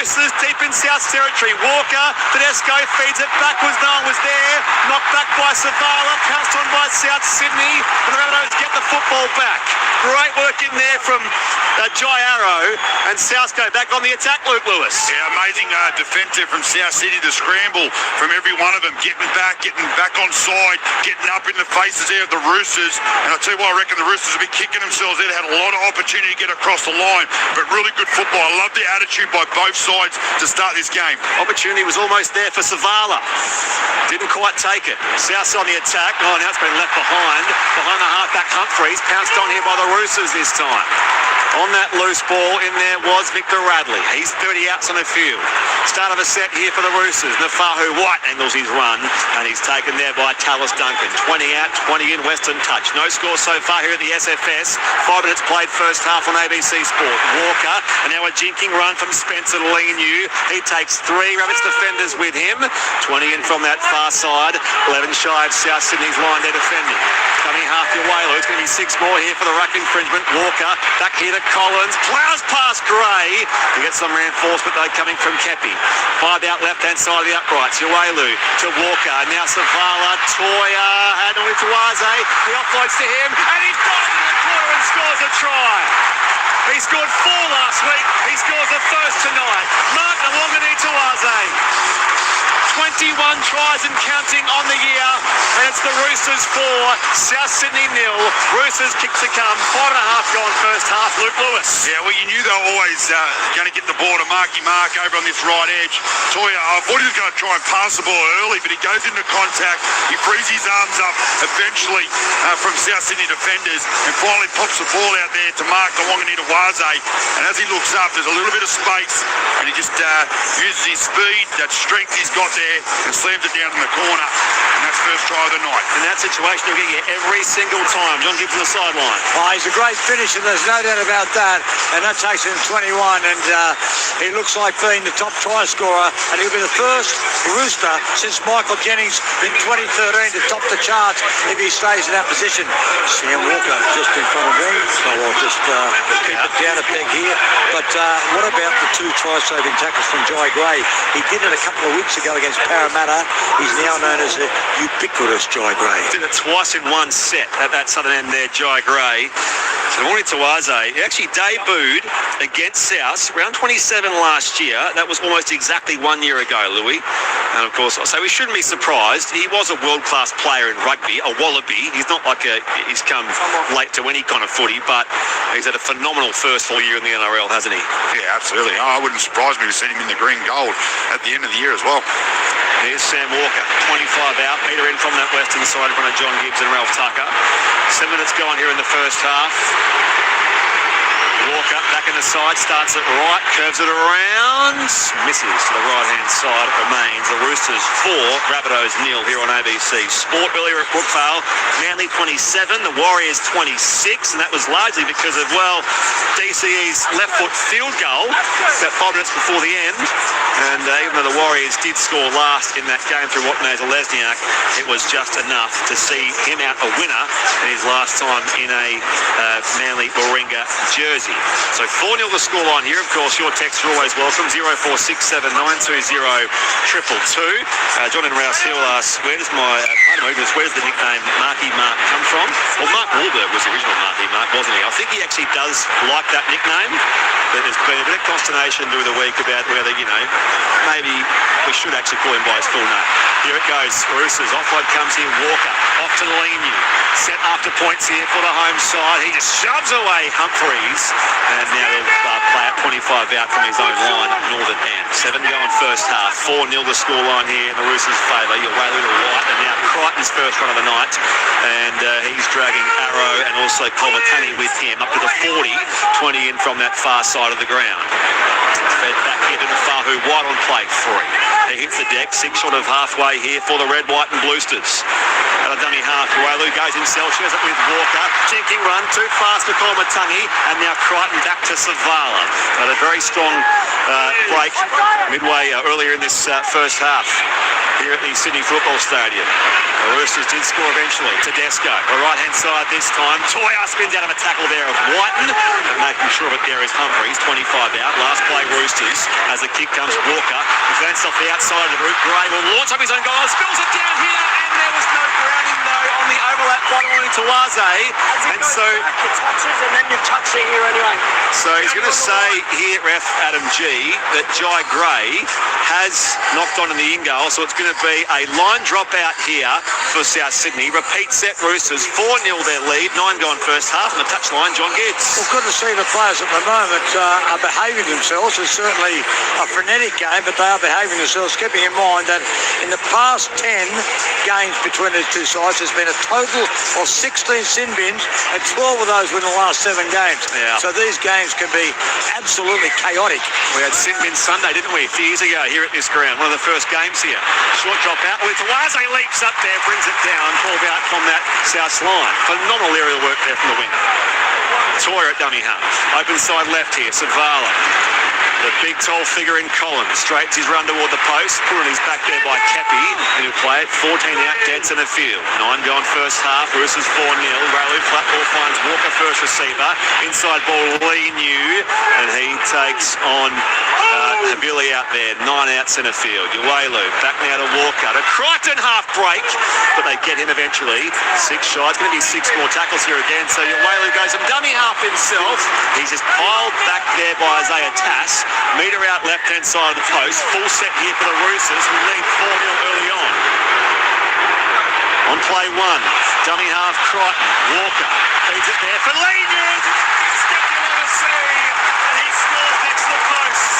Roosters deep in South territory. Walker, Tedesco feeds it backwards, no one was there. Knocked back by Savala, pounced on by South Sydney, and the Rabbitohs get the football back. Great work in there from Jai Arrow, and South go back on the attack, Luke Lewis. Yeah, amazing defensive from South City, the scramble from every one of them, getting back on side, getting up in the faces there of the Roosters. And I'll tell you what, I reckon the Roosters will be kicking themselves there. They had a lot of opportunity to get across the line, but really good football. I love the attitude by both sides to start this game. Opportunity was almost there for Savala. Didn't quite take it. South's on the attack. Oh, now it's been left behind the halfback Humphreys. Pounced on here by the Roosters this time. On that loose ball in there was Victor Radley. He's 30 outs on the field. Start of a set here for the Roosters. Nafahu White angles his run, and he's taken there by Tallis Duncan. 20 out, 20 in, Western touch. No score so far here at the SFS. 5 minutes played first half on ABC Sport. Walker, and now a jinking run from Spencer Leniu. He takes 3 Rabbits defenders with him. 20 in from that far side. 11 shy of South Sydney's line they're defending. Coming half your way, it's going to be 6 more here for the ruck infringement. Walker, back here to Collins, plows past Gray. We get some reinforcement though coming from Kepi. 5 out left-hand side of the uprights. Uelu to Walker. Now Savala, Toya, handle it to Waze. The offloads to him, and he dives in the corner and scores a try. He scored 4 last week. He scores the first tonight. Mark Nawangani to Waze. 21 tries and counting on the year, and it's the Roosters 4, South Sydney 0. Roosters kick to come. 5.5 gone first half. Luke Lewis. Yeah, well, you knew they were always going to get the ball to Mark over on this right edge. Toya, I thought he was going to try and pass the ball early, but he goes into contact. He frees his arms up eventually from South Sydney defenders and finally pops the ball out there to Mark Nawangani to Waze. And as he looks up, there's a little bit of space, and he just uses his speed, that strength he's got there, and slams it down in the corner. And that's first try of the night. In that situation, you'll get you every single time. John Gibbs on the sideline. Oh, he's a great finisher, there's no doubt about that. And that takes him 21, and he looks like being the top try scorer, and he'll be the first Rooster since Michael Jennings in 2013 to top the charts if he stays in that position. Sam Walker just in front of me, so I'll just keep it down a peg here. But what about the 2 try-saving tackles from Jai Gray? He did it a couple of weeks ago against Parramatta. He's now known as the ubiquitous Jai Gray. Did it twice in one set at that southern end there, Jai Gray. So Morning Tawaze, he actually debuted against South round 27 last year. That was almost exactly 1 year ago, Louis. And of course, so we shouldn't be surprised. He was a world-class player in rugby, a wallaby. He's not like he's come late to any kind of footy, but he's had a phenomenal first full year in the NRL, hasn't he? Yeah, absolutely. Oh, it wouldn't surprise me to see him in the green gold at the end of the year as well. Here's Sam Walker, 25 out. Peter in from that western side in front of John Gibbs and Ralph Tucker. 7 minutes gone here in the first half. Walker back in the side, starts it right, curves it around, misses to the right-hand side. It remains the Roosters 4, Rabbitohs 0 here on ABC Sport. Earlier at Brookvale, Manly 27, the Warriors 26, and that was largely because of, well, DCE's left foot field goal about 5 minutes before the end. And even though the Warriors did score last in that game through Watney Lesniak, it was just enough to see him out a winner in his last time in a Manly Warringah jersey. So 4-0 the scoreline here. Of course, your texts are always welcome. 0467 920 222. John and Rouse Hill asks, where does the nickname Marky Mark come from? Well, Mark Wahlberg was the original Marky Mark, wasn't he? I think he actually does like that nickname. But there's been a bit of consternation through the week about whether, maybe we should actually call him by his full name. Here it goes. Roosters. Offload comes here. Walker. Off to Leniu. Set after points here for the home side. He just shoves away Humphreys. And now they'll play at 25 out from his own line, northern end. 7 going first half. 4-0 the scoreline here in the Roosters' favour. Uelu to White. And now Crichton's first run of the night. And he's dragging Arrow and also Colmatani with him up to the 40. 20 in from that far side of the ground. Fed back here to Nafahu. White on play 3. He hits the deck, 6 short of halfway here for the red, white and Roosters. At a dummy half, Uelu goes himself, shares it with Walker. Jinking run, too fast to Colmatungi, and now Crichton back to Savala. But a very strong break midway earlier in this first half. here at the Sydney Football Stadium. The Roosters did score eventually. Tedesco, the right-hand side this time. Toya spins out of a tackle there of Whiten, but making sure of it there is Humphreys, 25 out. Last play Roosters as the kick comes Walker. He glanced off the outside of the route. Gray will launch up his own goal, spills it down here, and there was no grounding though on the overlap bottom line to Waze. And so touches and then you touch it here anyway. So he's going to say here, ref Adam G, that Jai Gray has knocked on in the in goal, so it's going to be a line drop out here for South Sydney. Repeat set Roosters, 4-0 their lead, 9 gone first half, and the touchline John Gibbs. Well, good to see the players at the moment are behaving themselves. It's certainly a frenetic game, but they are behaving themselves, keeping in mind that in the past 10 games between these two sides, there's been a total of 16 sin bins, and 12 of those were in the last 7 games. Yeah. So these games can be absolutely chaotic. We had sin bin Sunday, didn't we, a few years ago here at this ground, one of the first games here. Short drop out, with Waze leaps up there, brings it down, called out from that south line. Phenomenal aerial work there from the wing. Toya at dummy half. Open side left here, Savala. The big tall figure in Collins straightens his run toward the post, pulling his back there by Kepi, and he'll play it 14 out, dead centre field. 9 gone first half, Roosters 4-0. Rayleigh flat ball finds Walker first receiver. Inside ball Lee New, and he takes on Havili out there. 9 out centre field. Uelu back now to Walker. To Crichton half break, but they get him eventually. 6 shy. It's going to be 6 more tackles here again. So Uelu goes from dummy half himself. He's just piled back there by Isaiah Tass. Meter out left-hand side of the post. Full set here for the Roosters, who lead 4-0 early on. On play 1, dummy half Crichton. Walker feeds it there for Lee New. Step you'll ever see, and he scores next to the post.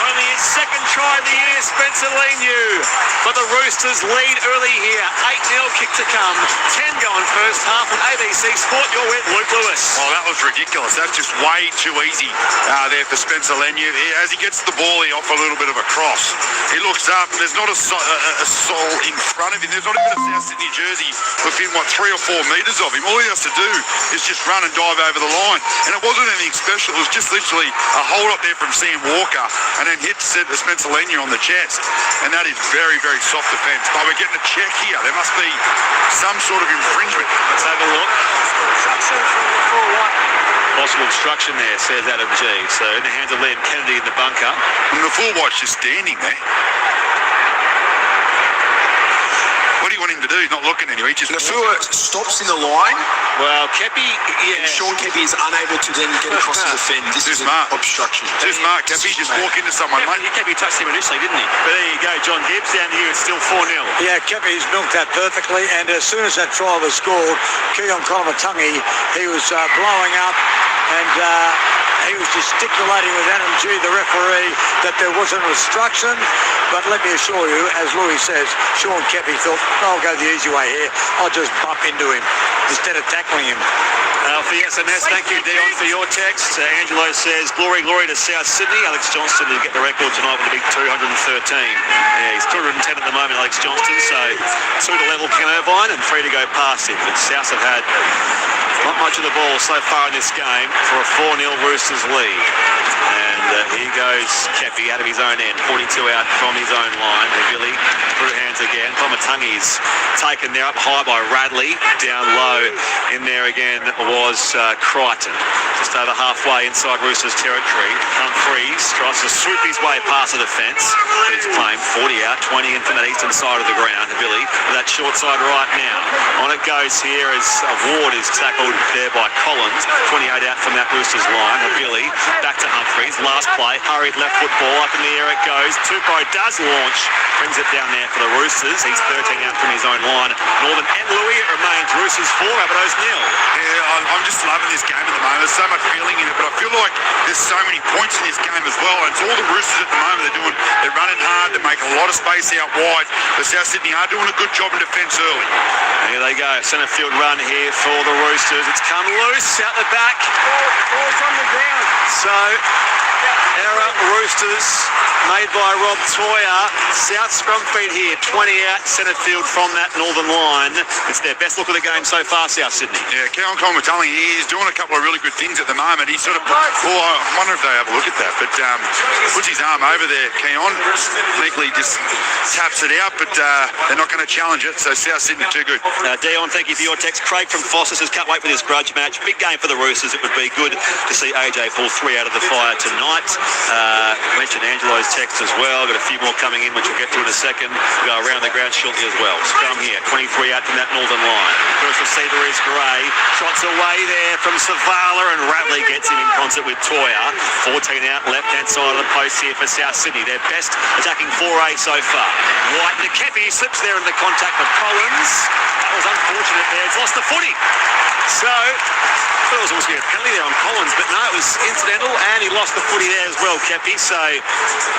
Only his second try of the year, Spencer Leniu. But the Roosters lead early here. 8-0 kick to come. 10 going first half on ABC Sport. You're with Luke Lewis. Oh, that was ridiculous. That's just way too easy there for Spencer Leniu. As he gets the ball, he off a little bit of a cross. He looks up, and there's not a soul in front of him. There's not even a South Sydney jersey within, 3 or 4 metres of him. All he has to do is just run and dive over the line. And it wasn't anything special. It was just literally a hold up there from Sam Walker, and then hit Spencer Leniu on the chest. And that is very, very soft defence. But we're getting a check here. There must be some sort of infringement. Let's have a look. Possible obstruction there, says Adam G. So in the hands of Liam Kennedy in the bunker. And the full white's just standing there. What do you want him to do? He's not looking anyway. He just Nafua stops in the line. Well, Kepi, And Sean Kepi is unable to then get across to defend. This is an smart. obstruction. Too smart. Kepi just walk into someone, mate. Kepi touched him initially, didn't he? But there you go, John Gibbs down here. It's still 4-0. Yeah, Kepi's milked that perfectly, and as soon as that try was scored, Keon Kolomatangi, he was blowing up, and he was gesticulating with Adam G, the referee, that there was an obstruction. But let me assure you, as Louis says, Sean Kepi thought, I'll go the easy way here. I'll just bump into him instead of tackling him. For the SMS, thank you, Dion, for your text. Angelo says, glory to South Sydney. Alex Johnston will get the record tonight with a big 213. Yeah, he's 210 at the moment, Alex Johnston. So 2 to level Ken Irvine and 3 to go past him. But South have had not much of the ball so far in this game for a 4-0 Roosters lead. And here goes Kepi out of his own end, 42 out from his own line. Havili through hands again. Tomatangi's taken there up high by Radley. Down low in there again was Crichton. Just over halfway inside Roosters territory. Humphreys tries to swoop his way past the defence. But he's claimed 40 out, 20 in from that eastern side of the ground. Havili with that short side right now. On it goes here as Ward is tackled there by Collins. 28 out from that Roosters line. Havili back to Humphreys. Last play, hurried left foot ball up in the air it goes. Tupou does launch, brings it down there for the Roosters. He's 13 out from his own line. Northern and Louis, it remains Roosters 4, Rabbitohs 0. Yeah, I'm just loving this game at the moment. There's so much feeling in it, but I feel like there's so many points in this game as well. And it's all the Roosters at the moment. They're running hard. They're making a lot of space out wide. But South Sydney are doing a good job in defence early. Here they go. Centre field run here for the Roosters. It's come loose out the back. Ball's on the ground. So Error, Roosters, made by Rob Toyer. South scrum feet here, 20 out, centre field from that northern line. It's their best look of the game so far, South Sydney. Yeah, Keon Coleman-Tully, he's doing a couple of really good things at the moment. He sort of, I wonder if they have a look at that, but puts his arm over there, Keon. Legally just taps it out, but they're not going to challenge it, so South Sydney too good. Dion, thank you for your text. Craig from Foster says, can't wait for this grudge match. Big game for the Roosters. It would be good to see AJ pull 3 out of the fire tonight. Mentioned Angelo's text as well. Got a few more coming in, which we'll get to in a second. We'll go around the ground shortly as well. Scrum here, 23 out from that northern line. First receiver is Gray. Shots away there from Savala, and Ratley gets him in concert with Toyer. 14 out, left-hand side of the post here for South Sydney. Their best attacking 4A so far. White to Kepi, slips there in the contact of Collins. That was unfortunate there. It's lost the footy. So, I thought it was almost going to be a penalty there on Collins, but no, it was incidental, and he lost the footy there as well, Kepi. So,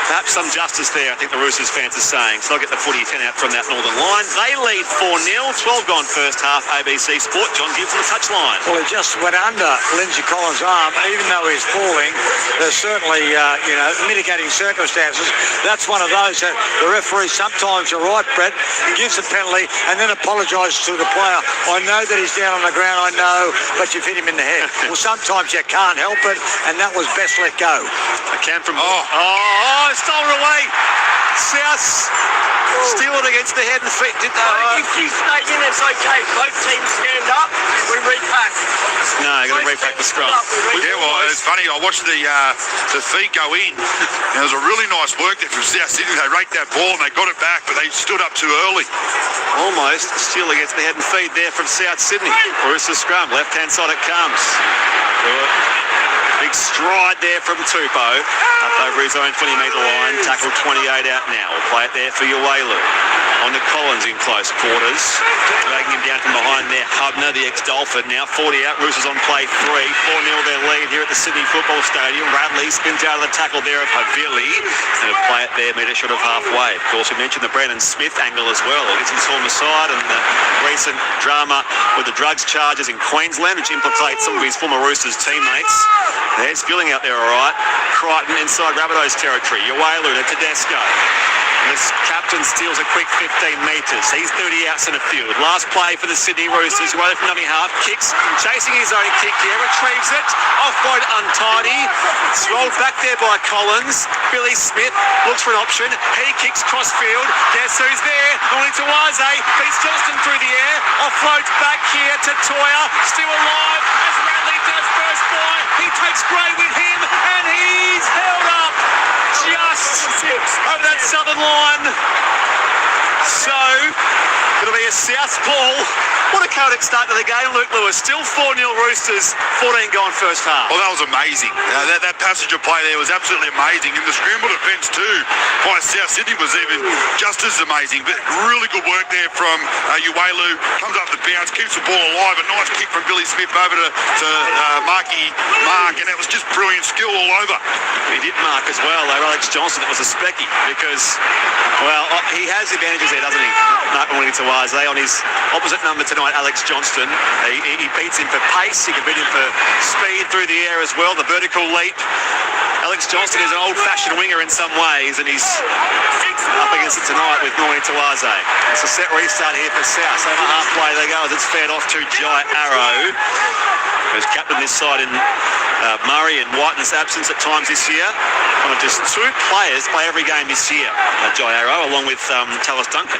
perhaps some justice there, I think the Roosters fans are saying. So, they'll get the footy 10 out from that northern line. They lead 4-0, 12 gone first half, ABC Sport. John Gibbs on the touchline. Well, he just went under Lindsay Collins' arm, even though he's falling. There's certainly, mitigating circumstances. That's one of those that the referee sometimes, you're right, Brett, gives a penalty and then apologises to the player. I know that he's down on the ground, I know, but you've hit him in the head. Well, sometimes you can't help it, and that was best let go. A cam from... stolen away. South steal it against the head and feet. If you stay in, it's okay. Both teams stand up, we repack. No, you've got to repack the scrum. Yeah, well, it's funny. I watched the feet go in. And there was a really nice work there from South Sydney. They raked that ball and they got it back, but they stood up too early. Almost a steal against the head and feet there from South Sydney. Roosters scrum, left-hand side it comes. Big stride there from Tupou. Up over his own 20-metre line. Tackle 28 out now. We'll play it there for Uwalu. On to Collins in close quarters. Dragging him down from behind there. Hubner, the ex-Dolphin. Now 40 out. Roosters on play 3. 4-0 their lead here at the Sydney Football Stadium. Radley spins out of the tackle there of Havili. And he'll play it there, metre short of halfway. Of course, we mentioned the Brandon Smith angle as well. It's his former side, and the recent drama with the drugs charges in Queensland, which implicates some of his former Roosters teammates. There's feeling out there all right. Crichton inside Rabbitohs territory. Uwalu to Tedesco. This captain steals a quick 15 metres. He's 30 out centre field. Last play for the Sydney Roosters. Uwalu from dummy half. Kicks. Chasing his own kick here. Retrieves it. Offload untidy. It's rolled back there by Collins. Billy Smith looks for an option. He kicks cross field. Guess who's there? Going to Waze. Beats Johnston through the air. Offloads back here to Toyer. Still alive as Radley does first by. He takes Gray with him and he's held up just over that southern line. So, it'll be a South ball. What a chaotic start to the game, Luke Lewis. Still 4-0 Roosters, 14 gone first half. Well, that was amazing. That passage of play there was absolutely amazing. And the scramble defence too by South Sydney was even just as amazing. But really good work there from Uwalu. Comes up the bounce, keeps the ball alive. A nice kick from Billy Smith over to Marky Mark. And it was just brilliant skill all over. He did mark as well, though. Alex Johnston, it was a specky because, well, he has advantages there, doesn't he? Mark Mwini-Tawaze on his opposite number tonight, Alex Johnston. He beats him for pace. He can beat him for speed through the air as well. The vertical leap. Alex Johnston is an old-fashioned winger in some ways, and he's up against it tonight with Mwini-Tawaze. It's a set restart here for South. Over halfway they go as it's fed off to Jai Arrow, who's captain this side in Murray and Whiten's absence at times this year. One of just 2 players play every game this year. Jai Arrow along with Tallis Duncan.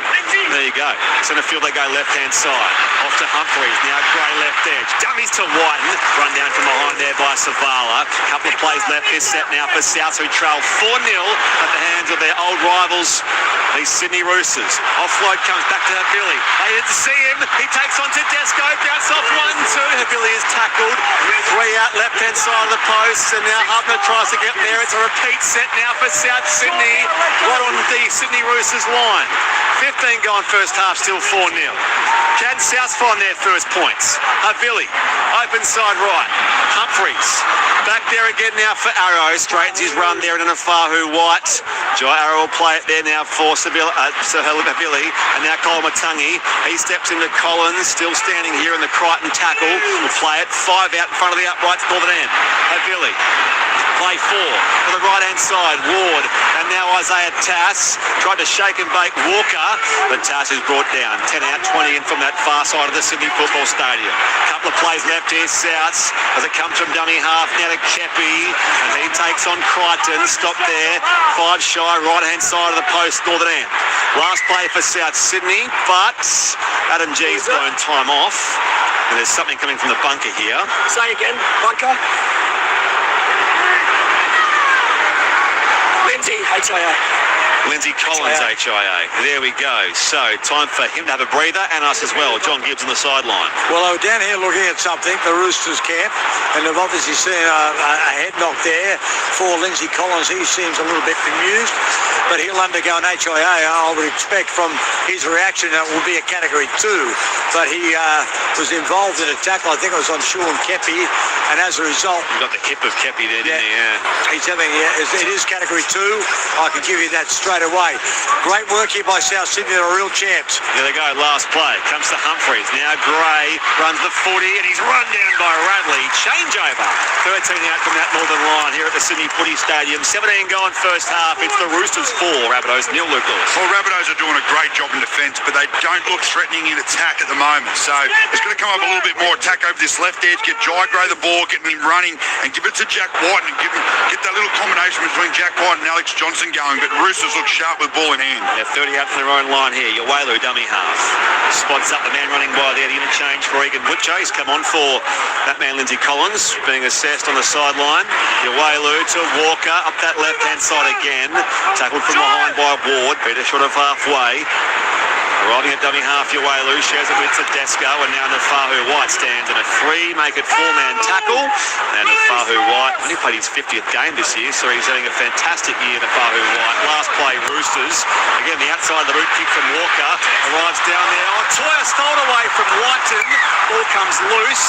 There you go. Centre field they go left-hand side. Off to Humphreys. Now Gray left edge. Dummies to Whiten. Run down from behind there by Savala. Couple of plays left this set now for South, who trail 4-0 at the hands of their old rivals, the Sydney Roosters. Offload comes back to Havili. They didn't see him. He takes on Tedesco. Bounce off 1-2. Havili is tackled. 3 out left-hand side of the post. And now Hubner tries to get there. It's a repeat set now for South Sydney. Right on the Sydney Roosters line. 15 gone first half, still 4-0. Can South find their first points? Havili, open side right. Humphreys, back there again now for Arrow. Straightens his run there in Afahu White. Jai Arrow will play it there now for Havili. And now Kolomatangi. He steps into Collins, still standing here in the Crichton tackle. Will play it 5 out in front of the uprights, Northern End. Havili. Play 4 to the right-hand side. Ward and now Isaiah Tass tried to shake and bake Walker, but Tass is brought down. 10 out, 20 in from that far side of the Sydney Football Stadium. Couple of plays left here, Souths, as it comes from dummy half now to Kepi, and he takes on Crichton. Stop there. 5 shy, right-hand side of the post, Northern End. Last play for South Sydney, but Adam G's blown time off. And there's something coming from the bunker here. Say again, bunker. Lindsay, HIA. Lindsay Collins, HIA. There we go. So, time for him to have a breather, and us as well. John Gibbs on the sideline. Well, I was down here looking at something, the Roosters camp, and they've obviously seen a head knock there for Lindsay Collins. He seems a little bit bemused, but he'll undergo an HIA. I would expect from his reaction that it will be a Category 2. But he was involved in a tackle. I think it was on Sean Kepi, and as a result... You got the hip of Kepi there, didn't you? Yeah. He's having, it is Category 2. I can give you that straight away. Great work here by South Sydney. They're real champs. There they go. Last play. Comes to Humphreys. Now Gray runs the 40, and he's run down by Radley. Changeover. 13 out from that northern line here at the Sydney Footy Stadium. 17 gone first half. It's the Roosters 4. Rabbitohs nil, Luke Lewis. Well, Rabbitohs are doing a great job in defence, but they don't look threatening in attack at the moment. So it's going to come up a little bit more attack over this left edge, get Jai Gray the ball, getting him running, and give it to Jack White, and get that little combination between Jack White and Alex Johnson going. But Roosters look sharp with ball in hand. They're 30 out from their own line here. Yowalu, dummy half. Spots up the man running by there. The interchange for Egan Butcher. He's come on for that man, Lindsay Collins, being assessed on the sideline. Yowalu to Walker, up that left-hand side again. Tackled from behind by Ward. Peter short of halfway. Arriving at dummy half, Yowalu shares it with Tedesco, and now Nafahu White stands in a 3, make it 4-man tackle. And Nafahu White only played his 50th game this year, so he's having a fantastic year, Nafahu White. Last play, Roosters. Again, the outside of the boot kick from Walker. Arrives down there. Oh, Toya stole away from Whiten. Ball comes loose.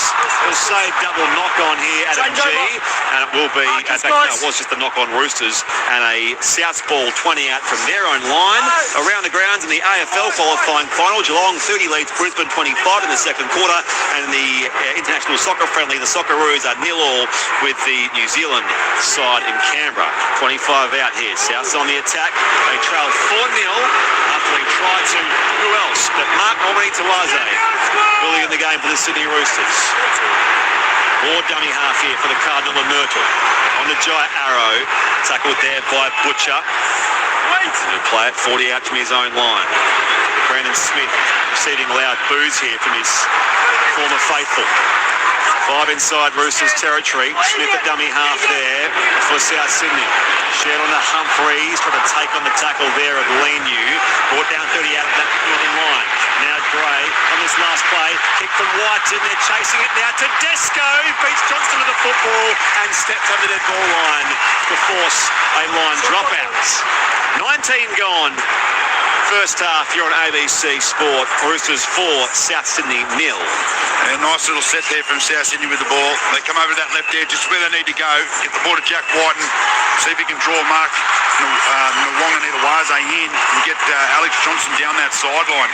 It'll say double knock on here, Adam G. And it will be, in fact, no, it was just a knock on Roosters. And a Souths ball 20 out from their own line. Around the grounds in the AFL qualifying final, Geelong 30 leads Brisbane 25 in the second quarter, and the international soccer friendly, the Socceroos are 0-0 with the New Zealand side in Canberra. 25 out here. Souths on the attack. They trail 4-0 after they tried to, who else but Mark Omni Tawaze early in the game for the Sydney Roosters. More dummy half here for the Cardinal and Myrtle. On the Jai Arrow, tackled there by Butcher. He'll play it 40 out from his own line. Brandon Smith receiving loud boos here from his former faithful. 5 inside Roosters territory. Smith at dummy half there for South Sydney. Shared on to Humphreys, trying to take on the tackle there of Lenu. Brought down 30 out of that northern line. Now Gray on this last play. Kick from Whiten. They're chasing it now. Tedesco beats Johnston to the football and steps over the goal line to force a line dropout. 19 gone. First half, you're on ABC Sport. Roosters 4, South Sydney 0. A nice little set there from South Sydney with the ball. They come over that left edge, just where they need to go. Get the ball to Jack Whiten, see if he can draw Mark Nwonga Nitawaze in and get Alex Johnson down that sideline.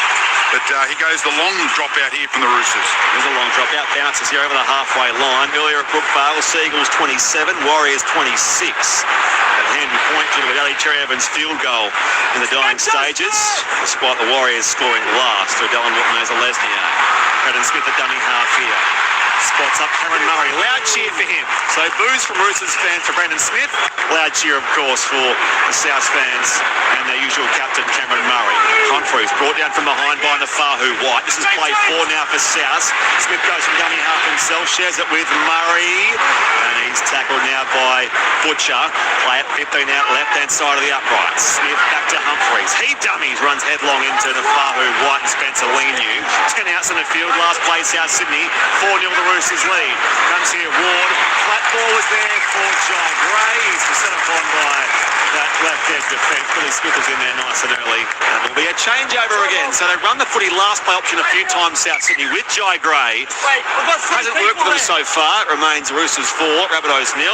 But he goes the long drop out here from the Roosters. There's a long drop out, bounces here over the halfway line. Earlier at Brookvale, Seagulls 27, Warriors 26. That handy point due to Ali Cherry Evans' field goal in the dying stages, despite the Warriors scoring last to Dylan Lesnier. Brandon Smith at dummy half here. Spots up Cameron Murray. Loud cheer for him. So boos from Roosters fans for Brandon Smith. Loud cheer, of course, for the South fans and their usual captain, Cameron Murray. Humphreys brought down from behind by Nafahu White. This is play 4 now for South. Smith goes from dummy half himself, shares it with Murray. And he's tackled now by Butcher. Play at 15 out, left-hand side of the uprights. Smith back to Humphreys. He dummies, runs headlong into Nafahu White and Spencer Lenu. 10 outs in the field. Last play, South Sydney. 4-0 the Roosters lead. Comes here, Ward. Flat ball was there for Jai Gray. He's set upon by that left edge defence. Billy Smith is in there nice and early. And there'll be a changeover again. So they run the footy last play option a few times South Sydney with Jai Gray. Hasn't worked for them so far. It remains Roosters 4, Rabbitohs 0.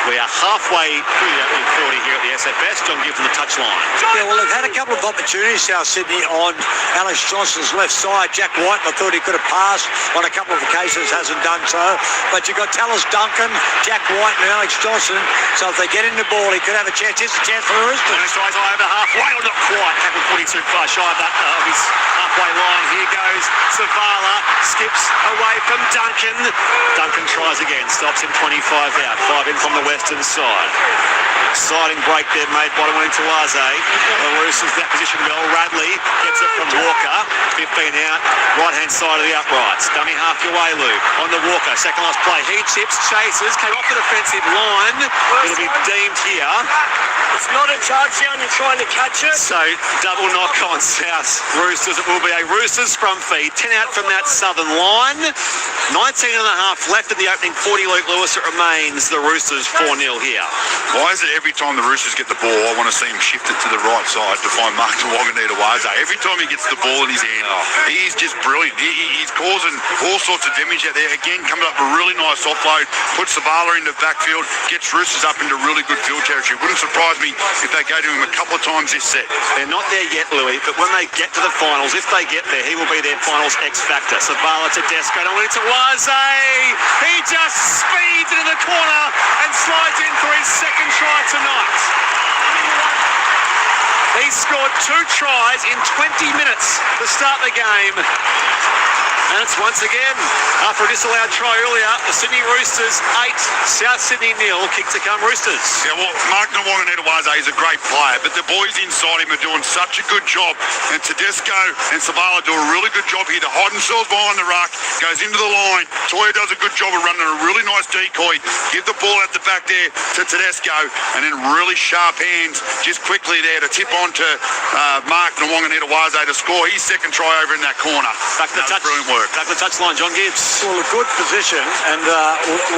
We are halfway through the opening 40 here at the SFS. John Gibbs on the touchline. Yeah, well, they've had a couple of opportunities, South Sydney, on Alex Johnson's left side. Jack White, I thought he could have passed on a couple of occasions, hasn't done so. But you've got Tallis Duncan, Jack White and Alex Johnson. So if they get in the ball, he could have a chance. Here's a chance for the Roosters. He tries over halfway, or not quite. Tackled 42 far shy of that of his halfway line. Here goes Savala, skips away from Duncan. Duncan tries again, stops him 25 out, 5 in from the western side. Exciting break there made by Wayne Tawaze. The Roosters that position well. Radley gets it from Walker, 15 out, right hand side of the uprights. Dummy half Uelu on the Walker, second last play. He chips, chases, came off the defensive line. It'll be deemed here. It's not a charge down, you're trying to catch it. So double knock on South Roosters. It will be a Roosters scrum feed. 10 out from that southern line. 19 and a half left in the opening 40. Luke Lewis, it remains the Roosters 4-0 here. Why is it every time the Roosters get the ball, I want to see him shift it to the right side to find Mark Tawaganita-Waze? Every time he gets the ball in his hand, he's just brilliant. He's causing all sorts of damage out there. Again, coming up a really nice offload, puts Savala into backfield, gets Roosters up into really good field territory. Wouldn't surprise me if they go to him a couple of times this set. They're not there yet, Louis, but when they get to the finals, if they get there, he will be their finals X-factor. Savala to Desco, to Tawaze. He just speeds into the corner and slides in for his second try tonight. He scored 2 tries in 20 minutes to start the game. And it's once again, after a disallowed try earlier, the Sydney Roosters 8, South Sydney 0, kick to come Roosters. Yeah, well, Mark Tawaganita-Waze is a great player, but the boys inside him are doing such a good job. And Tedesco and Savala do a really good job here to hide themselves behind the ruck, goes into the line. Toya does a good job of running a really nice decoy, give the ball out the back there to Tedesco, and then really sharp hands just quickly there to tip on to Mark Tawaganita-Waze to score his second try over in that corner. Back to the touch. Brilliant work. Back to the touchline, John Gibbs. Well, a good position and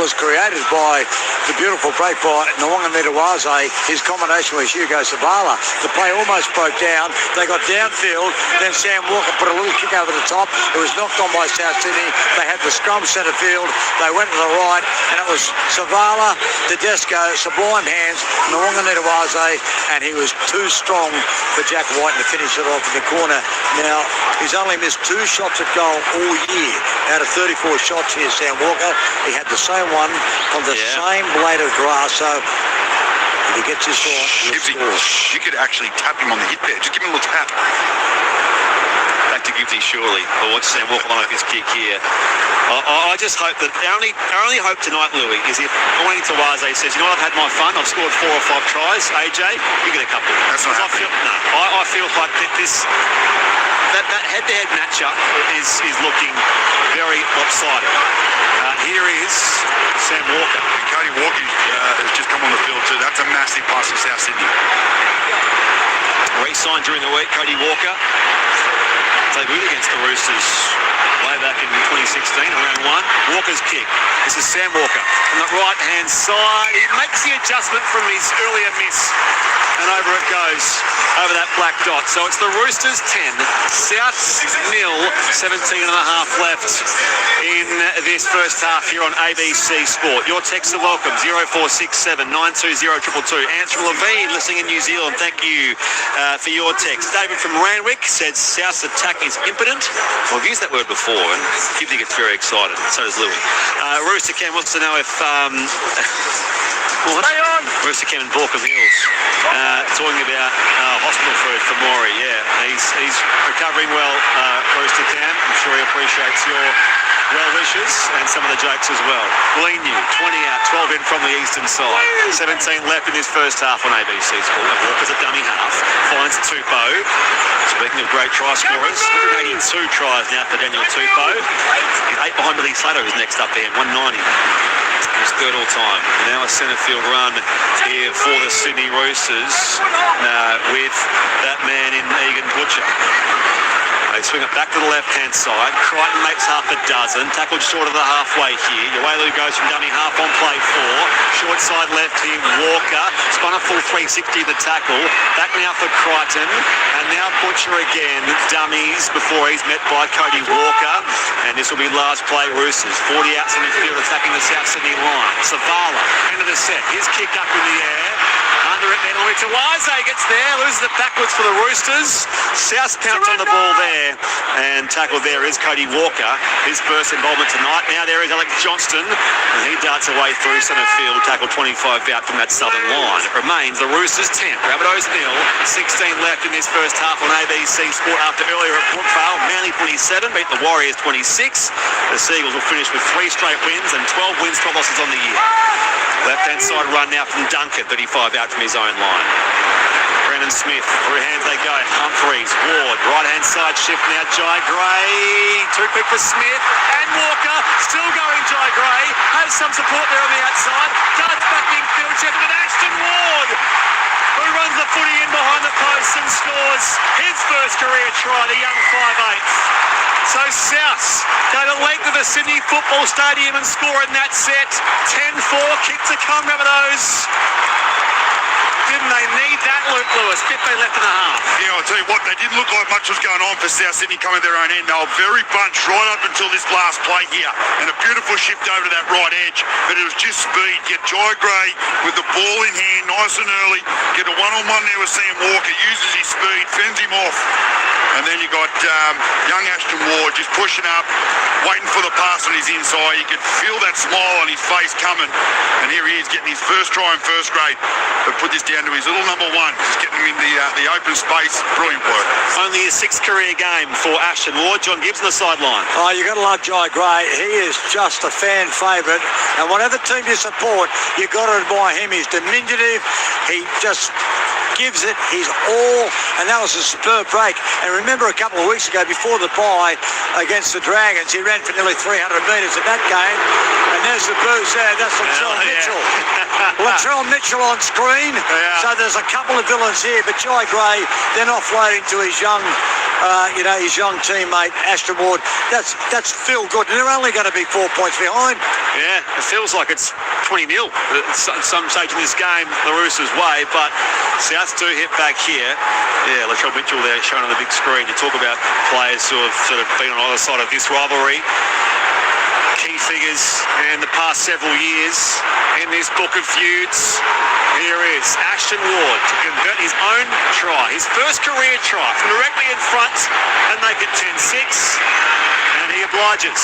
was created by the beautiful break by Tawaganita-Waze. His combination with Hugo Savala. The play almost broke down. They got downfield. Then Sam Walker put a little kick over the top. It was knocked on by South Sydney. They had the scrum centre field. They went to the right, and it was Savala, Tedesco, sublime hands, Tawaganita-Waze, and he was too strong for Jack White to finish it off in the corner. Now, he's only missed 2 shots at goal all year out of 34 shots here, Sam Walker. He had the same one on the same blade of grass, so if he gets this right, you could actually tap him on the hip there. Just give him a little tap. Back to Gibbsy, surely. Or watch Sam Walker line up his kick here. I just hope that our only hope tonight, Louis, is if Wayne Tawaze says, you know what, I've had my fun, I've scored 4 or 5 tries. AJ, you get a couple. That's not happening. I feel like that head-to-head matchup is looking very lopsided. Here is Sam Walker. And Cody Walker has just come on the field too. That's a massive pass to South Sydney. Re-signed during the week, Cody Walker. Debuted against the Roosters way back in 2016, around 1. Walker's kick. This is Sam Walker on the right-hand side. He makes the adjustment from his earlier miss, and over it goes, over that black dot. So it's the Roosters 10, South 0, 17 and a half left in this first half here on ABC Sport. Your texts are welcome, 0467 920 222. Answer Levine, listening in New Zealand, thank you for your text. David from Randwick said South's attack is impotent. Well, I've used that word before, and Gibbsy gets very excited, and so does Louis. Rooster Cam wants to know if... Rooster Cam and Balkan Hills talking about hospital food for Maury. Yeah, he's recovering well, Rooster Cam. I'm sure he appreciates your well wishes and some of the jokes as well. Lean you, 20 out, 12 in from the eastern side. 17 left in this first half on ABC Sport. Walker's a dummy half, finds Tupou. Speaking of great try scorers, 182 tries now for Daniel Tupou. He's 8 behind Billy Slater, who's next up there, 190. His third all time. Now a centre field run here for the Sydney Roosters with that man in Egan Butcher. They swing it back to the left-hand side. Crichton makes half a dozen. Tackled short of the halfway here. Uelu goes from dummy half on play 4. Short side left here, Walker. Spun a full 360 the tackle. Back now for Crichton. And now Butcher again. Dummies before he's met by Cody Walker. And this will be last play Roosters. 40 outs in the field attacking the South Sydney line. Savala, end of the set. His kick up in the air. Under it then, Waze gets there, loses it backwards for the Roosters. South pounce on the ball there, and tackled there is Cody Walker. His first involvement tonight. Now there is Alex Johnston, and he darts away through centre field, tackled 25 out from that southern line. It remains the Roosters 10, Rabbitohs 0, 16 left in this first half on ABC Sport after earlier at Brookvale. Manly 27, beat the Warriors 26. The Seagulls will finish with 3 straight wins and 12 wins, 12 losses on the year. Left-hand side run now from Duncan, 35 out from his own line. Brendan Smith, through hands they go. Humphreys, Ward, right-hand side shift now. Jai Gray, too quick for Smith. And Walker, still going Jai Gray. Has some support there on the outside. Darts back infield, check with Ashton Ward, who runs the footy in behind the post and scores his first career try, the young 5'8". So South go the length of the Sydney Football Stadium and score in that set. 10-4, kick to come, Rabbitohs. Didn't they need that, Luke Lewis? 15 left and a half. Yeah, I'll tell you what, they didn't look like much was going on for South Sydney coming their own end. They were very bunched right up until this last play here. And a beautiful shift over to that right edge. But it was just speed. Get Jai Gray with the ball in hand nice and early. Get a one-on-one there with Sam Walker. Uses his speed, fends him off. And then you got young Ashton Ward just pushing up, waiting for the pass on his inside. You could feel that smile on his face coming. And here he is getting his first try in first grade. But put this down to his little number 1, just getting him in the open space. Brilliant work. Only his 6th career game for Ashton Ward. John Gibbs on the sideline. Oh, you got to love Jai Gray. He is just a fan favourite. And whatever team you support, you got to admire him. He's diminutive. He just gives it his all, and that was a superb break. And remember a couple of weeks ago before the bye against the Dragons, he ran for nearly 300 metres in that game. And there's the booze there. That's Latrell Mitchell. Latrell Mitchell on screen. So there's a couple of villains here, but Jai Gray then offloading to his young his young teammate Ashton Ward. That's feel good, and they're only going to be 4 points behind. Yeah, it feels like it's 20-0 at some stage in this game the Roosters' way, but Souths do hit back here. Yeah, Latrell Mitchell there shown on the big screen. You talk about players who have sort of been on either side of this rivalry. Key figures in the past several years in this book of feuds. Here is Ashton Ward to convert his own try, his first career try, from directly in front and make it 10-6. And he obliges.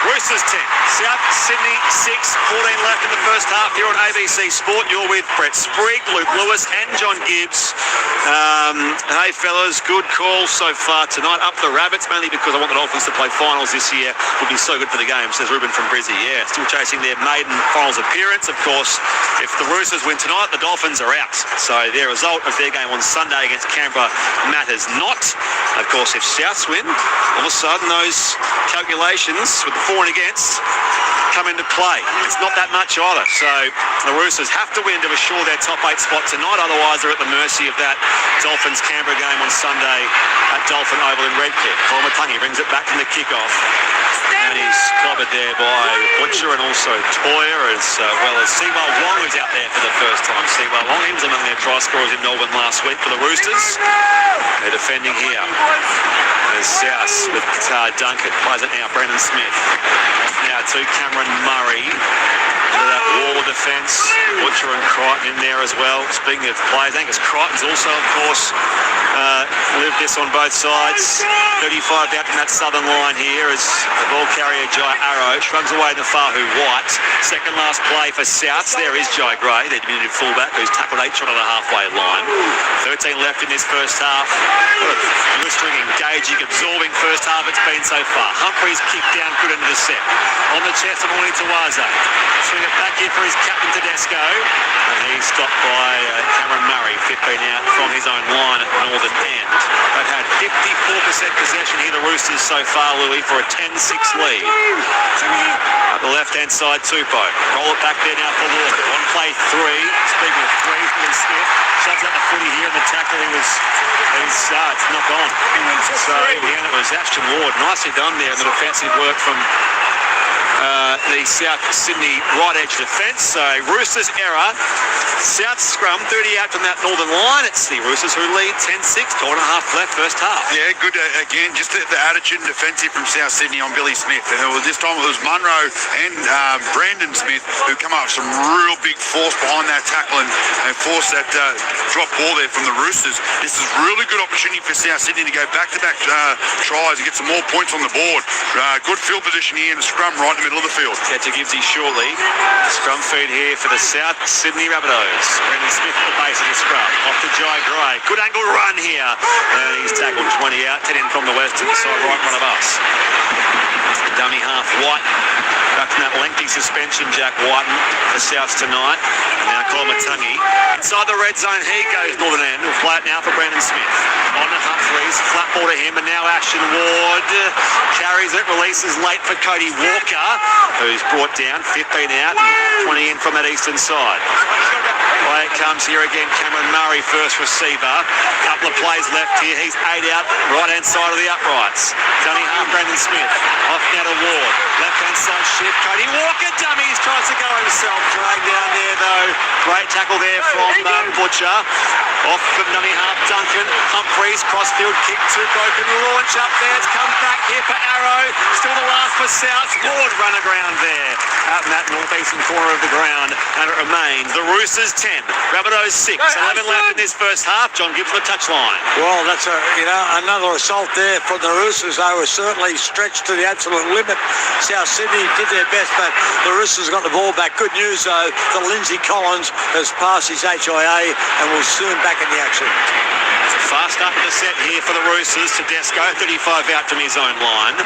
Roosters 10, South Sydney 6, 14 left in the first half here on ABC Sport. You're with Brett Sprigg, Luke Lewis and John Gibbs. Hey fellas, good call so far tonight. Up the Rabbits, mainly because I want the Dolphins to play finals this year. Would be so good for the game, says Ruben from Brizzy. Yeah, still chasing their maiden finals appearance. Of course, if the Roosters win tonight, the Dolphins are out. So their result of their game on Sunday against Canberra matters not. Of course, if Souths win, all of a sudden those calculations with the for and against come into play. It's not that much either. So the Roosters have to win to assure their top 8 spot tonight. Otherwise, they're at the mercy of that Dolphins-Canberra game on Sunday at Dolphin Oval in Redcliffe. Kolomatangi brings it back from the kickoff. And he's clobbered there by Butcher and also Toyer, as well as Siwal Wong, who's out there for the first time. Siwal Wong, he was among their try scorers in Melbourne last week for the Roosters. They're defending here. There's South with Duncan. Plays it now, Brendan Smith. Now to Cameron Murray. Under that wall of defence. Butcher and Crichton in there as well. Speaking of players, Angus Crichton's also, of course, lived this on both sides. 35 out from that southern line here as the ball carrier Jai Arrow shrugs away the Fahu White. Second last play for Souths. There is Jai Gray, their diminutive fullback, who's tackled 8 shot on the halfway line. 13 left in this first half. What a blistering, engaging, absorbing first half it's been so far. Humphreys kicked down good into the set. On the chest of Morning Tawaze. Swing it back in for his captain Tedesco. And he's stopped by Cameron Murray, 15 out from his own line at the northern end. They've had 54% possession here, the Roosters so far, Louis, for a 10-6 lead. At the left-hand side, Tupou. Roll it back there now for Walker. On play 3. Speaking of 3, Billy Smith shoves out the footy here in the tackle. He was It's not gone. So again, it was Ashton Ward. Nicely done there in the defensive work from the South Sydney right edge defence. So Roosters error. South scrum 38 from that northern line. It's the Roosters who lead 10-6. 2.5 left first half. Yeah, good. Again, just the attitude and defensive from South Sydney on Billy Smith. And this time it was Munro and Brandon Smith who come up with some real big force behind that tackle and force that drop ball there from the Roosters. This is really good opportunity for South Sydney to go back-to-back tries and get some more points on the board. Good field position here and a scrum right in the middle of the field. Get to Gibbsy shortly. Scrum feed here for the South Sydney Rabbitohs. Brandon Smith at the base of the scrum. Off to Jai Gray. Good angle run here. And he's tackled 20 out. 10 in from the western side, right in front of us. Dummy half White. Back from that lengthy suspension, Jack Whiten for Souths tonight. Now Colomatungi. Inside the red zone, he goes northern end. We'll play it now for Brandon Smith. On to Humphreys. Flat ball to him. And now Ashton Ward carries it. Releases late for Cody Walker, who's brought down 15 out and 20 in from that eastern side. Away it comes here again. Cameron Murray, first receiver. Couple of plays left here. He's 8 out, right-hand side of the uprights. Dummy half, Brandon Smith. Off now to Ward. Left-hand side shift. Cody Walker, dummies, tries to go himself. Dragged down there, though. Great tackle there from Butcher. Off from dummy half, Duncan. Humphreys, crossfield kick to broken launch up there. It's come back here for Arrow. Still the last for South. Ward run aground there. Out in that northeastern corner of the ground. And it remains the Roosters 10. Rabbitohs 6. 11 left in this first half. John Gibbs on the touchline. Well, that's another assault there from the Roosters. They were certainly stretched to the absolute limit. South Sydney did their best, but the Roosters got the ball back. Good news, though, that Lindsay Collins has passed his HIA and will soon back in the action. Fast up the set here for the Roosters. Tedesco, 35 out from his own line.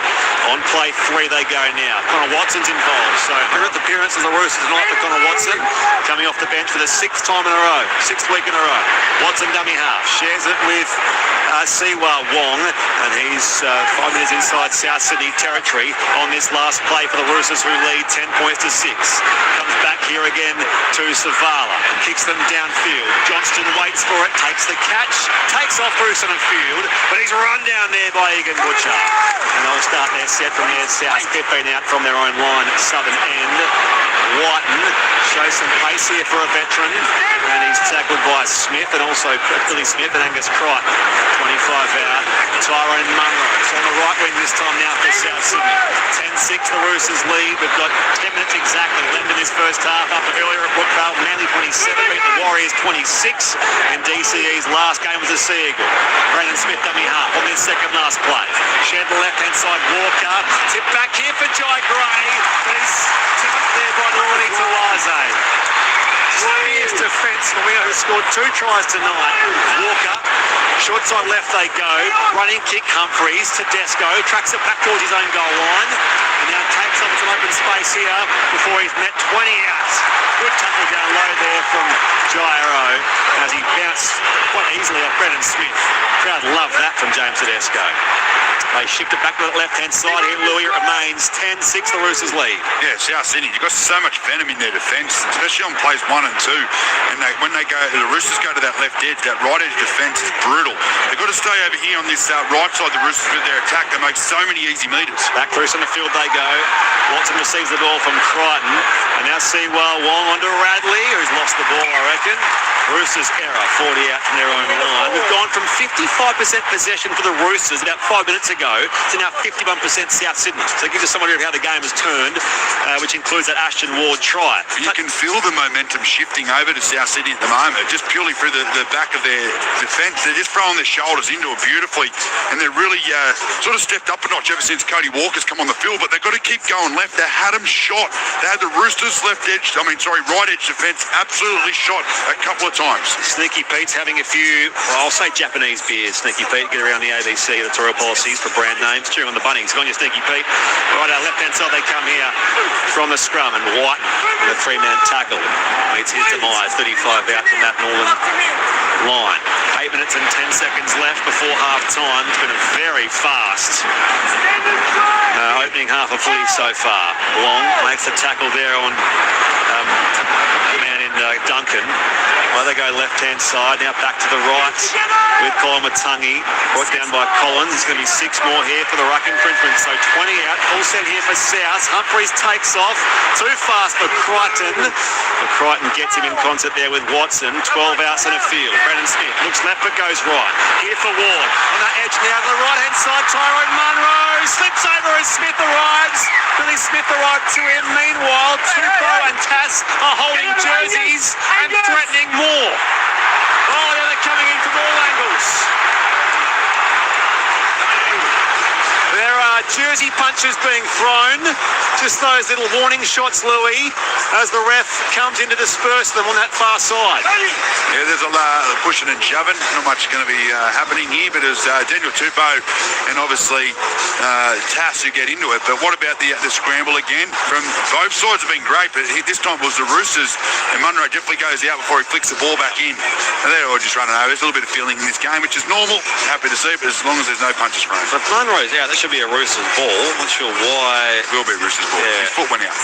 On play 3 they go now. Connor Watson's involved. So 100th appearance of the Roosters tonight for Connor Watson. Coming off the bench for the 6th time in a row. 6th week in a row. Watson dummy half. Shares it with Siwa Wong. And he's 5 minutes inside South Sydney territory on this last play for the Roosters, who lead 10 points to 6. Comes back here again to Savala. Kicks them downfield. Johnston waits for it. Takes the catch. Takes off through centre field, but he's run down there by Egan Butcher. And they'll start their set from their south, 15 out from their own line at southern end. Whiten shows some pace here for a veteran, and he's tackled by Smith and also Billy Smith and Angus Crichton. 25 out. Tyrone Munro on the right wing this time now for South Sydney. 10-6 the Roosters lead. We've got 10 minutes exactly left in this first half. Up earlier at Brookvale, Manly 27 beat the Warriors 26, and DCE's last game was a Sea Eagle. Brandon Smith dummy half on this second last play. Shared the left-hand side, Walker. Tip back here for Jai Gray, but he's tipped there by Lordy Talaze. Fierce defence from Wino, who scored 2 tries tonight. Walker, short side left they go. Running kick, Humphreys. Tedesco tracks it back towards his own goal line. And now takes on some open space here before he's met 20 out. Good tackle down low there from Jairo as he bounced quite easily off Brendan Smith. Crowd love that from James Tedesco. They shift it back to the left-hand side here. Louis, it remains 10-6, the Roosters lead. Yeah, South Sydney, you've got so much venom in their defence, especially on plays 1 and 2. And when they go, the Roosters go to that left edge, that right edge defence is brutal. They've got to stay over here on this right side, the Roosters, with their attack. They make so many easy metres. Back through centre field they go. Watson receives the ball from Crichton. And now Siwa Wong onto Radley, who's lost the ball, I reckon. Roosters error, 40 out from their own line. We've gone from 55% possession for the Roosters about 5 minutes ago to now 51% South Sydney. So it gives us some idea of how the game has turned, which includes that Ashton Ward try. You can feel the momentum shifting over to South Sydney at the moment, just purely through the back of their defence. They're just throwing their shoulders into it beautifully, and they're really sort of stepped up a notch ever since Cody Walker's come on the field, but they've got to keep going left. They had them shot. They had the Roosters right edge defence absolutely shot a couple of times. Sneaky Pete's having a few, well, I'll say Japanese beers. Sneaky Pete, get around the ABC editorial policies for brand names. Chewing on the bunnies. Go on your Sneaky Pete. Right, left-hand side they come here from the scrum, and Whiten with a 3-man tackle meets his demise. 35 out from that northern line. 8 minutes and 10 seconds left before half-time. It's been a very fast opening half of footy so far. Long makes the tackle there on a man in Duncan. Well, they go left-hand side, now back to the right with Matangi. Brought down by Collins. It's going to be 6 more here for the ruck infringement. So 20 out, full set here for South. Humphreys takes off. Too fast for Crichton. But Crichton gets him in concert there with Watson. 12 out centre field. Brendan Smith looks left but goes right. Here for Ward. On that edge now to the right-hand side. Tyrone Munro slips over as Smith arrives. Billy Smith arrived to him. Meanwhile, Tupou and Tass are holding jerseys and threatening more. Oh, now they're coming in from all angles. There are jersey punches being thrown. Just those little warning shots, Louis, as the ref comes in to disperse them on that far side. Yeah, there's a lot of pushing and shoving. Not much going to be happening here, but it's Daniel Tupou and obviously Tass who get into it. But what about the scramble again? From both sides have been great, but this time it was the Roosters, and Munro definitely goes out before he flicks the ball back in. And they're all just running over. There's a little bit of feeling in this game, which is normal. Happy to see, but as long as there's no punches thrown. But Munro's out. That should be a Roosters ball. Not sure why. It will be Roosters ball. Yeah. His foot went out.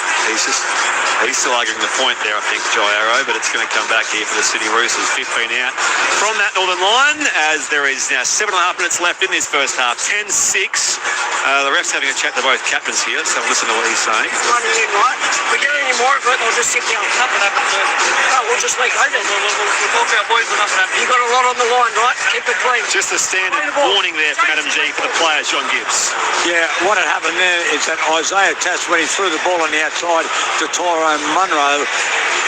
He's still arguing the point there, I think, Jairo, but it's going to come back here for the Sydney Roosters. 15 out from that northern line, as there is now 7.5 minutes left in this first half. 10-6. The ref's having a chat to both captains here. Let's have a listen to what he's saying. Running in, right? If we get any more of it, they'll just sit down. Nothing happens. We'll just let go then. We'll talk to our boys when nothing happens. You've got a lot on the line, right? Keep it clean. Just a standard warning there from Adam G for the players, John Gibbs. Yeah, what had happened there is that Isaiah Tass, when he threw the ball on the outside to Tyrone Munro,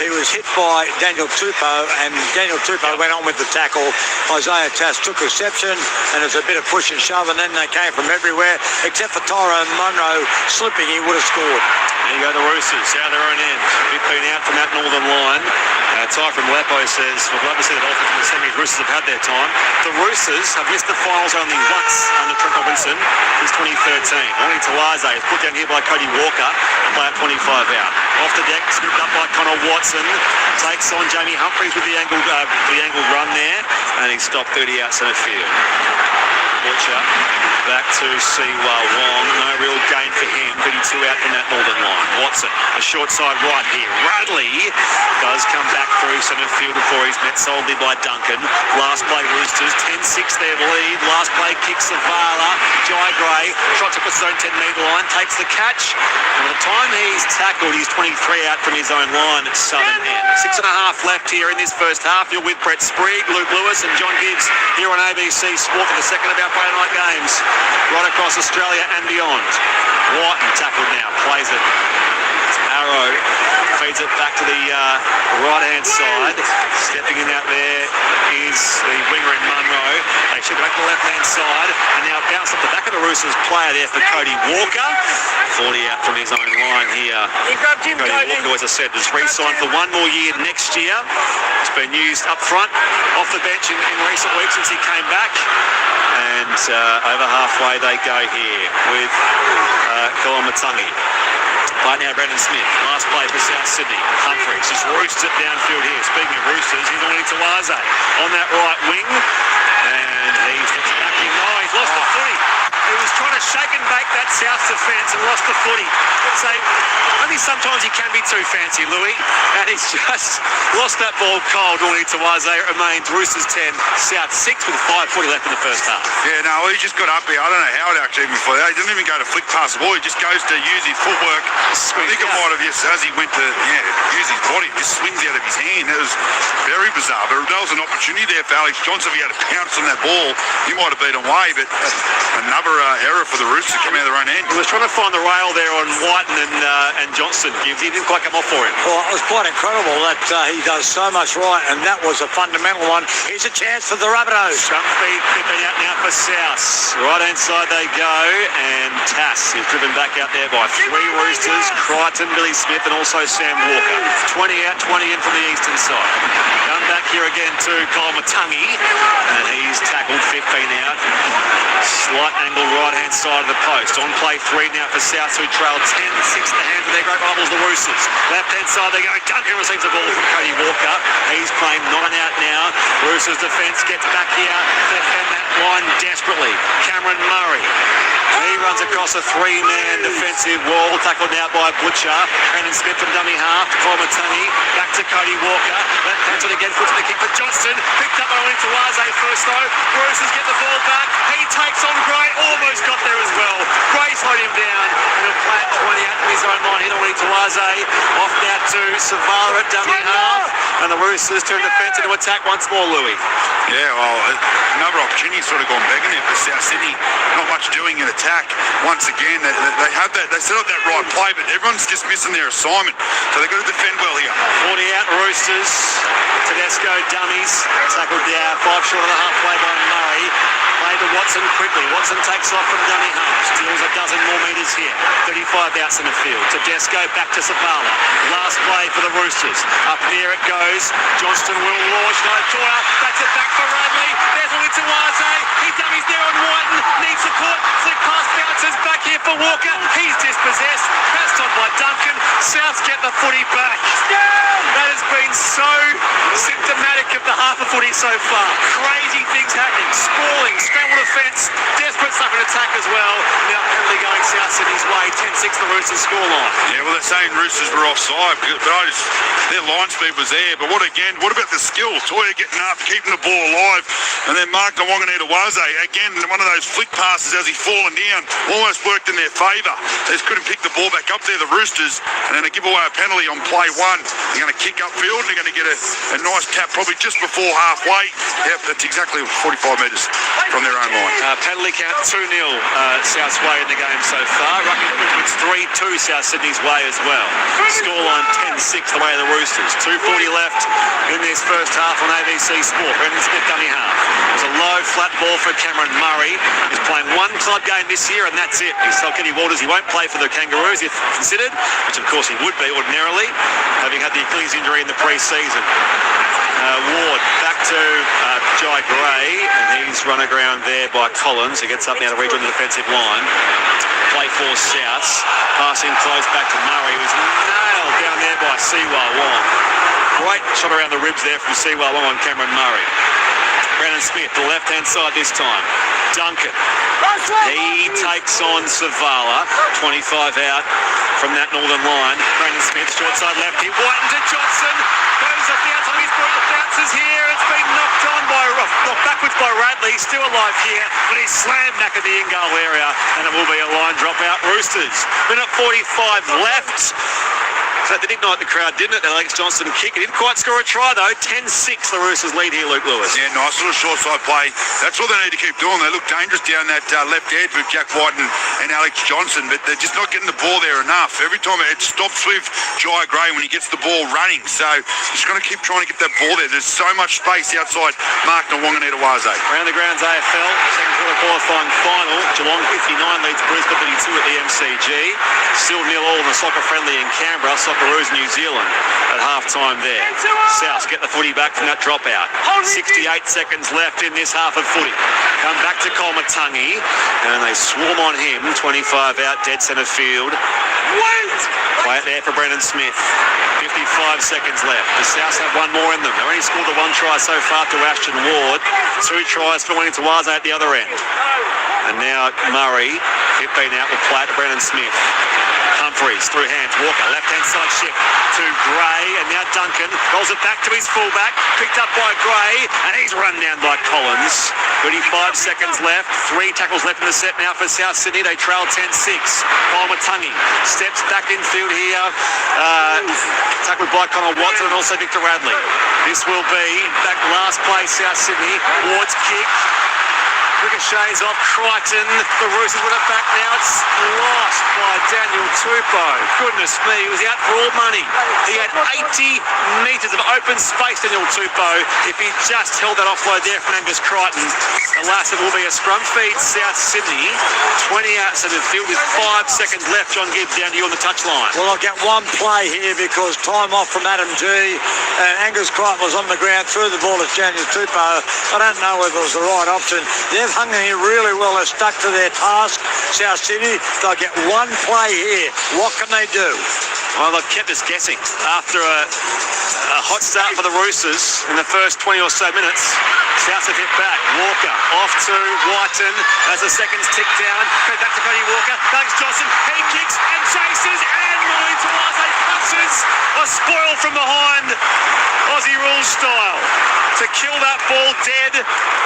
he was hit by Daniel Tupou, and Daniel Tupou went on with the tackle. Isaiah Tass took reception, and there's a bit of push and shove, and then they came from everywhere, except for Tyrone Munro slipping. He would have scored. There you go, the Roosters out their own end. 15 out from that northern line. Ty from Lepo says, we'd love to see the Dolphins in the semis. Roosters have had their time. The Roosters have missed the finals only once under Trent Robinson since 2013. Only Talaze is put down here by Cody Walker and play at 25 out. Off the deck, scooped up by Connor Watson. Takes on Jamie Humphreys with the angled run there, and he stopped 30 out centre field. Butcher back to Siwa Wong. No real gain for him. 32 out from that northern line. Watson, a short side right here. Radley does come back through centre field before he's met solidly by Duncan. Last play Roosters, 10-6 their lead. Last play kicks Zavala. Jai Gray trots up his own 10-metre line, takes the catch. And by the time he's tackled, he's 23 out from his own line at southern end. 6.5 left here in this first half. You're with Brett Sprigg, Luke Lewis and John Gibbs here on ABC Sport for the second of our Friday night games right across Australia and beyond. Whiten tackled now, plays it. Arrow feeds it back to the right-hand side. Stepping in out there is the winger in Munro. They should go back to the left-hand side, and now bounce up the back of the Roosters player there for Cody Walker. 40 out from his own line here. He grabbed him, Cody Walker, as I said, is re-signed for 1 more year next year. It's been used up front, off the bench in recent weeks since he came back. And over halfway they go here with Matangi. Right now, Brendan Smith. Last play for South Sydney. Humphreys just roosts it downfield here. Speaking of Roosters, he's on into Laze on that right wing. And he's back in. Oh, he's lost the footy. He was trying to shake and bake that South defence and lost the footy. So only sometimes he can be too fancy, Louis. And he's just lost that ball cold. All into Laze. It remains Roosters 10, South 6 with 5:40 left in the first half. Yeah, no, he just got up there. I don't know how it actually before that. He didn't even go to flick past the ball. He just goes to use his footwork. I think it might have, yes, as he went to use his body, just swings out of his hand. It was very bizarre. But there was an opportunity there for Alex Johnson. If he had a pounce on that ball, he might have beat away. But another error for the Roosters coming out of their own end. He was trying to find the rail there on Whiten and Johnson. He didn't quite come off for him. Well, it was quite incredible that he does so much right, and that was a fundamental one. Here's a chance for the Rabbitohs. Front feet clipping out now for South. Right-hand side they go, and Tass is driven back out there by 3 Roosters, Crichton, Billy Smith, and also Sam Walker. 20 out, 20 in from the eastern side. Come back here again to Matangi, and he's tackled 15 out. Slight angle right-hand side of the post. On play 3 now for South, who trail 10-6 the hand for their great rivals, the Roosters. Left-hand side they go. Duncan receives the ball from Cody Walker. He's claimed 9 out now. Roosters Roosters defence gets back here to defend that line desperately. Cameron Murray. He runs across a three-man defensive wall, tackled now by Butcher. Brandon Smith from dummy half to Colmatungi. Back to Cody Walker. That's it again, puts the kick for Johnston. Picked up by Tawaze first though. Roosters get the ball back. He takes on Gray. Almost got there as well. Gray slowed him down. And he'll play at 20 out from his own line. Hit on Tawaze. Off now to Savala at dummy half. And the Roosters turn defence into attack once more, Louis. Yeah, well, another opportunity sort of gone begging there for South Sydney. Not much doing in attack. Once again, they have that. They set up that right play, but everyone's just missing their assignment. So they've got to defend well here. 40 out Roosters. Tedesco dummies. Tackled down. 5 short of the halfway by Murray. Play to Watson quickly. Watson takes off from dummy half. Steals a dozen more metres here. 35 outs in the field. Tedesco back to Savala. Last play for the Roosters. Up near it goes. Johnston will launch. No Toya. That's it back for Radley. There's Tawaze. He dummies there on Whiten. Needs support. Flick pass bounces back here for Walker. He's dispossessed. Passed on by Duncan. Souths get the footy back. That has been so symptomatic of the half of footy so far. Crazy things happening. Sprawling. Scramble defence. Desperate stuff in attack as well. Now penalty going South Sydney's way. 10-6 the Roosters scoreline. Yeah, well, they're saying Roosters were offside, but their line speed was there. But what about the skill? Toya getting up, keeping the ball alive, and then Mark Tawaze again, one of those flick passes as he's falling down, almost worked in their favour. They just couldn't pick the ball back up there, the Roosters, and then they give away a penalty on play one. They're going to kick upfield, and they're going to get a nice tap probably just before halfway. Yep, that's exactly 45 metres from their own line. Penalty count 2-0 South's way in the game so far. It's 3-2 South Sydney's way as well. Scoreline 10-6 the way of the Roosters. 2:40 left in this first half on ABC Sport. Brendan Smith dummy half. It was a low flat ball for Cameron Murray. He's playing one club game this year and that's it. He's told Kenny Walters he won't play for the Kangaroos if considered, which of course he would be ordinarily, having had the Achilles injury in the pre-season. Ward back to Jai Gray, and he's run aground there by Collins, who gets up now to rejoin the defensive line. Play for Souths, passing close back to Murray, who's nailed down there by Siwa Wong. Great shot around the ribs there from Siwa Wong on Cameron Murray. Brandon Smith, the left-hand side this time. Duncan. He takes on Savala. 25 out from that northern line. Brandon Smith, short side left. He Whiten to Johnson. Goes a bounce on his ball. Bounces here. It's been knocked backwards by Radley. Still alive here, but he's slammed back in the in-goal area, and it will be a line drop out. Roosters. Minute 45 left. So they did know the crowd, didn't it? Alex Johnston kick. He didn't quite score a try, though. 10-6 the Roosters lead here, Luke Lewis. Yeah, nice little short side play. That's what they need to keep doing. They look dangerous down that left edge with Jack Whiten and Alex Johnson, but they're just not getting the ball there enough. Every time it stops with Jai Gray when he gets the ball running. So just going to keep trying to get that ball there. There's so much space outside Mark Tawaze. Around the grounds AFL, second quarter qualifying final. Geelong 59 leads Brisbane 32 at the MCG. Still 0-0 in the soccer friendly in Canberra. Socceroos New Zealand at half-time there. Souths get the footy back from that dropout. 68 seconds left in this half of footy. Come back to Colmatungi, and they swarm on him. 25 out, dead centre field. Play it there for Brendan Smith. 55 seconds left. The Souths have one more in them. They've only scored the one try so far to Ashton Ward. 2 tries for Tawaze at the other end. And now Murray, 15 out, will play it to Brendan Smith. Humphreys through hands. Walker, left-hand side shift to Gray, and now Duncan rolls it back to his fullback. Picked up by Gray, and he's run down by Collins. 35 seconds left. 3 tackles left in the set now for South Sydney. They trail 10-6. Colmatungi steps back in field here. Tackled by Connor Watson and also Victor Radley. This will be, in fact, last play South Sydney. Ward's kick. Ricochets off Crichton. The Roosters win it back now. It's lost by Daniel Tupou. Goodness me, he was out for all money. He had 80 metres of open space, Daniel Tupou. If he just held that offload there from Angus Crichton, alas, it will be a scrum feed South Sydney. 20 out centre field with 5 seconds left. John Gibbs down to you on the touchline. Well, I'll get one play here because time off from Adam G. And Angus Crichton was on the ground, threw the ball at Daniel Tupou. I don't know whether it was the right option. They've hung in here really well. They're stuck to their task. South Sydney, they'll get one play here. What can they do? Well, they've kept us guessing. After a A hot start for the Roosters in the first 20 or so minutes. Souths have hit back. Walker off to Whiten as the seconds tick down. Go back to Cody Walker. Alex Johnson. He kicks and chases and Molly Tawaze punches a spoil from behind, Aussie rules style, to kill that ball dead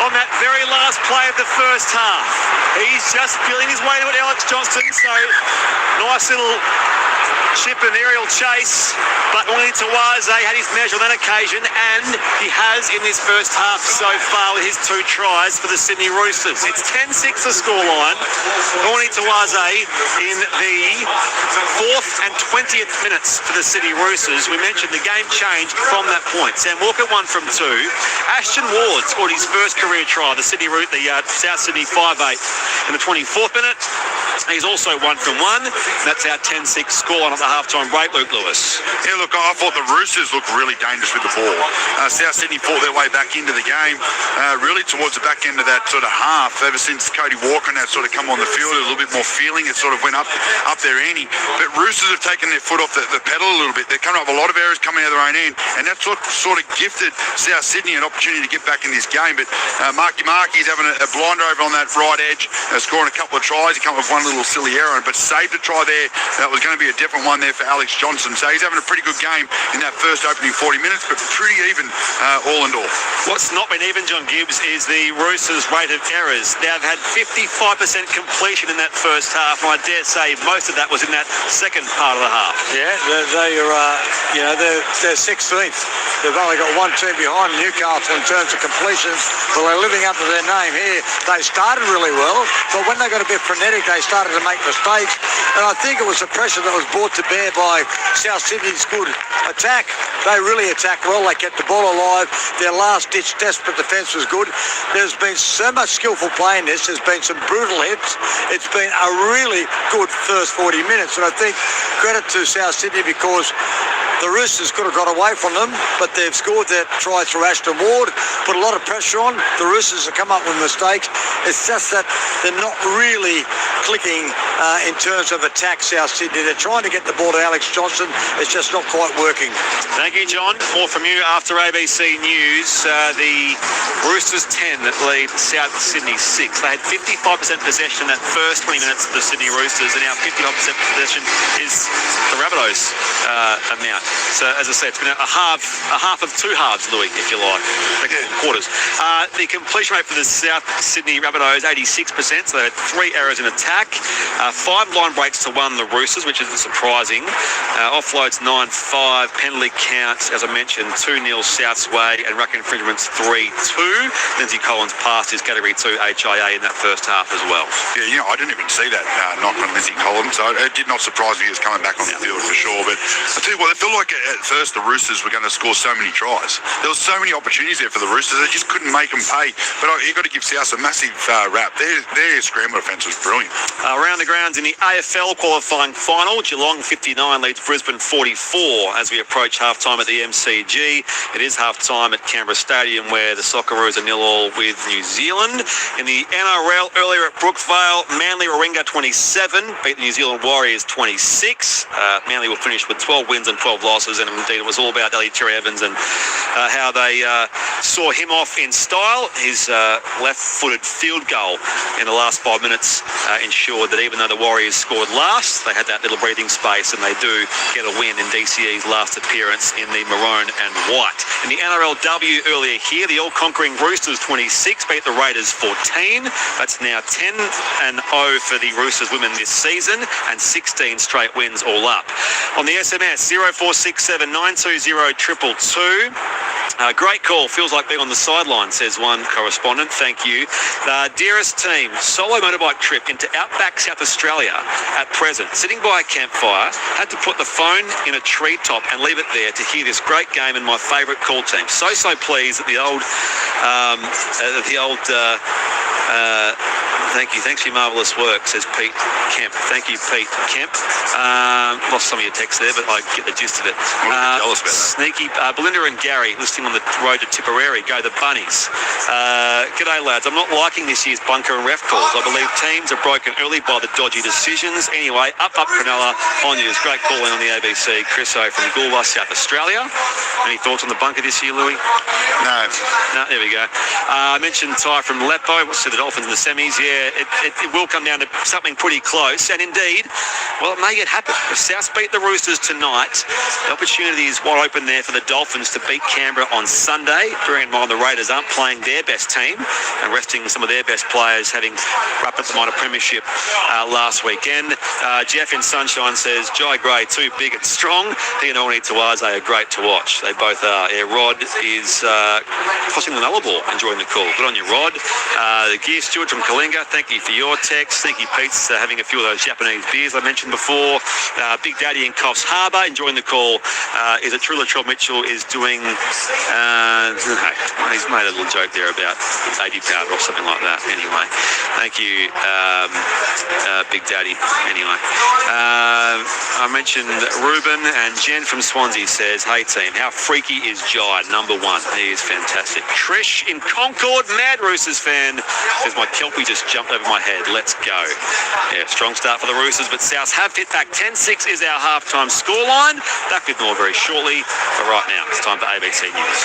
on that very last play of the first half. He's just feeling his way to it, Alex Johnston. So nice little chip and aerial chase, but Molly Tawaze had his measure on that occasion, and he has in this first half so far with his 2 tries for the Sydney Roosters. It's 10-6 the scoreline. Molly Tawaze in the 4th and 20th minutes for the Sydney Roosters. We mentioned the game changed from that point. Sam Walker 1 from 2. Ashton Ward scored his first career try, the South Sydney 5-8 in the 24th minute. He's also 1 from 1. That's our 10-6 scoreline at the halftime break, Luke Lewis. Yeah, look, I thought the Roosters looked really dangerous with the ball. South Sydney fought their way back into the game, really towards the back end of that sort of half. Ever since Cody Walker and that sort of come on the field, a little bit more feeling. It sort of went up their ante. But Roosters have taken their foot off the pedal a little bit. They're coming up a lot of errors coming out of their own end, and that's what sort of gifted South Sydney an opportunity to get back in this game. But Marky's having a blinder over on that right edge, scoring a couple of tries. He come up with one little silly error, but saved a try there. That was going to be a different one there for Alex Johnson. So he's having a pretty good game in that first opening 40 minutes, but pretty even all and all. What's not been even, John Gibbs, is the Roosters' rate of errors. They've had 55% completion in that first half, and I dare say most of that was in that second part of the half. Yeah, they're 16th. They've only got one team behind Newcastle in terms of completions, but they're living up to their name here. They started really well, but when they got a bit frenetic, they started to make mistakes, and I think it was the pressure that was brought to bear by South Sydney's good attack. They really attacked well. They kept the ball alive. Their last-ditch desperate defence was good. There's been so much skillful play in this. There's been some brutal hits. It's been a really good first 40 minutes, and I think credit to South Sydney because the Roosters could have got away from them, but they've scored their try through Ashton Ward, put a lot of pressure on. The Roosters have come up with mistakes. It's just that they're not really clicking in terms of attack, South Sydney. They're trying to get the ball to Alex Johnson. It's just not quite working. Thank you, John. More from you after ABC News. The Roosters 10 that lead South Sydney 6. They had 55% possession in that first 20 minutes of the Sydney Roosters, and now 55% possession is the Rabbitohs amount. So, as I said, it's been a half of 2 halves, Louis, if you like, quarters. The completion rate for the South Sydney Rabbitohs, 86%, so they had 3 errors in attack. 5 line breaks to 1, the Roosters, which isn't surprising. Offloads 9-5, penalty counts, as I mentioned, 2-0 South's way, and ruck infringements 3-2. Lindsay Collins passed his Category 2 HIA in that first half as well. Yeah, I didn't even see that knock on Lindsay Collins, so it did not surprise me he was coming back on the field for sure. But I tell you what, it felt like at first the Roosters were going to score so many tries. There were so many opportunities there for the Roosters, they just couldn't make them pay. But you've got to give South a massive rap. Their scramble offence was brilliant. Around the grounds in the AFL qualifying final, Geelong 59 leads Brisbane 44 as we approach half-time at the MCG. It is half-time at Canberra Stadium where the Socceroos are 0-0 with New Zealand. In the NRL earlier at Brookvale, Manly Warringah 27 beat the New Zealand Warriors 26. Manly will finish with 12 wins and 12 losses, and indeed it was all about Ellie Terry Evans and how they saw him off in style. His left-footed field goal in the last 5 minutes ensured that even though the Warriors scored last, they had that little breathing space, and they do get a win in DCE's last appearance in the maroon and white. In the NRLW earlier here, the all-conquering Roosters 26 beat the Raiders 14. That's now 10-0 for the Roosters women this season, and 16 straight wins all up. On the SMS, 0467 920 222. Great call. Feels like being on the sideline, says one correspondent. Thank you. Dearest team, solo motorbike trip into outback South Australia at present. Sitting by a campfire, had to put the phone in a treetop and leave it there to hear this great game and my favourite call team. So pleased that the old Thank you. Thanks for your marvellous work, says Pete Kemp. Thank you, Pete Kemp. Lost some of your text there, but I get the gist of it. Jealous about that. Sneaky. Belinda and Gary listening on the road to Tipperary. Go the Bunnies. G'day, lads. I'm not liking this year's bunker and ref calls. I believe teams are broken early by the dodgy decisions. Anyway, up Cronulla. On you. It's great calling on the ABC. Chris O from Goolwa, South Australia. Any thoughts on the bunker this year, Louis? No. No, there we go. I mentioned Ty from Lepo, to the Dolphins in the semis. Yeah, it will come down to something pretty close. And indeed, well, it may yet happen. If South beat the Roosters tonight, the opportunity is wide open there for the Dolphins to beat Canberra on Sunday. Bearing in mind the Raiders aren't playing their best team and resting some of their best players, having wrapped up the minor premiership last weekend. Jeff in Sunshine says, Jai Gray, too big and strong. He and Olney Tawaze are great to watch. They both are. Yeah, Rod is tossing the nullarball, enjoying the call. Good on you, Rod. The Gear Steward from Kalinga, thank you for your text. Thank you, Pete's having a few of those Japanese beers I mentioned before. Big Daddy in Coffs Harbour, enjoying the call. Is it true Latrell Mitchell is doing... no, he's made a little joke there about 80 powder or something like that. Anyway, thank you, Big Daddy. Anyway, I mentioned Ruben, and Jen from Swansea says, hey team, how freaky is Jai? Number one. He is fantastic. Trish in Concord, mad Roosters fan, says my Kelpie just jumped over my head. Let's go. Yeah, strong start for the Roosters, but South have hit back. 10-6 is our halftime scoreline. Back with more very shortly, but right now it's time for ABC News.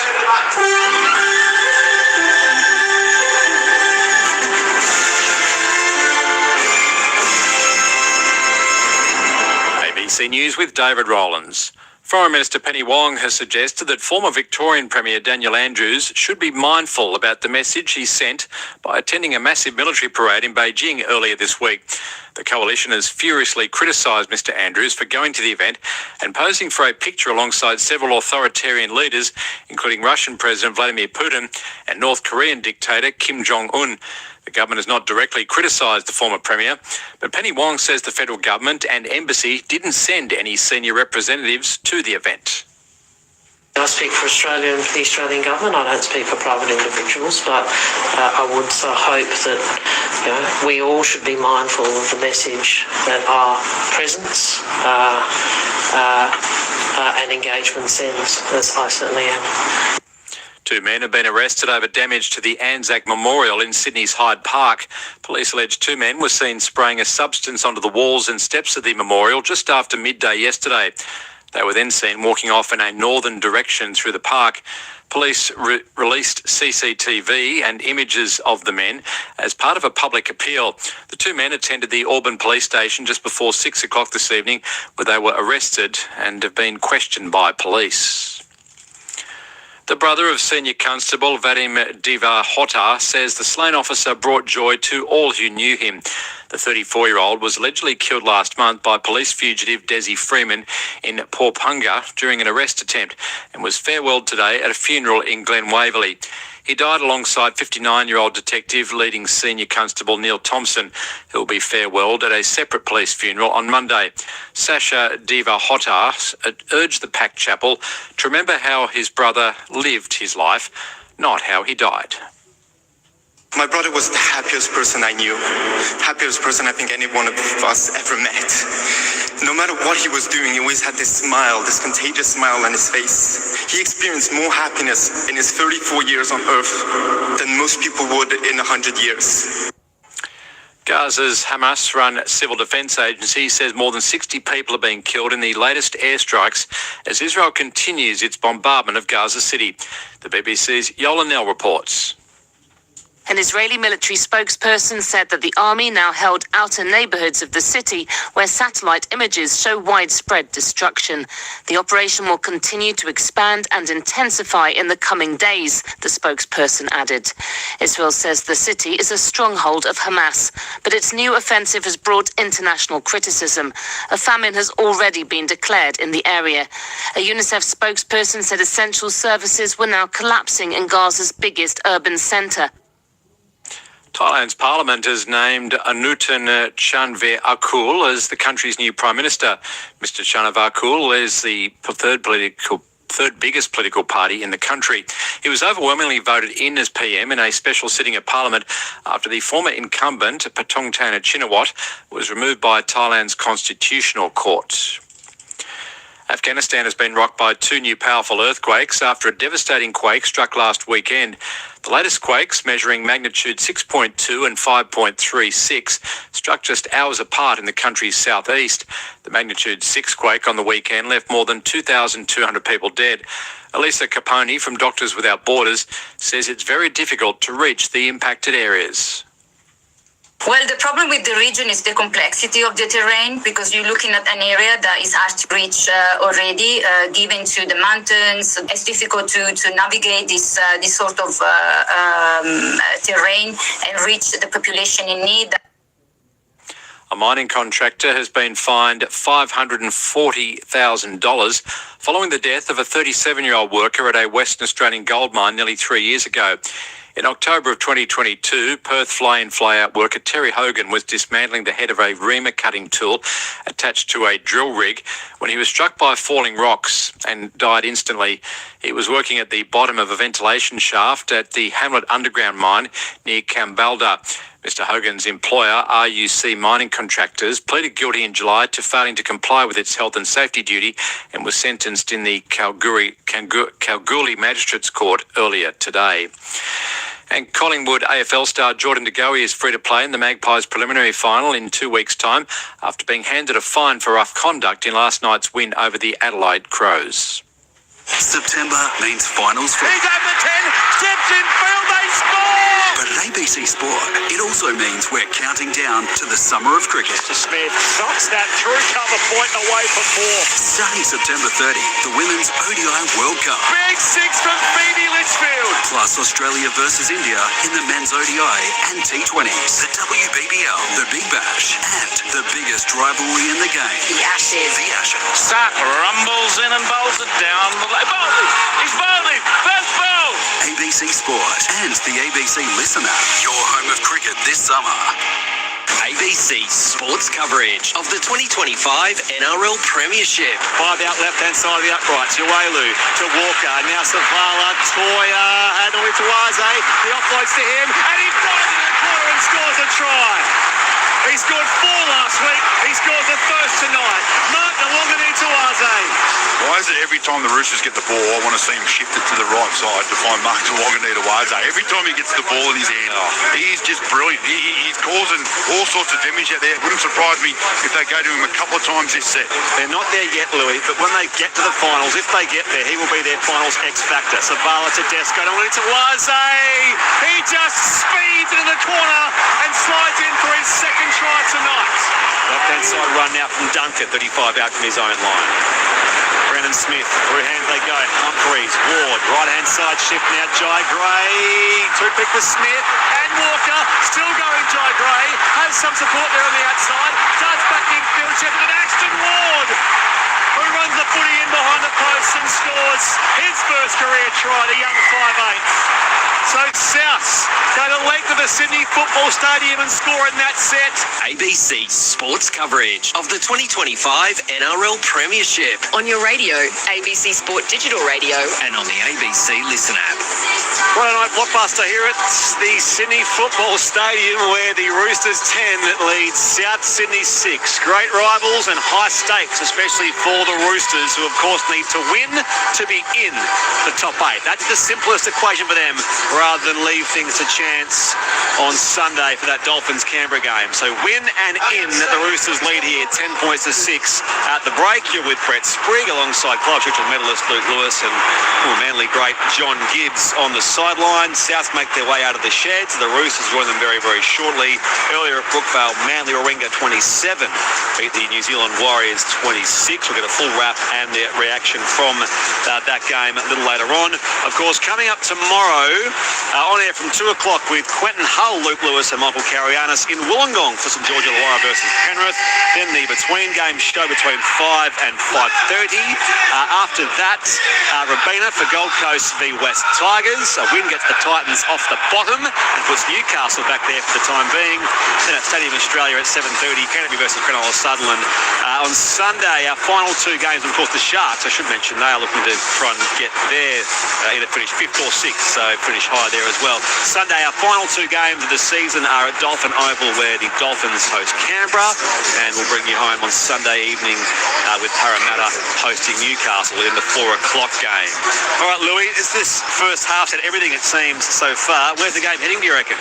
ABC News with David Rowlands. Foreign Minister Penny Wong has suggested that former Victorian Premier Daniel Andrews should be mindful about the message he sent by attending a massive military parade in Beijing earlier this week. The coalition has furiously criticised Mr Andrews for going to the event and posing for a picture alongside several authoritarian leaders, including Russian President Vladimir Putin and North Korean dictator Kim Jong-un. The government has not directly criticised the former Premier, but Penny Wong says the federal government and embassy didn't send any senior representatives to the event. I speak for Australia and for the Australian government. I don't speak for private individuals, but I would hope that we all should be mindful of the message that our presence and engagement sends, as I certainly am. Two men have been arrested over damage to the Anzac Memorial in Sydney's Hyde Park. Police allege two men were seen spraying a substance onto the walls and steps of the memorial just after midday yesterday. They were then seen walking off in a northern direction through the park. Police released CCTV and images of the men as part of a public appeal. The two men attended the Auburn police station just before 6 o'clock this evening, where they were arrested and have been questioned by police. The brother of Senior Constable Vadim Diva-Hotar says the slain officer brought joy to all who knew him. The 34-year-old was allegedly killed last month by police fugitive Desi Freeman in Porpunga during an arrest attempt and was farewelled today at a funeral in Glen Waverley. He died alongside 59-year-old detective leading Senior Constable Neil Thompson, who will be farewelled at a separate police funeral on Monday. Sasha Diva-Hotar urged the packed chapel to remember how his brother lived his life, not how he died. My brother was the happiest person I knew, happiest person I think any one of us ever met. No matter what he was doing, he always had this smile, this contagious smile on his face. He experienced more happiness in his 34 years on Earth than most people would in 100 years. Gaza's Hamas-run civil defence agency says more than 60 people are being killed in the latest airstrikes as Israel continues its bombardment of Gaza City. The BBC's Yola Nell reports. An Israeli military spokesperson said that the army now held outer neighborhoods of the city where satellite images show widespread destruction. The operation will continue to expand and intensify in the coming days, the spokesperson added. Israel says the city is a stronghold of Hamas, but its new offensive has brought international criticism. A famine has already been declared in the area. A UNICEF spokesperson said essential services were now collapsing in Gaza's biggest urban center. Thailand's parliament has named Anutin Chanvirakul as the country's new prime minister. Mr. Chanvirakul is the third political third biggest political party in the country. He was overwhelmingly voted in as PM in a special sitting of Parliament after the former incumbent, Paetongtarn Shinawatra, was removed by Thailand's Constitutional Court. Afghanistan has been rocked by two new powerful earthquakes after a devastating quake struck last weekend. The latest quakes, measuring magnitude 6.2 and 5.36, struck just hours apart in the country's southeast. The magnitude 6 quake on the weekend left more than 2,200 people dead. Elisa Caponi from Doctors Without Borders says it's very difficult to reach the impacted areas. Well, the problem with the region is the complexity of the terrain, because you're looking at an area that is hard to reach already, given to the mountains. It's difficult to navigate this sort of terrain and reach the population in need. A mining contractor has been fined $540,000 following the death of a 37-year-old worker at a Western Australian gold mine nearly 3 years ago. In October of 2022, Perth fly-in fly-out worker Terry Hogan was dismantling the head of a reamer cutting tool attached to a drill rig when he was struck by falling rocks and died instantly. He was working at the bottom of a ventilation shaft at the Hamlet Underground mine near Kambalda. Mr. Hogan's employer, RUC Mining Contractors, pleaded guilty in July to failing to comply with its health and safety duty and was sentenced in the Kalgoorlie Magistrates Court earlier today. And Collingwood AFL star Jordan De Goey is free to play in the Magpies preliminary final in 2 weeks' time after being handed a fine for rough conduct in last night's win over the Adelaide Crows. September means finals for... He's over 10, steps in field, they score! But at ABC Sport, it also means we're counting down to the summer of cricket. Mr. Smith knocks that through cover point away for 4. Starting September 30, the Women's ODI World Cup. Big 6 from Phoebe Litchfield. Plus Australia versus India in the men's ODI and T20s. The WBBL, the Big Bash, and the biggest rivalry in the game. The Ashes. The Ashes. Stark rumbles in and bowls it down. He's bowling. First ball. ABC Sport and the ABC Listen app. Your home of cricket this summer. ABC Sports coverage of the 2025 NRL Premiership. 5 out left-hand side of the uprights. Uelu to Walker. Now Savala, Toya, and Oituaze. The offloads to him, and he flies in the corner and scores a try. He scored 4 last week. He scores the first tonight. Mark Alonganituaze. Why is it every time the Roosters get the ball, I want to see him shifted to the right side to find Mark Alonganituaze? Every time he gets the ball in his hand, he's just brilliant. He's causing all sorts of damage out there. It wouldn't surprise me if they go to him a couple of times this set. They're not there yet, Louis, but when they get to the finals, if they get there, he will be their finals X-factor. Savala to Desco, Alonganituaze. He just speeds into the corner and slides in for his second try tonight. Left-hand side run now from Duncan, 35 out from his own line. Brennan Smith, through hands they go. Humphreys, Ward, right-hand side shift now. Jai Gray, two-pick for Smith and Walker. Still going Jai Gray. Has some support there on the outside. Darts back infield, Shepard and Ashton Ward, who runs the footy in behind the post and scores his first career try, the young 5'8". So Souths go to the length of the Sydney Football Stadium and score in that set. ABC Sports coverage of the 2025 NRL Premiership. On your radio, ABC Sport Digital Radio, And on the ABC Listen app. Friday night blockbuster here at the Sydney Football Stadium, where the Roosters 10 leads South Sydney 6. Great rivals and high stakes, especially for the Roosters, who of course need to win to be in the top 8. That's the simplest equation for them, rather than leave things to chance on Sunday for that Dolphins-Canberra game. So win and in, the Roosters lead here 10 points to 6 at the break. You're with Brett Sprigg alongside Clive Churchill medalist Luke Lewis and Manly great John Gibbs on the sideline. South make their way out of the sheds. The Roosters join them very, very shortly. Earlier at Brookvale, Manly Warringah 27 beat the New Zealand Warriors 26. We'll get a full wrap and the reaction from that game a little later on. Of course, coming up tomorrow, on air from 2 o'clock with Quentin Hull, Luke Lewis and Michael Carianis in Wollongong for St George Illawarra versus Penrith. Then the between game show between 5 and 5:30. After that, Rabina for Gold Coast v West Tigers. A win gets the Titans off the bottom and puts Newcastle back there for the time being. Then at Stadium Australia at 7:30, Canterbury versus Cronulla Sutherland. On Sunday, our final 2 games. And of course, the Sharks, I should mention, they are looking to try and get their either finish 5th or 6th, so finish high there as well. Sunday, our final 2 games of the season are at Dolphin Oval, where the Dolphins host Canberra, and we'll bring you home on Sunday evening with Parramatta hosting Newcastle in the 4 o'clock game. All right, Louis, is this first half said everything it seems so far? Where's the game heading, do you reckon?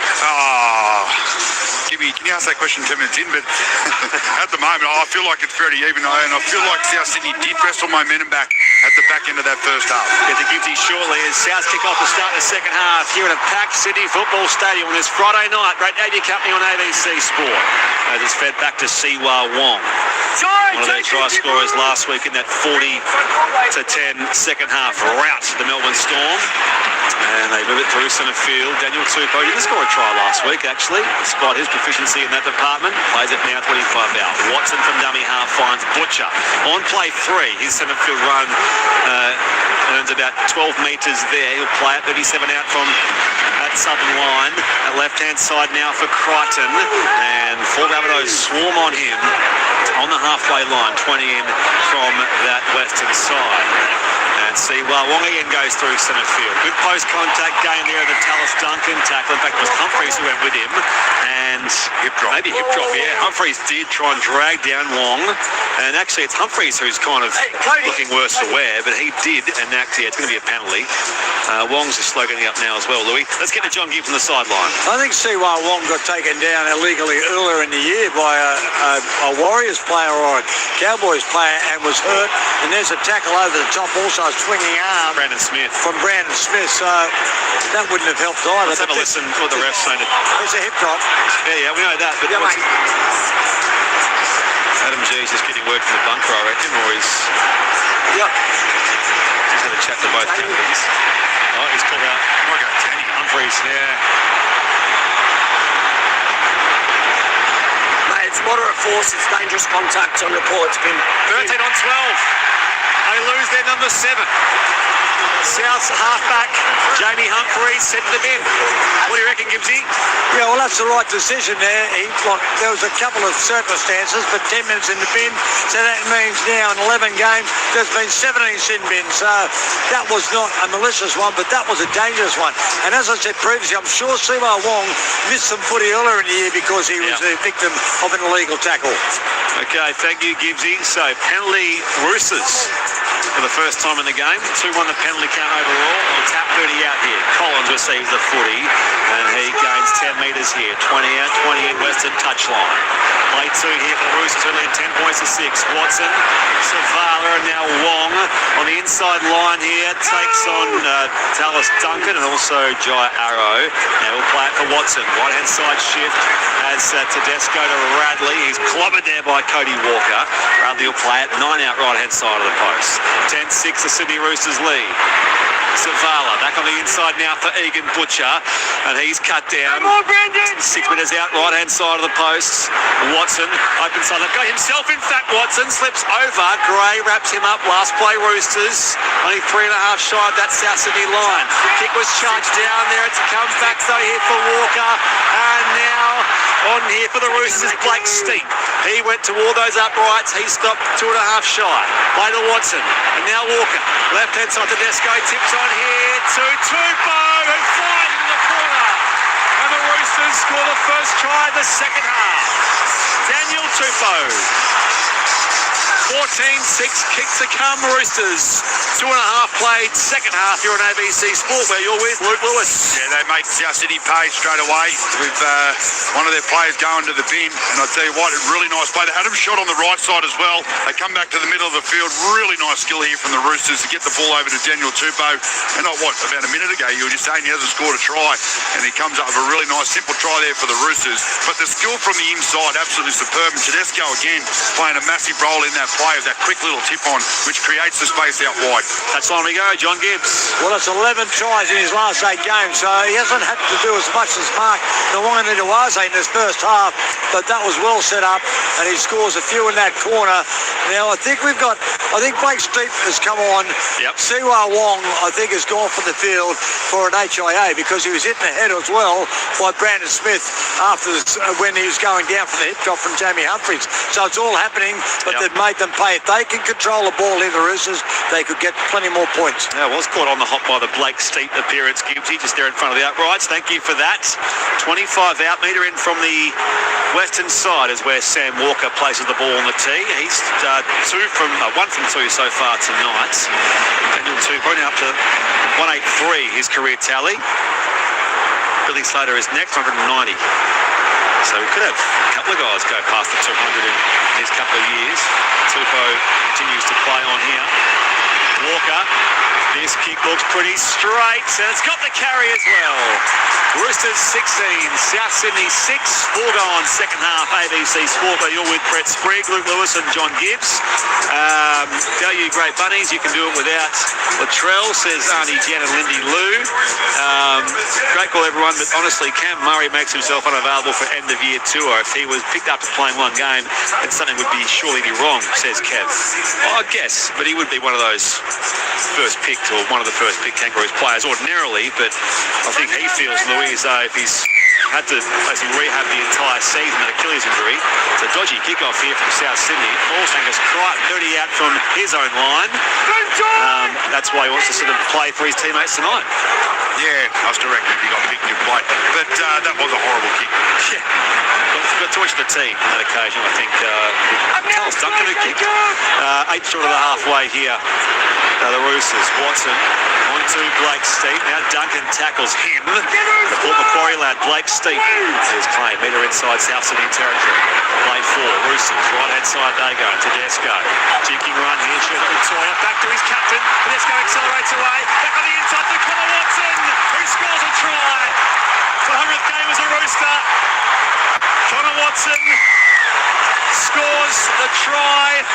Can you ask that question 10 minutes in? But at the moment, I feel like it's fairly even, and I feel like South Sydney did wrestle momentum back at the back end of that first half. Get the Gibbsy shortly as South kick off to start the second half here at a packed Sydney Football Stadium on this Friday night. Great Abbey Company on ABC Sport. As it's fed back to Siwa Wong. One of their try scorers last week in that 40-10 second half rout the Melbourne Storm. And they move it through centre field. Daniel Tupou didn't score a try last week, actually, despite his proficiency in that department. Plays it now 25 out. Watson from dummy half finds Butcher. On play 3, his centre field run earns about 12 metres there. He'll play it 37 out from that southern line. At left-hand side now for Crichton. And 4 Rabbitohs swarm on him on the halfway line, 20 in from that western side. And see, well, Wong again goes through centre field. Good post-contact game there, the Tallis Duncan tackle. In fact, it was Humphreys who went with him. And hip drop. Maybe hip drop, yeah. Humphreys did try and drag down Wong. And actually, it's Humphreys who's kind of looking worse for wear, but he did enact, it's going to be a penalty. Wong's just slow getting up now as well, Louis. Let's get to John Gibbs on the sideline. I think Siwa Wong got taken down illegally earlier in the year by a Warriors player or a Cowboys player and was hurt. And there's a tackle over the top, also a swinging arm. Brandon Smith. From Brandon Smith, so that wouldn't have helped either. Let's have a listen to what the ref's saying. It's a hip drop. Yeah, we know that. But Adam G's just getting word from the bunker, I reckon, or he's... Yep. He's going to chat to both captains. Oh, he's called out. Humphreys, yeah. Mate, it's moderate force, it's dangerous contact on report. It's been 13 on 12. They lose their number 7. South's halfback, Jamie Humphreys, sent to the bin. What do you reckon, Gibbsy? Yeah, well, that's the right decision there. There was a couple of circumstances, but 10 minutes in the bin, so that means now in 11 games, there's been 17 sin bins. So that was not a malicious one, but that was a dangerous one. And as I said previously, I'm sure Siwa Wong missed some footy earlier in the year because he was the victim of an illegal tackle. Okay, thank you, Gibbsy. So, penalty Roosters for the first time in the game. 2-1 the penalty count overall. On tap 30 out here. Collins receives the footy and he gains 10 metres here. 20 out, 20 in western touchline. Play 2 here for the Roosters, only 10 points to 6. Watson, Savala and now Wong on the inside line here. Takes on Tallis Duncan and also Jai Arrow. Now we'll play it for Watson. Right hand side shift as Tedesco to Radley. He's clobbered there by Cody Walker. Radley will play it 9 out right hand side of the post. 10-6 the Sydney Roosters lead. Savala back on the inside now for Egan Butcher, and he's cut down. 6 metres out, right hand side of the post. Watson open side, let go himself. In fact, Watson slips over. Gray wraps him up. Last play Roosters, only 3.5 shy of that South Sydney line. Kick was charged down there. It comes back though here for Walker, and now on here for the Roosters, Blake Steep. He went toward those uprights. He stopped 2.5 shy. Play to Watson, and now Walker. Left hand side to Tedesco, tips on here to Tupou, who flies into the corner. And the Roosters score the first try of the second half. Daniel Tupou. 14-6, kicks to come, Roosters. 2.5 played, second half here on ABC Sport, where you're with Luke Lewis. Yeah, they make South Sydney pay straight away with one of their players going to the bin. And I tell you what, a really nice play. They had him shot on the right side as well. They come back to the middle of the field. Really nice skill here from the Roosters to get the ball over to Daniel Tupou. And about a minute ago, you were just saying he hasn't scored a try. And he comes up with a really nice, simple try there for the Roosters. But the skill from the inside, absolutely superb. And Tedesco, again, playing a massive role in that play of that quick little tip on, which creates the space out wide. Touchline we go, John Gibbs. Well, it's 11 tries in his last 8 games, so he hasn't had to do as much as Mark Nawanganawaze in this first half, but that was well set up, and he scores a few in that corner. Now, I think we've got I think Blake Steep has come on. Yep. Siwa Wong, I think, has gone from the field for an HIA because he was hit in the head as well by Brandon Smith after when he was going down from the hip drop from Jamie Humphries. So it's all happening, but they've made them pay. If they can control the ball in the Roosters, they could get plenty more points. Yeah, was caught on the hop by the Blake Steep appearance, Gibbsy, just there in front of the uprights. Thank you for that. 25 out, metre in from the western side is where Sam Walker places the ball on the tee. He's 1 from 2 so far tonight. Daniel 2, probably up to 183, his career tally. Billy Slater is next, 190. So we could have a couple of guys go past the 200 in these couple of years. Tupou continues to play on here. Walker, this kick looks pretty straight, and it's got the carry as well. Roosters 16, South Sydney 6, 4 gone second half. ABC Sport, but you're with Brett Sprigg, Luke Lewis and John Gibbs. Tell you great bunnies, you can do it without Latrell, says Arnie Jen and Lindy Lou. Great call everyone, but honestly Cam Murray makes himself unavailable for end of year tour. If he was picked up to playing one game, then something would surely be wrong, says Kev. Well, I guess, but he would be one of those first picked or one of the first picked Kangaroos players ordinarily, but I think he feels, Louis, as though if he's had to basically rehab the entire season, an Achilles injury. It's a dodgy kickoff here from South Sydney. Falsangus Crichton 30 out from his own line. That's why he wants to sort of play for his teammates tonight. Yeah, I was directed if he got picked, he'd play. But that was a horrible kick. Yeah. Got too much of the tee on that occasion, I think. Charles Duncan who kicked. 8 short of the halfway here. The Roosters. Watson on to Blake Steep. Now Duncan tackles him. The Port Macquarie lad, Blake Steep. His claim, metre inside South Sydney territory. Play 4. Roosters, right hand side they go. Tedesco. Jinking run here. Should have Toya. Back to his captain. Tedesco accelerates away. Back on the inside for Connor Watson, who scores a try. The 100th game as a Rooster. Connor Watson scores the try.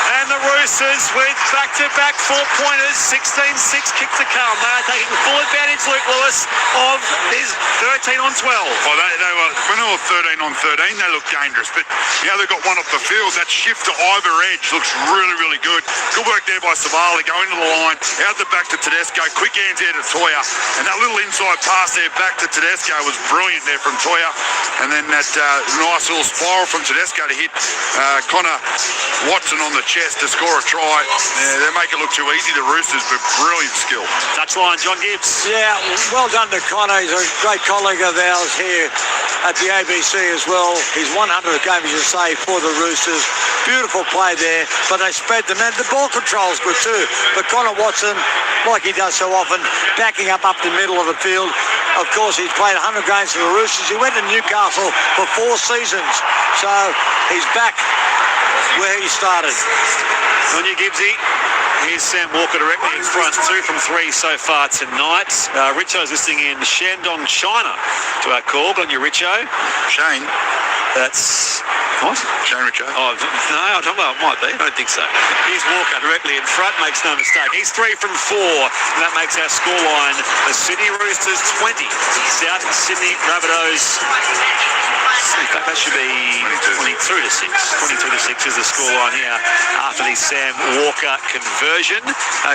And the Roosters with back-to-back 4-pointers, 16-6 kick to come. They are taking full advantage, Luke Lewis, of his 13 on 12. Well, when they were 13 on 13, they looked dangerous. But now they've got one up the field. That shift to either edge looks really, really good. Good work there by Savali, going to the line, out the back to Tedesco, quick hands there to Toya. And that little inside pass there back to Tedesco was brilliant there from Toya. And then that nice little spiral from Tedesco to hit Connor Watson on the chest to score a try. They make it look too easy, the Roosters, but brilliant skill. Touchline, John Gibbs. Yeah, well done to Connor. He's a great colleague of ours here at the ABC as well. He's 100th game, as you say, for the Roosters. Beautiful play there, but they spread them, and the ball control's good too. But Connor Watson, like he does so often, backing up the middle of the field. Of course, he's played 100 games for the Roosters. He went to Newcastle for 4 seasons, so he's back where he started. On you, Gibbsy. Here's Sam Walker directly in front. 2 from 3 so far tonight. Richo's listening in Shandong, China to our call. Good on you, Richo. Shane. That's... What? Shane Richo. Oh, no, I don't know. It might be. I don't think so. Here's Walker directly in front. Makes no mistake. He's 3 from 4. And that makes our scoreline the Sydney Roosters 20. South Sydney Rabbitohs... In fact, that should be 22 to 6. 22 to 6 is the scoreline here after the Sam Walker conversion.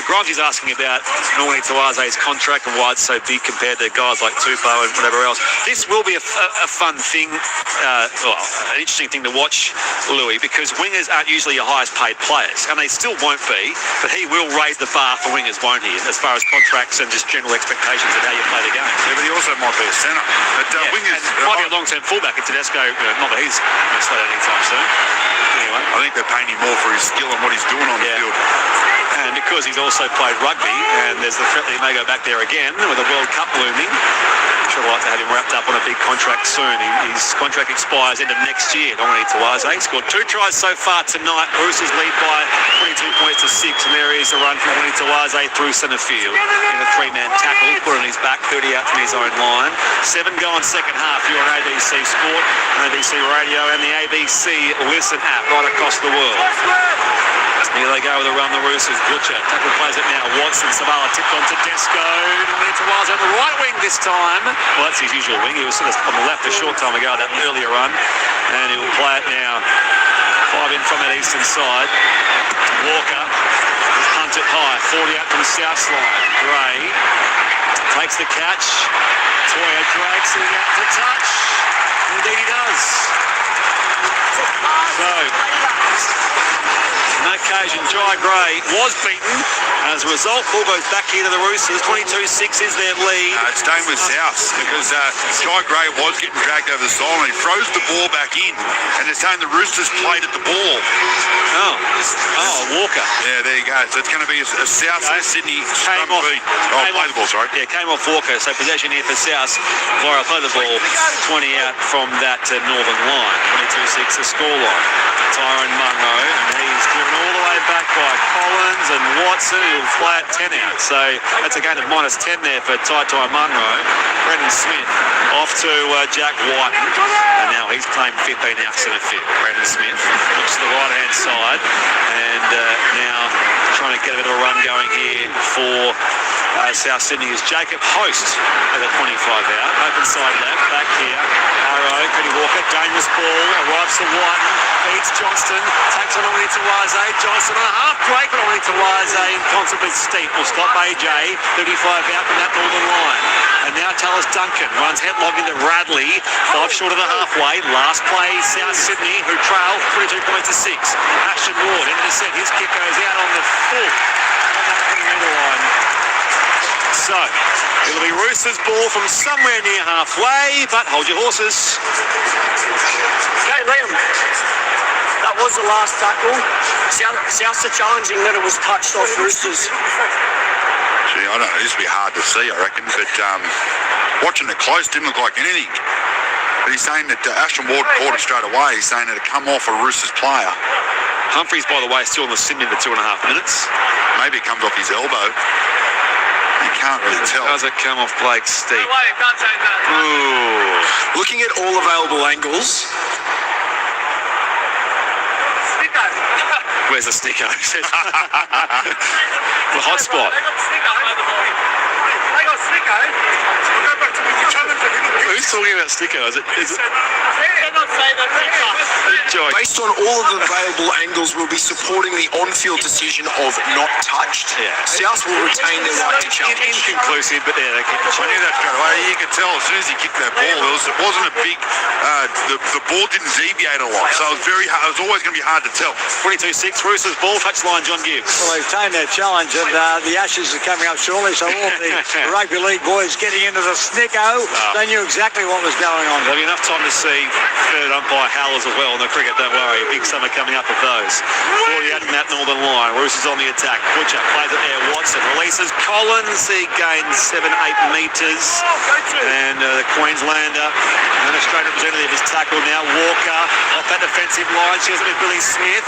Grimesy's asking about Nongoni Tawaze's contract and why it's so big compared to guys like Tupou and whatever else. This will be a fun thing, an interesting thing to watch, Louis, because wingers aren't usually your highest paid players, and they still won't be, but he will raise the bar for wingers, won't he, as far as contracts and just general expectations of how you play the game. Yeah, but he also might be a centre. But wingers... might be a long-term fullback at Tedesco, not that he's going to slow down anytime soon. Anyway, I think they're paying him more for his skill and what he's doing on the field. And because he's also played rugby, and there's the threat that he may go back there again with the World Cup looming, I'm sure I'd like to have him wrapped up on a big contract soon. His contract expires end of next year. Nongoni Tawaze scored 2 tries so far tonight. Roosters lead by 22 points to 6, and there is a run from Nongoni Tawaze through centre field in a 3-man tackle, put on his back, 30 out from his own line. 7 gone second half here on ABC Sport, ABC Radio, and the ABC Listen app right across the world. Here they go with a run, the Roosters. Butcher, tackle plays it now. Watson, Savala tipped on Tedesco. Nongoni Tawaze on the right wing this time. Well, that's his usual wing. He was sort of on the left a short time ago, that earlier run. And he'll play it now. 5 in from that eastern side. Walker punts it high, 40 out from south line. Gray takes the catch. Toya drags it out to touch. Indeed he does. So, on that occasion, Jai Gray was beaten. As a result, ball goes back here to the Roosters. 22-6 is their lead. It's staying with South because Jai Gray was getting dragged over the sideline. He throws the ball back in, and they're saying the Roosters played at the ball. Walker. Yeah, there you go. So it's going to be a South Sydney came off. Play the ball, sorry. Yeah, came off Walker. So possession here for South. Laura play the ball 20 out from that northern line. 22-6 the scoreline. Tyrone Munro, and he's driven all the way back by Collins and Watson, who'll play at 10 out. So that's a gain of -10 there for Ty Munro. Brendan Smith off to Jack White, and now he's playing 15 outs in a fit. Brendan Smith looks to the right-hand side, and now trying to get a bit of a run going here for South Sydney is Jacob Host at a 25 out. Open side left, back here. Arrow, Cody Walker, dangerous ball, arrives to Whiten, beats Johnston, takes on only to Waze. Johnston on a half break, but only to Waze, and constantly steep will stop AJ, 35 out from that northern line. And now Tallis Duncan runs headlong into Radley, 5 short of the halfway. Last play, South Sydney, who trail 22 points to 6. Ashton Ward into the set, his kick goes out on the full on that 20-metre line. So, it'll be Roosters ball from somewhere near halfway, but hold your horses. Okay, Liam. That was the last tackle. Souths are challenging that it was touched off Roosters. Gee, I don't know. This would be hard to see, I reckon. But watching it close didn't look like anything. But he's saying that Ashton Ward caught it straight away. He's saying that it come off a Roosters player. Humphries, by the way, still in the Sydney for 2.5 minutes. Maybe it comes off his elbow. You can't really tell. Does it come off Blake Steep? Ooh. Looking at all available angles. Where's the snicko? The hot spot. Who's talking about snicko? Is it Based on all of the available angles, we'll be supporting the on-field decision of not touched. Yeah. South will retain their right to challenge. Inconclusive, but yeah, they keep the I knew that straight away. You could tell as soon as he kicked that ball, it wasn't a big. The ball didn't deviate a lot, so it was very hard. It was always going to be hard to tell. 22-6, Roosters ball, touchline, John Gibbs. Well, they've taken their challenge, and the Ashes are coming up shortly, so all the rugby league boys getting into the snicko, they knew exactly what was going on. There'll be enough time to see third umpire howlers as well in the cricket, don't worry. Big summer coming up of those. 40 out in that northern line. Roosters on the attack. Butcher plays it there. Watson releases Collins. He gains 7-8 metres. And the Queenslander, an Australian representative, is tackled now. Walker off that defensive line. She has it with Billy Smith.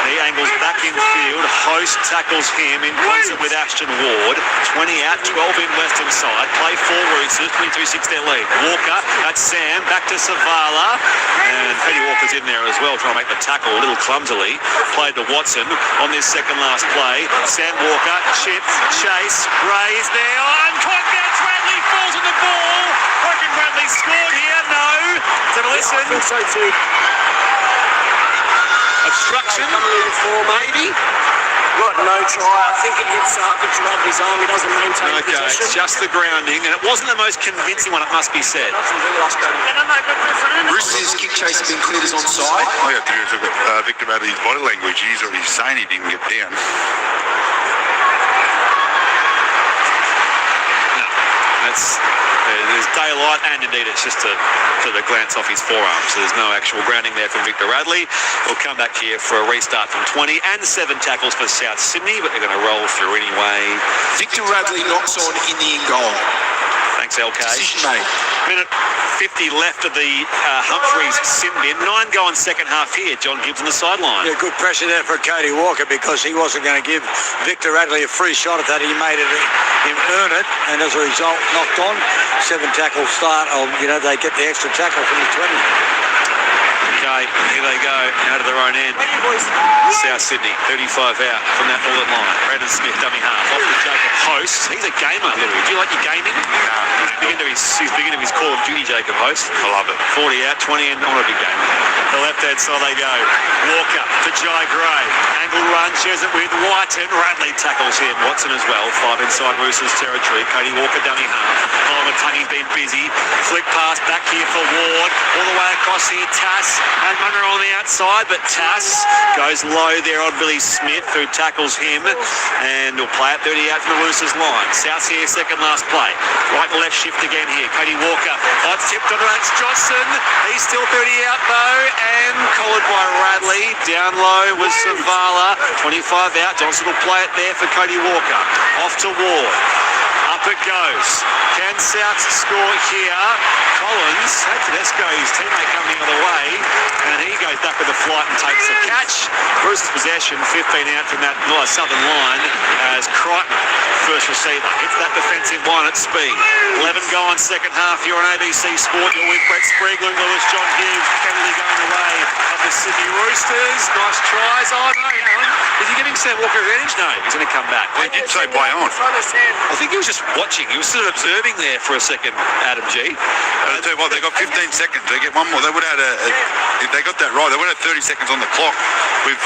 He angles back in field. Host tackles him in concert with Ashton Ward. 20 out, 12 in western side. Play for Roosters. 22-6 their lead. Walker, that's Sam. Back to Savala. And Petty Walker's in there as well, trying to make the tackle a little clumsily. Played to Watson on this second last play. Sam Walker, chip, chase, Gray's there. On Convents, Radley falls on the ball. Reckon Radley scored here? No. Let's have a listen. I think so too. Obstruction. Maybe. Got no try. I think it hits Victor Radley's arm. He doesn't maintain possession. It's just the grounding, and it wasn't the most convincing one, it must be said. Roosters' kick chase has been cleared as onside. All you have to do is look at Victor Radley's body language. He's already saying he didn't get down. There's daylight, and indeed it's just a sort of glance off his forearm, so there's no actual grounding there from Victor Radley. We'll come back here for a restart from 20 and 7 tackles for South Sydney, but they're going to roll through anyway. Victor Radley knocks on in the in goal. Thanks, LK. Decision made. Minute 50 left of the Humphries sin bin. 9 go on second half here. John Gibbs on the sideline. Yeah, good pressure there for Cody Walker because he wasn't going to give Victor Radley a free shot at that. He made him earn it, and as a result, knocked on. 7 tackle start. They get the extra tackle from the 20. Okay, here they go, out of their own end. South Sydney, 35 out from that northern line. Brandon Smith, dummy half, off to Jacob Host. He's a gamer, Louis. Do you like your gaming? He's big into his Call of Duty, Jacob Host. I love it. 40 out, 20 in, I'm a big gamer. The left-hand side they go. Walker to Jai Gray. Angle run, shares it with Whiten. Radley tackles him. Watson as well. 5 inside Roosters territory. Cody Walker, dummy half. Tongue's been busy. Flick pass back here for Ward. All the way across here, Tass and Munro on the outside, but Tass goes low there on Billy Smith, who tackles him, and will play it 30 out from the Roosters line. South here, second last play. Right and left shift again here. Cody Walker. Odds tipped on Alex Johnson. He's still 30 out though, and collared by Radley. Down low was Savala. 25 out. Johnson will play it there for Cody Walker. Off to Ward. Up it goes. Can South score here? Collins had Tedesco, his teammate, coming the other way, and he goes back with the flight and takes the catch. Roosters possession, 15 out from that southern line as Crichton, first receiver, hits that defensive line at speed. 11 going second half here on ABC Sport. You're with Brett Sprague, Luke Lewis, John Gibbs, Kennedy going away of the Sydney Roosters. Nice tries. Oh no, Alan. Is he giving Sam Walker advantage? No, he's going to come back. He did say play on. I think he was just watching. He was sort of observing there for a second, Adam G. I'll tell you what, they got 15 seconds. They get one more. They would have had if they got that right, they would have 30 seconds on the clock with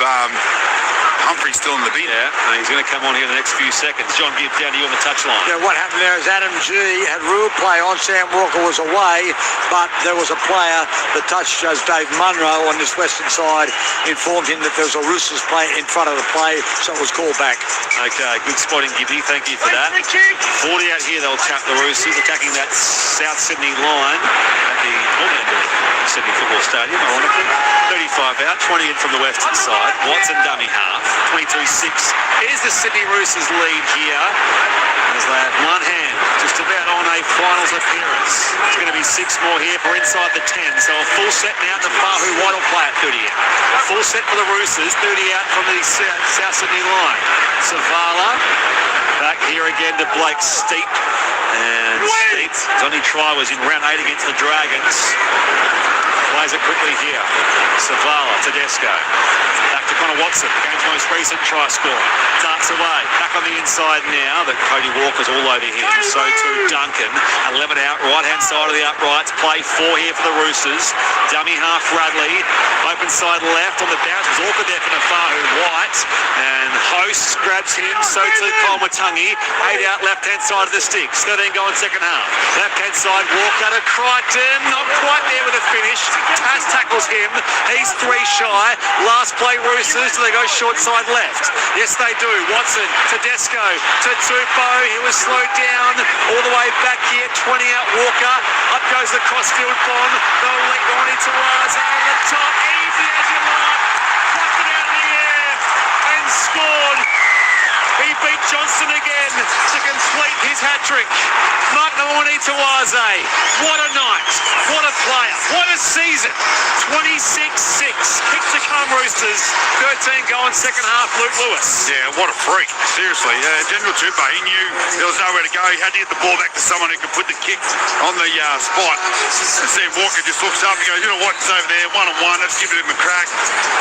Humphrey still in the beat. Yeah, he's going to come on here in the next few seconds. John Gibbs down to you on the touchline. Yeah, what happened there is Adam G had rule play on. Sam Walker was away, but there was a player that touched as Dave Munro on this western side, informed him that there was a Roosters play in front of the play, so it was called back. Okay, good spotting, Gibby. Thank you for that. 40 out here, they'll tap the Roosters, attacking that South Sydney line at the north end of Sydney Football Stadium, ironically. 35 out, 20 in from the western side. Watson dummy half, 22-6. Here's the Sydney Roosters lead here, as they have one hand just about on a finals appearance. It's going to be 6 more here for inside the 10. So a full set now to Fahu White will play at 30 out. A full set for the Roosters, 30 out from the South Sydney line. Savala back here again to Blake Steep. And Steep, his only try was in round 8 against the Dragons. Plays it quickly here. Savala, Tedesco. Back to Connor Watson, the game's most recent try scorer. Darts away. Back on the inside now, but Cody Walker's all over him. So too Duncan. 11 out, right-hand side of the uprights. Play 4 here for the Roosters. Dummy half Radley. Open side left on the bounce. Was awkward there for Nafahu White. And Host grabs him. So too Colmatungi. 8 out, left-hand side of the sticks. 13 going second half. Left-hand side, Walker to Crichton. Not quite there with a finish. Tass tackles him. He's 3 shy. Last play Roosters. Do they go short side left? Yes, they do. Watson, Tedesco, to Tupou. He was slowed down all the way back here. 20 out Walker. Up goes the crossfield bomb. They'll let Ronnie Tawaza on the top. Easy as you like. Plucked it out of the air and scored. He beat Johnston again to complete his hat-trick. Mark Nawani Tawaze. What a night. What a player. What a season. 26-6. Kick to come Roosters. 13 going second half, Luke Lewis. Yeah, what a freak. Seriously. General Tupou, he knew there was nowhere to go. He had to get the ball back to someone who could put the kick on the spot. And Sam Walker just looks up and goes, you know what, it's over there, one-on-one, let's give it him a crack.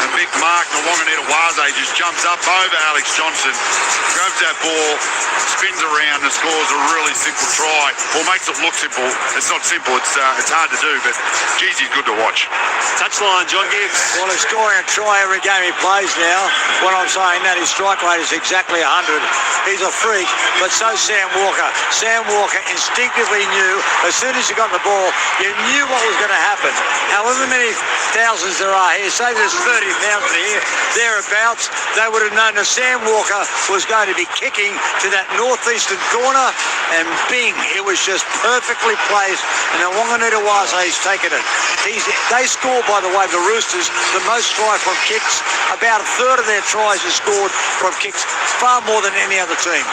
And big Mark Nawani just jumps up over Alex Johnson, grabs that ball, spins around and scores a really simple try. Or makes it look simple. It's not simple, it's hard to do, but geez, he's good to watch. Touchline, John Gibbs. Well, he's scoring a try every game he plays now. When I'm saying that, his strike rate is exactly 100. He's a freak, but so Sam Walker. Sam Walker instinctively knew, as soon as he got the ball, you knew what was going to happen. However many thousands there are here, say there's 30,000 here, thereabouts, they would have known that Sam Walker was going to be kicking to that northeastern corner, and bing, it was just perfectly placed, and the Wanganita-Waze's taken it. They score, by the way, the Roosters, the most try from kicks. About a third of their tries are scored from kicks, far more than any other team.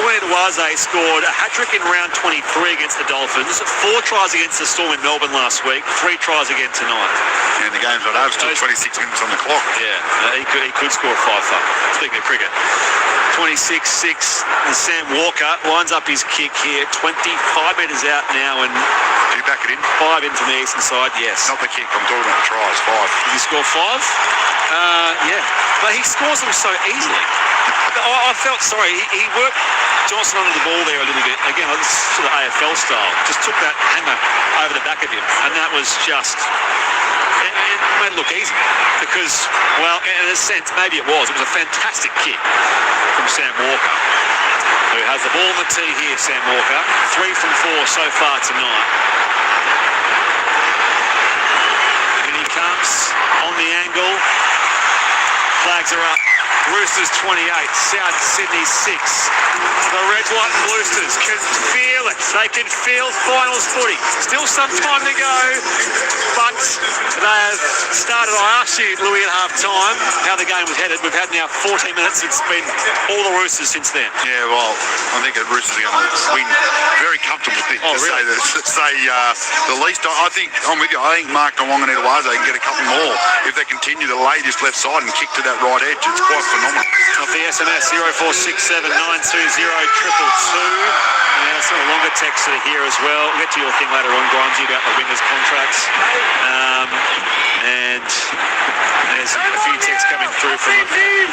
Uwaze scored a hat-trick in round 23 against the Dolphins, 4 tries against the Storm in Melbourne last week, 3 tries again tonight. And the game's not over, still 26 minutes on the clock. Yeah, he could score 5 speaking of cricket. 26-6, and Sam Walker lines up his kick here, 25 metres out now, and do you back it in? 5 in from the eastern side, yes. Not the kick, I'm talking about the tries, 5. Did he score 5? Yeah, but he scores them so easily. I felt sorry. He worked Johnson under the ball there a little bit. Again, this is sort of AFL style. Just took that hammer over the back of him, and that was just... It made it look easy because, well, in a sense, maybe it was. It was a fantastic kick from Sam Walker, who has the ball on the tee here, Sam Walker. 3 from 4 so far tonight. And he comes on the angle. Flags are up. Roosters 28, South Sydney 6. The Red, White and Roosters can feel it. They can feel finals footy. Still some time to go, but they have started. I asked you, Louis, at half-time how the game was headed. We've had now 14 minutes. It's been all the Roosters since then. Yeah, well, I think the Roosters are going to win very comfortably. Oh, really? Say the least. I think, I'm with you, I think Mark Nawong and Uwaze can get a couple more if they continue to lay this left side and kick to that right edge. It's quite phenomenal. Off the SMS 0467 920 222. Yeah, some of the longer texts are here as well. We'll get to your thing later on, Grimesy, about the wingers' contracts. And there's a few texts coming through from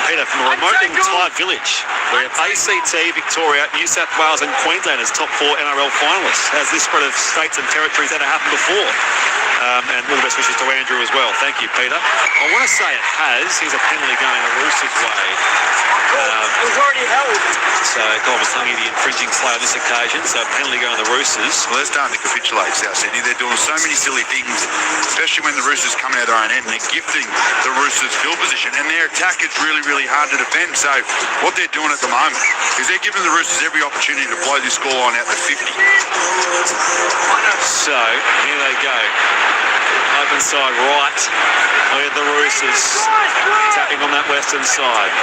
Peter from a remotely retired village where ACT, Victoria, New South Wales and Queensland as top 4 NRL finalists. Has this spread of states and territories ever happened before? And all the best wishes to Andrew as well. Thank you, Peter. I want to say it has. Here's a penalty going the Roosters' way. It was already held. So God was telling you the infringing play on this occasion. So penalty going the Roosters. Well, they're starting to capitulate, South Sydney. They're doing so many silly things, especially when the Roosters come out of their own end and they're gifting the Roosters field position. And their attack is really, really hard to defend. So what they're doing at the moment is they're giving the Roosters every opportunity to blow this scoreline out to 50. So here they go. Open side right with the Roosters tapping on that western side.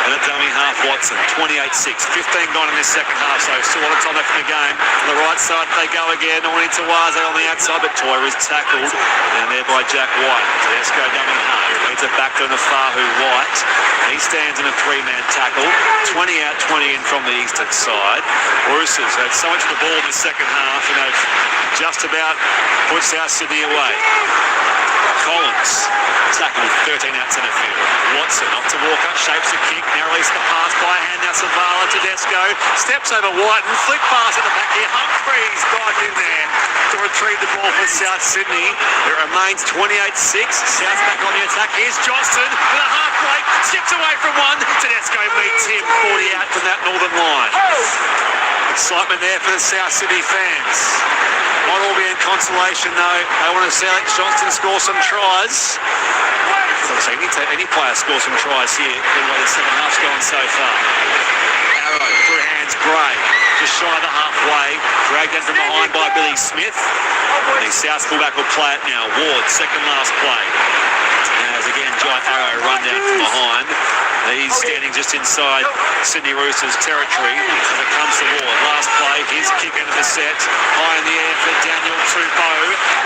And a dummy half Watson, 28-6, 15 gone in this second half, so still a lot of time left in the game. On the right side they go again, on into Waze on the outside, but Toyer is tackled, and there by Jack White. Tedesco dummy half, leads it back to Nafahu White. He stands in a 3-man tackle, 20 out, 20 in from the eastern side. Roosters had so much of the ball in the second half, and they've just about put South Sydney away. Collins tackled 13 out centre field. Watson off to Walker, shapes a kick, now releases the pass by hand, now Savala, Tedesco, steps over White and flick pass at the back here. Humphreys dived in there to retrieve the ball for South Sydney. It remains 28-6. South back on the attack. Here's Johnston with a half break, skips away from one. Tedesco meets him 40 out from that northern line. Excitement there for the South Sydney fans. Might all be in consolation though. They want to see Alex Johnston score some tries. Obviously, any player score some tries here in the way the second half's gone so far. Arrow, through hands, Gray, just shy of the halfway, dragged in from behind by Billy Smith. The South fullback will play it now. Ward, second last play. As again, Giant Arrow run down from behind. He's standing just inside Sydney Roosters territory as it comes to Ward. Last play, his kick into the set. High in the air for Daniel Tupou.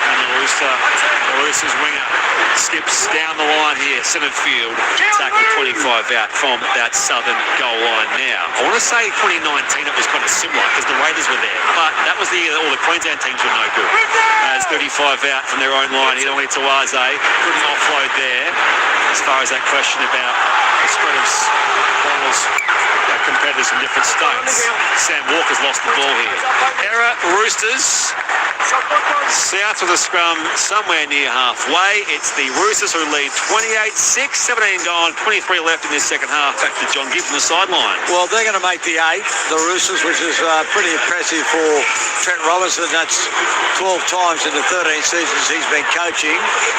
And the Roosters winger skips down the line here, centre field. Tackle 25 out from that southern goal line now. I want to say 2019 it was kind of similar because the Raiders were there. But that was the year that all the Queensland teams were no good. As 35 out from their own line, he only to Waze. Couldn't offload there. As far as that question about the spread of finals competitors from different states. Sam Walker's lost the ball here. Error, Roosters. South of the scrum, somewhere near halfway. It's the Roosters who lead 28-6, 17 gone, 23 left in this second half. Back to John Gibbs on the sideline. Well, they're going to make the 8, the Roosters, which is pretty impressive for Trent Robinson. That's 12 times in the 13 seasons he's been coaching.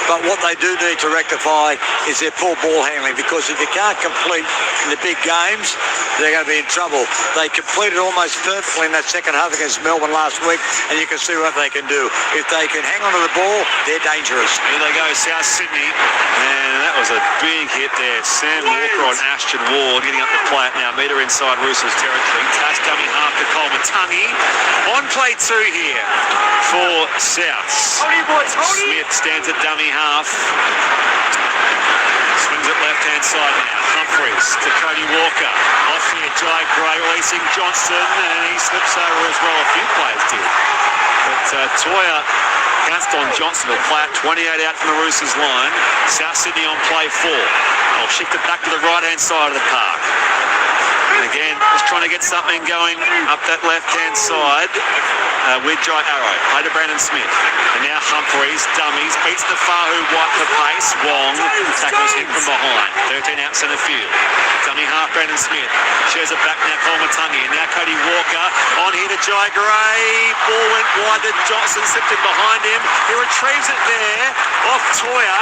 But what they do need to rectify is their poor ball handling, because if they can't complete in the big games, they're going to be in trouble. They completed almost perfectly in that second half against Melbourne last week, and you can see what they can can do. If they can hang on to the ball, they're dangerous. Here they go, South Sydney. And that was a big hit there. Sam Walker on Ashton Ward getting up the plate now. Meter inside Roosters territory. Tash dummy half to Colmatungi. On play 2 here for Souths. Smith stands at dummy half. Swings it left-hand side now. Humphreys to Cody Walker. Off here, Jai Gray releasing Johnston, and he slips over as well. A few players did. But Toya pounced on Johnston. Will play at 28 out from the Roosters line. South Sydney on play 4. I'll shift it back to the right-hand side of the park. And again, just trying to get something going up that left-hand side with Jai Arrow. Play to Brandon Smith. And now Humphreys, dummies, beats the Fahu White for pace. Wong tackles him from behind. 13 out centre field. Dummy half Brandon Smith. Shares it back now Colmatungi. And now Cody Walker on here to Jai Gray. Ball went wide to Johnson, slipped it behind him. He retrieves it there off Toya.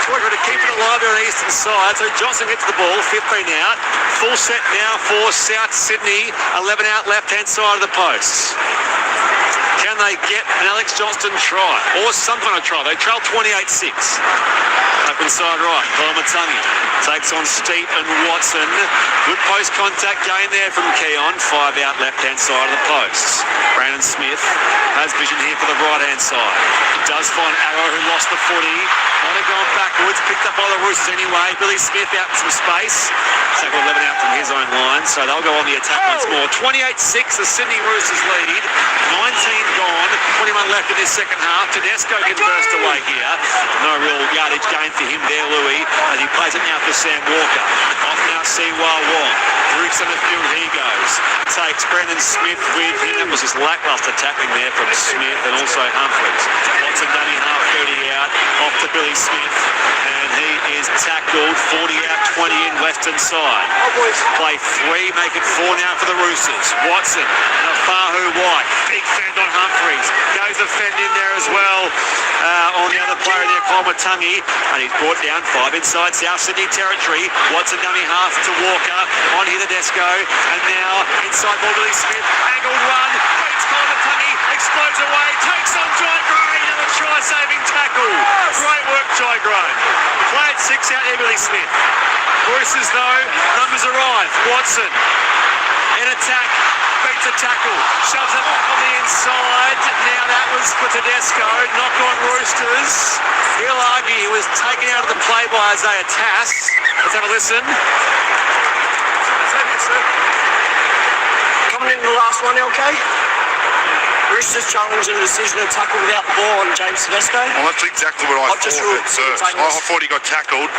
Toya to keep it alive on the eastern side. So Johnson gets the ball, 15 out. Full set now for South Sydney. 11 out left-hand side of the posts. Can they get an Alex Johnston try? Or some kind of try? They trail 28-6. Up inside right, Colmatungi takes on Steep and Watson. Good post contact gain there from Keon. 5 out left-hand side of the posts. Brandon Smith has vision here for the right-hand side. Does find Arrow, who lost the footy. Might have gone backwards, picked up by the Roosters anyway. Billy Smith out in some space. Tackle 11 out from his own line, so they'll go on the attack once more. 28-6, the Sydney Roosters lead. 19 gone, 21 left in this second half. Tedesco can burst away here. No real yardage gain for him there, Louis, as he plays it now for Sam Walker. Off now Siwa Wong. Through centre field he goes. Takes Brendan Smith with him. That was his lacklustre tackling there from Smith and also Humphreys. Watson dummy half, 30 out. Off to Billy Smith. And he is tackled. 40 out, 20 in western side. Play 3, make it 4 now for the Roosters. Watson and a Fahu White. Big fend on Humphreys. Goes a fend in there as well on the other player there, Colmatungi. And he's brought down 5 inside South Sydney territory. Watson dummy half to Walker. On here Tedesco. And now inside ball Billy Smith. Angled run. Beats Colmatungi. Explodes away. Takes on Jai Gray. Another try-saving tackle. Great work, Jai Gray. Play at 6 out there, Billy Smith. Roosters though, numbers arrive. Watson in attack, beats a tackle, shoves it back on the inside. Now that was for Tedesco. Knock on Roosters. He'll argue he was taken out of the play by Isaiah Tass. Let's have a listen. Coming into the last one, okay? Roosters challenging the decision to tackle without the ball on James Tedesco. Well, that's exactly what I thought at first. I thought he got tackled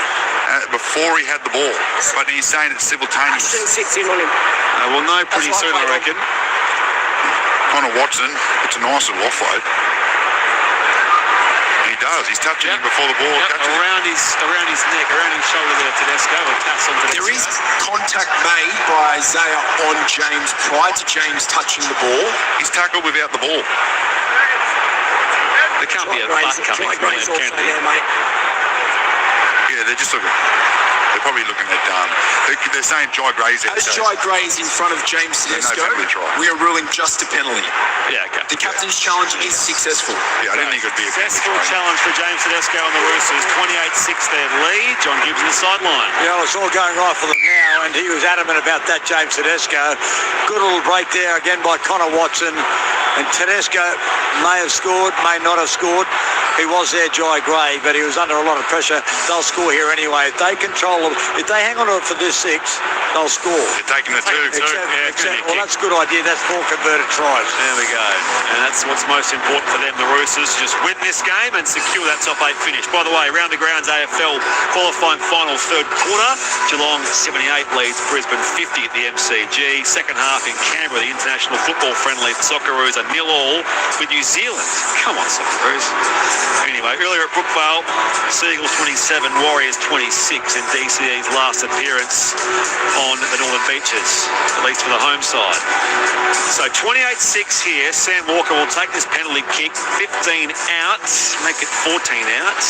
before he had the ball, but he's saying it's simultaneous. Ashton sits in on him. We'll know pretty soon, I reckon. Connor Watson, it's a nice little offload. He does. He's touching him before the ball catches him. Around his neck, around his shoulder there, Tedesco. Or taps on Tedesco. There is contact made by Isaiah on James prior to James touching the ball. He's tackled without the ball. There can't be a butt coming from him, can there? Yeah, they're just looking. They're probably looking at they're saying Jai Gray's out. As Jai Gray's in front of James Tedesco, we are ruling just a penalty. Yeah, okay. The captain's challenge is successful. Yeah, I didn't think it would be a successful challenge for James Tedesco on the Roosters. 28-6 their lead. John Gibbs on the sideline. Yeah, well, it's all going right for them now, and he was adamant about that, James Tedesco. Good little break there again by Connor Watson. And Tedesco may have scored, may not have scored. He was there, Jai Gray, but he was under a lot of pressure. They'll score here anyway. If they control them, if they hang on to it for this 6, they'll score. They're taking the 2. Well, that's a good idea. That's 4 converted tries. There we go. And that's what's most important for them, the Roosters, to just win this game and secure that top 8 finish. By the way, round the grounds AFL qualifying final third quarter. Geelong 78 leads Brisbane 50 at the MCG. Second half in Canberra, the international football friendly. The Socceroos are 0-0 with New Zealand. Come on, Socceroos. Anyway, earlier at Brookvale, Seagulls 27, Warriors 26 in DCE's last appearance on the Northern Beaches, at least for the home side. So 28-6 here. Sam Walker will take this penalty kick. 15 out, make it 14 out.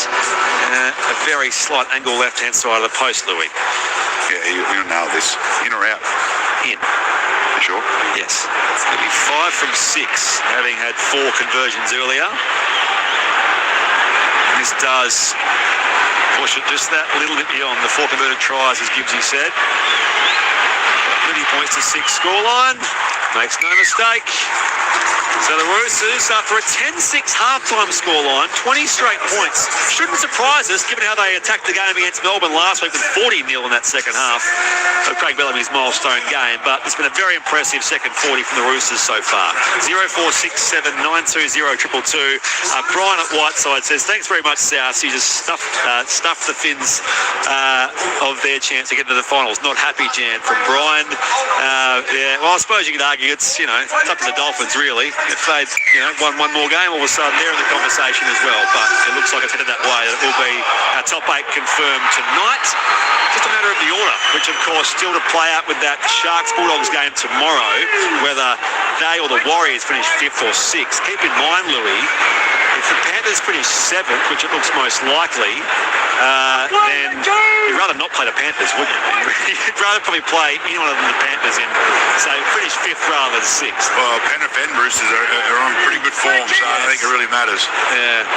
A very slight angle left-hand side of the post, Louis. Yeah, you'll nail this. In or out? in. For sure. Yes. It'll be 5 from 6, having had 4 conversions earlier. And this does push it just that little bit beyond the 4 converted tries, as Gibbsy said. 30 points to 6 scoreline. Makes no mistake. So the Roosters, after a 10-6 halftime scoreline, 20 straight points. Shouldn't surprise us, given how they attacked the game against Melbourne last week with 40-0 in that second half of Craig Bellamy's milestone game. But it's been a very impressive second 40 from the Roosters so far. 0467 920 222. Brian at Whiteside says, thanks very much, South. You just stuffed the Finns of their chance to get into the finals. Not happy, Jan, from Brian. Yeah, well, I suppose you could argue it's up to the Dolphins, really. If they'd won one more game, all of a sudden they're in the conversation as well. But it looks like it's headed that way. It will be our top 8 confirmed tonight. Just a matter of the order, which of course still to play out with that Sharks-Bulldogs game tomorrow, whether they or the Warriors finish 5th or 6th. Keep in mind, Louis, if the Panthers finish 7th, which it looks most likely, then you'd rather not play the Panthers, wouldn't you? You'd rather probably play anyone other than the Panthers in, say, finish 5th rather than 6th. Well, Penrith and Roosters are on pretty good form, so I think it really matters. Yeah.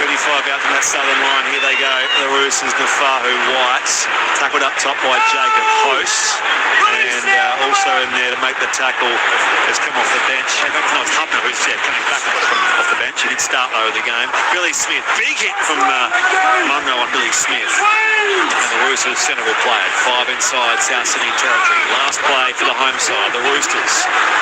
35 out from that southern line. Here they go. The Roosters, Nafahu White. Tackled up top by Jacob Host. And also in there to make the tackle has come off the bench. No, it's Hubner who's coming back off the bench. He did start though in the game. Billy Smith. Big hit from Munro on Billy Smith. And the Roosters centre will play it. 5 inside South Sydney territory. Last play for the home side. The Roosters.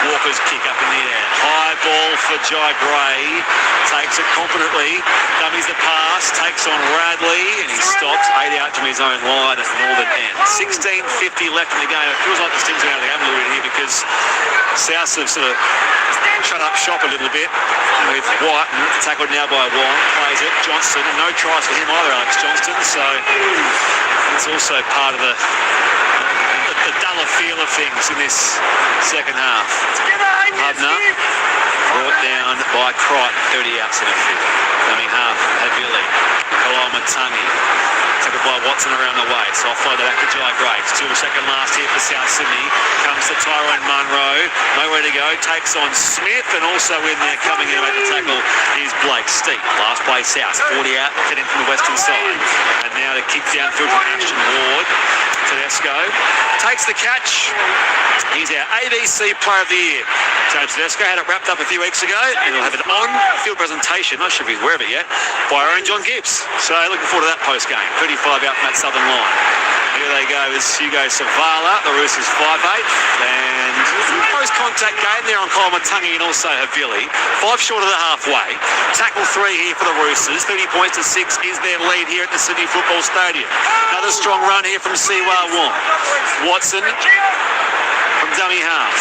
Walker's kick up in the air. High ball for Jai Gray. Takes it confidently. Dummies the pass. Takes on Radley. And he stops 8 out from his own line at Northern End. 16:50 left in the game. It feels like the Stings are out of the game a little bit here because South have sort of shut up shop a little bit with White. Tackled now by Wong. Plays it. Johnston. And no tries for him either, Alex Johnston. So it's also part of the duller feel of things in this second half. Hubner brought down by Crichton, 30 outs in the field. Coming half, Havili, Kalamatangi, tackled by Watson around the way. So I'll flow that back to Jai Gray. Still the second last here for South Sydney. Comes to Tyrone Munro, nowhere to go. Takes on Smith, and also in there coming in to make the tackle is Blake Steep. Last play South, 40 out, heading from the western side. And now to kick downfield from Ashton Ward. Tedesco takes the catch. He's our ABC Player of the Year. James Tedesco had it wrapped up a few weeks ago, and he'll have an on-field presentation, not sure if he's aware of it yet, by our own John Gibbs. So looking forward to that post-game. 35 out from that southern line. Here they go is Hugo Savala, the Roosters 5'8", and post-contact game there on Kalamatangi and also Havili. 5 short of the halfway. Tackle 3 here for the Roosters. 30 points to 6 is their lead here at the Sydney Football Stadium. Another strong run here from Siwa Wong. Watson from dummy half.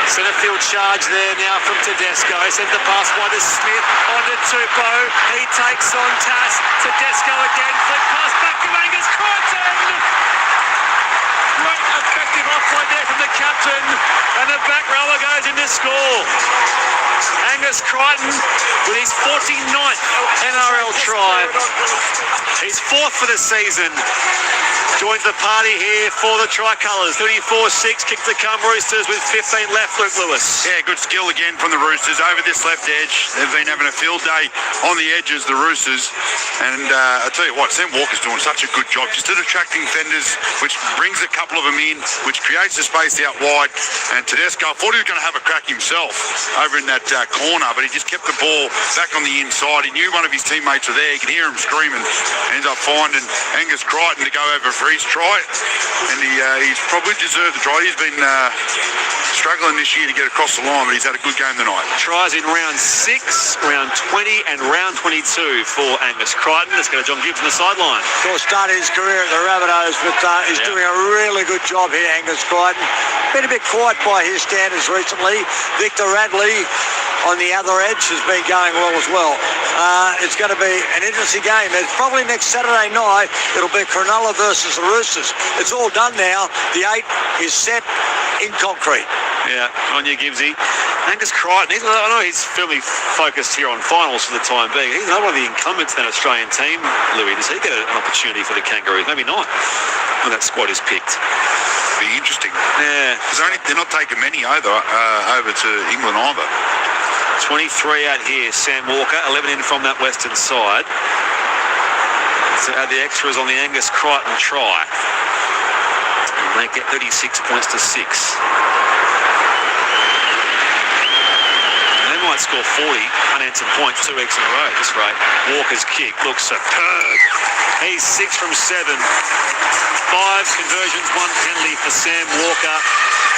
Centre field charge there now from Tedesco. Sends the pass wide to Smith. On to Tupou. He takes on Tass. Tedesco again. Flick pass back to Angus Crichton. Great effective offload there from the captain. And the back rower goes in to score. Angus Crichton with his 49th NRL try. He's 4th for the season. Joins the party here for the Tricolours. 34-6, kick to come Roosters with 15 left, Luke Lewis. Yeah, good skill again from the Roosters over this left edge. They've been having a field day on the edges, the Roosters. And I tell you what, Sam Walker's doing such a good job just at attracting fenders, which brings a couple of them in, which creates the space out wide. And Tedesco, I thought he was going to have a crack himself over in that corner, but he just kept the ball back on the inside. He knew one of his teammates were there. You could hear him screaming. Ended up finding Angus Crichton to go over for his try, and he's probably deserved the try. He's been struggling this year to get across the line, but he's had a good game tonight. Tries in round 6, round 20 and round 22 for Angus Crichton. Let's go to John Gibbs on the sideline. Of course, started his career at the Rabbitohs, but he's doing a really good job here, Angus Crichton. Been a bit quiet by his standards recently. Victor Radley on the other edge has been going well as well. It's going to be an interesting game. It's probably next Saturday night. It'll be Cronulla versus the Roosters. It's all done now. The 8 is set in concrete. Yeah, on you, Gibbsy. Angus Crichton, I know he's firmly focused here on finals for the time being. He's not one of the incumbents in that Australian team, Louis. Does he get an opportunity for the Kangaroos? Maybe not when that squad is picked. be interesting. Yeah. Because they're not taking many over to England either. 23 out here, Sam Walker, 11 in from that western side. So add the extras on the Angus Crichton try. And they get 36 points to 6. And they might score 40 unanswered points 2 weeks in a row at this rate. Walker's kick looks superb. He's 6 from 7. 5 conversions, 1 penalty for Sam Walker.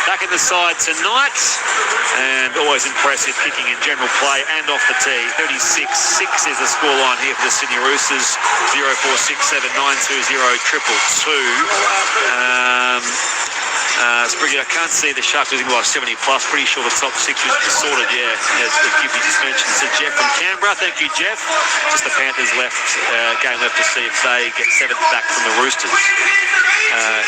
Back in the side tonight, and always impressive kicking in general play and off the tee. 36-6 is the scoreline here for the Sydney Roosters. 0467920222. Spriggy, I can't see the Sharks losing by 70 plus. Pretty sure the top 6 is sorted, yeah, as Gippy just mentioned. So Jeff from Canberra, thank you, Jeff. Just the Panthers game left to see if they get 7th back from the Roosters.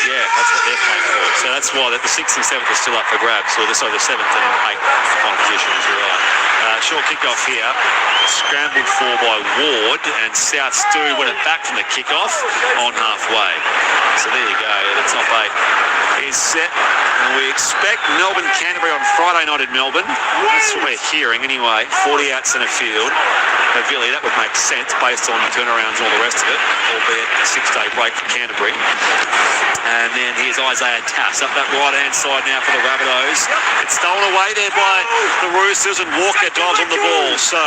Yeah, that's what they're playing for. So that's why the 6th and 7th are still up for grabs. So the 7th and 8th final positions are right. Short kick-off here, scrambled for by Ward, and South Stu win it back from the kick-off on halfway. So there you go, the top 8 is set, and we expect Melbourne-Canterbury on Friday night in Melbourne. That's what we're hearing anyway, 40 out centre field. Really, that would make sense based on turnarounds and all the rest of it, albeit a 6-day break for Canterbury. And then here's Isaiah Tass up that right-hand side now for the Rabbitohs. It's stolen away there by the Roosters, and Walker dives on the ball. So,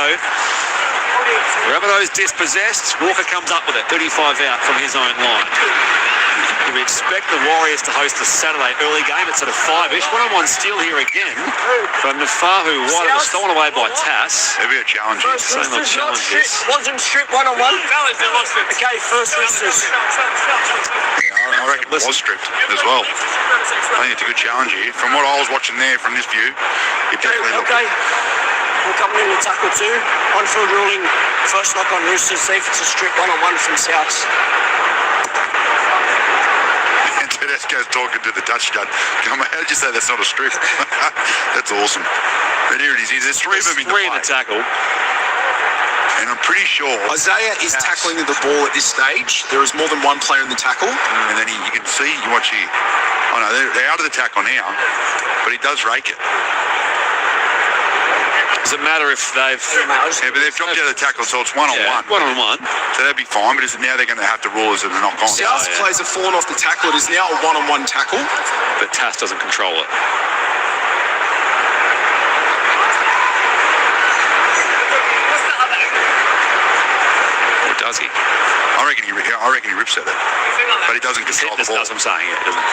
Rabbitohs dispossessed. Walker comes up with it, 35 out from his own line. We expect the Warriors to host a Saturday early game. It's at a 5-ish. One-on-one steal here again from Nafahu. Wide. It was stolen away by Tass. There'll be a challenge. Same little challenges. Wasn't strip one-on-one. Okay, first Roosters. Yeah, I reckon it was stripped as well. I think it's a good challenge here. From what I was watching there, from this view, it definitely looked okay. We're coming in to tackle 2. On-field ruling, first knock on Roosters. See if it's a strip one-on-one from Souths. Tedesco's talking to the touch judge. How did you say that's not a strip? That's awesome. But here it is. There's 3 of them in the play. In the tackle. And I'm pretty sure Isaiah is tackling the ball at this stage. There is more than one player in the tackle. And then you can see, you watch here. Oh no, they're out of the tackle now, but he does rake it. Does it matter if they've... Yeah, but they've dropped out of the tackle, so it's one-on-one. Yeah, one-on-one. So that'd be fine, but now they're going to have to rule as a knock-on. South's players have fallen off the tackle. It is now a one-on-one tackle. But Tass doesn't control it. Or does he? I reckon he rips at it. But he doesn't control the ball. That's what I'm saying, yeah. He doesn't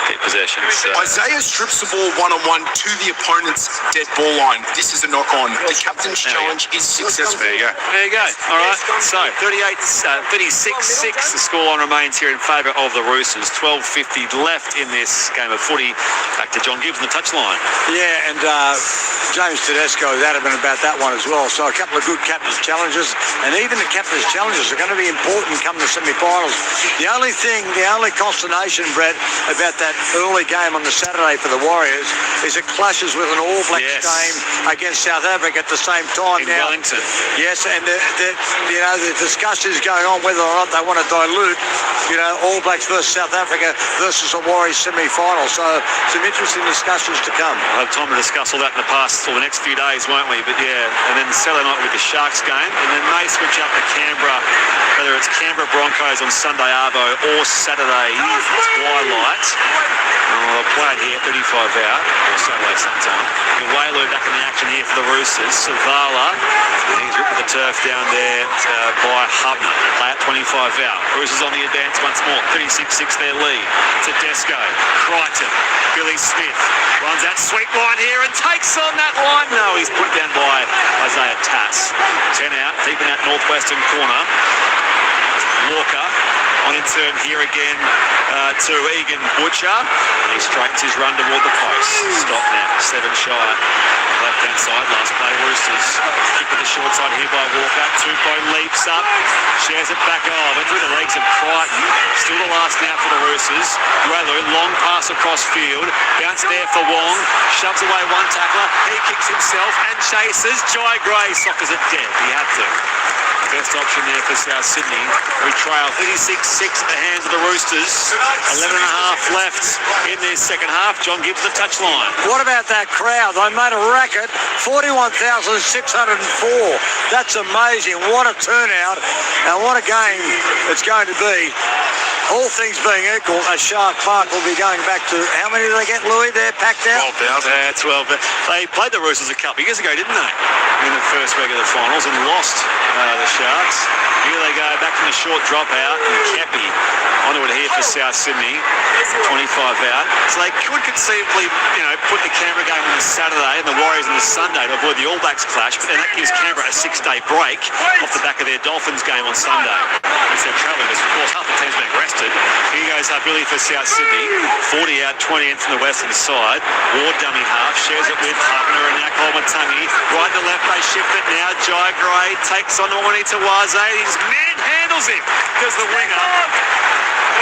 get possession. So. Isaiah strips the ball one-on-one to the opponent's dead ball line. This is a knock-on. The captain's challenge is successful. There you go. There you go. All right. So 36-6. The scoreline remains here in favour of the Roosters. 12:50 left in this game of footy. Back to John Gibbs on the touchline. Yeah, and James Tedesco is adamant about that one as well. So a couple of good captain's challenges, and even the captain's challenges are going to be important come the semi-finals. The only consternation, Brett, about that early game on the Saturday for the Warriors is it clashes with an All Blacks game against South Africa at the same time. In Wellington. Yes, and the discussion is going on whether or not they want to dilute, All Blacks versus South Africa versus a Warriors semi-final. So some interesting discussions to come. We'll have time to discuss all that in the past or the next few days, won't we? But yeah, and then Saturday night with the Sharks game, and then may switch up to Canberra, whether it's Canberra Broncos on Sunday Arvo or Saturday Twilight. I'll play it here, 35 out, or Saturday sometime. Wailu back in the action here for the Roosters. Savala, he's ripped the turf down there by Hubner. Play at 25 out. Roosters on the advance once more, 36-6 their lead. Tedesco, Crichton, Billy Smith runs that sweep line here and takes on that line. No, he's put down by Isaiah Tass. 10 out, deep in that northwestern corner. Walker on in turn here again to Egan Butcher. He straightens his run toward the post. Stop now, 7 shy. Left-hand side, last play Roosters. Kick with the short side here by Walker. Tupou leaps up, shares it back over through the legs of Crichton. Still the last now for the Roosters. Wailu, long pass across field. Bounce there for Wong. Shoves away one tackler. He kicks himself and chases. Jai Gray sockers it dead. He had to. Best option there for South Sydney. We trail 36-6 at the hands of the Roosters. 11 and a half left in their second half. John Gibbs the touchline. What about that crowd? They made a racket, 41,604. That's amazing. What a turnout and what a game it's going to be. All things being equal, a Shark Park will be going back to, how many did they get, Louis? They're packed out? 12,000. 12. They played the Roosters a couple of years ago, didn't they? In the first leg of the finals and lost the Sharks. Here they go, back from the short dropout. And Kepi onto it here for South Sydney. 25 out. So they could conceivably, put the Canberra game on the Saturday and the Warriors on the Sunday to avoid the All Blacks clash. But then that gives Canberra a 6-day break off the back of their Dolphins game on Sunday. It's their travelling, of course, half the team's being rested. Here goes Billy for South Sydney. 40 out, 20 in from the western side. Ward dummy half, shares it with Hubner and now Colmatungi. Right to left, they shift it now. Jai Gray takes on Wani Tawaze. He's manhandles him. Does the winger.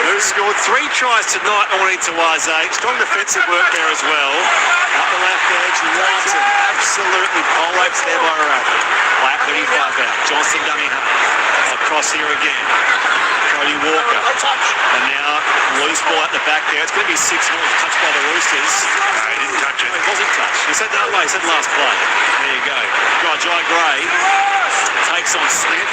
Who scored 3 tries tonight, Wani Tawaze. Strong defensive work there as well. Up the left edge, Lawton absolutely pollapes there by Rabbit. Black 35 out. Johnson dummy half. Across here again. Cody Walker. And now loose ball at the back there. It's going to be 6 more touched by the Roosters. No, he didn't touch it. It wasn't touched. He said that way. He said last play. There you go. Jai Gray takes on Smith.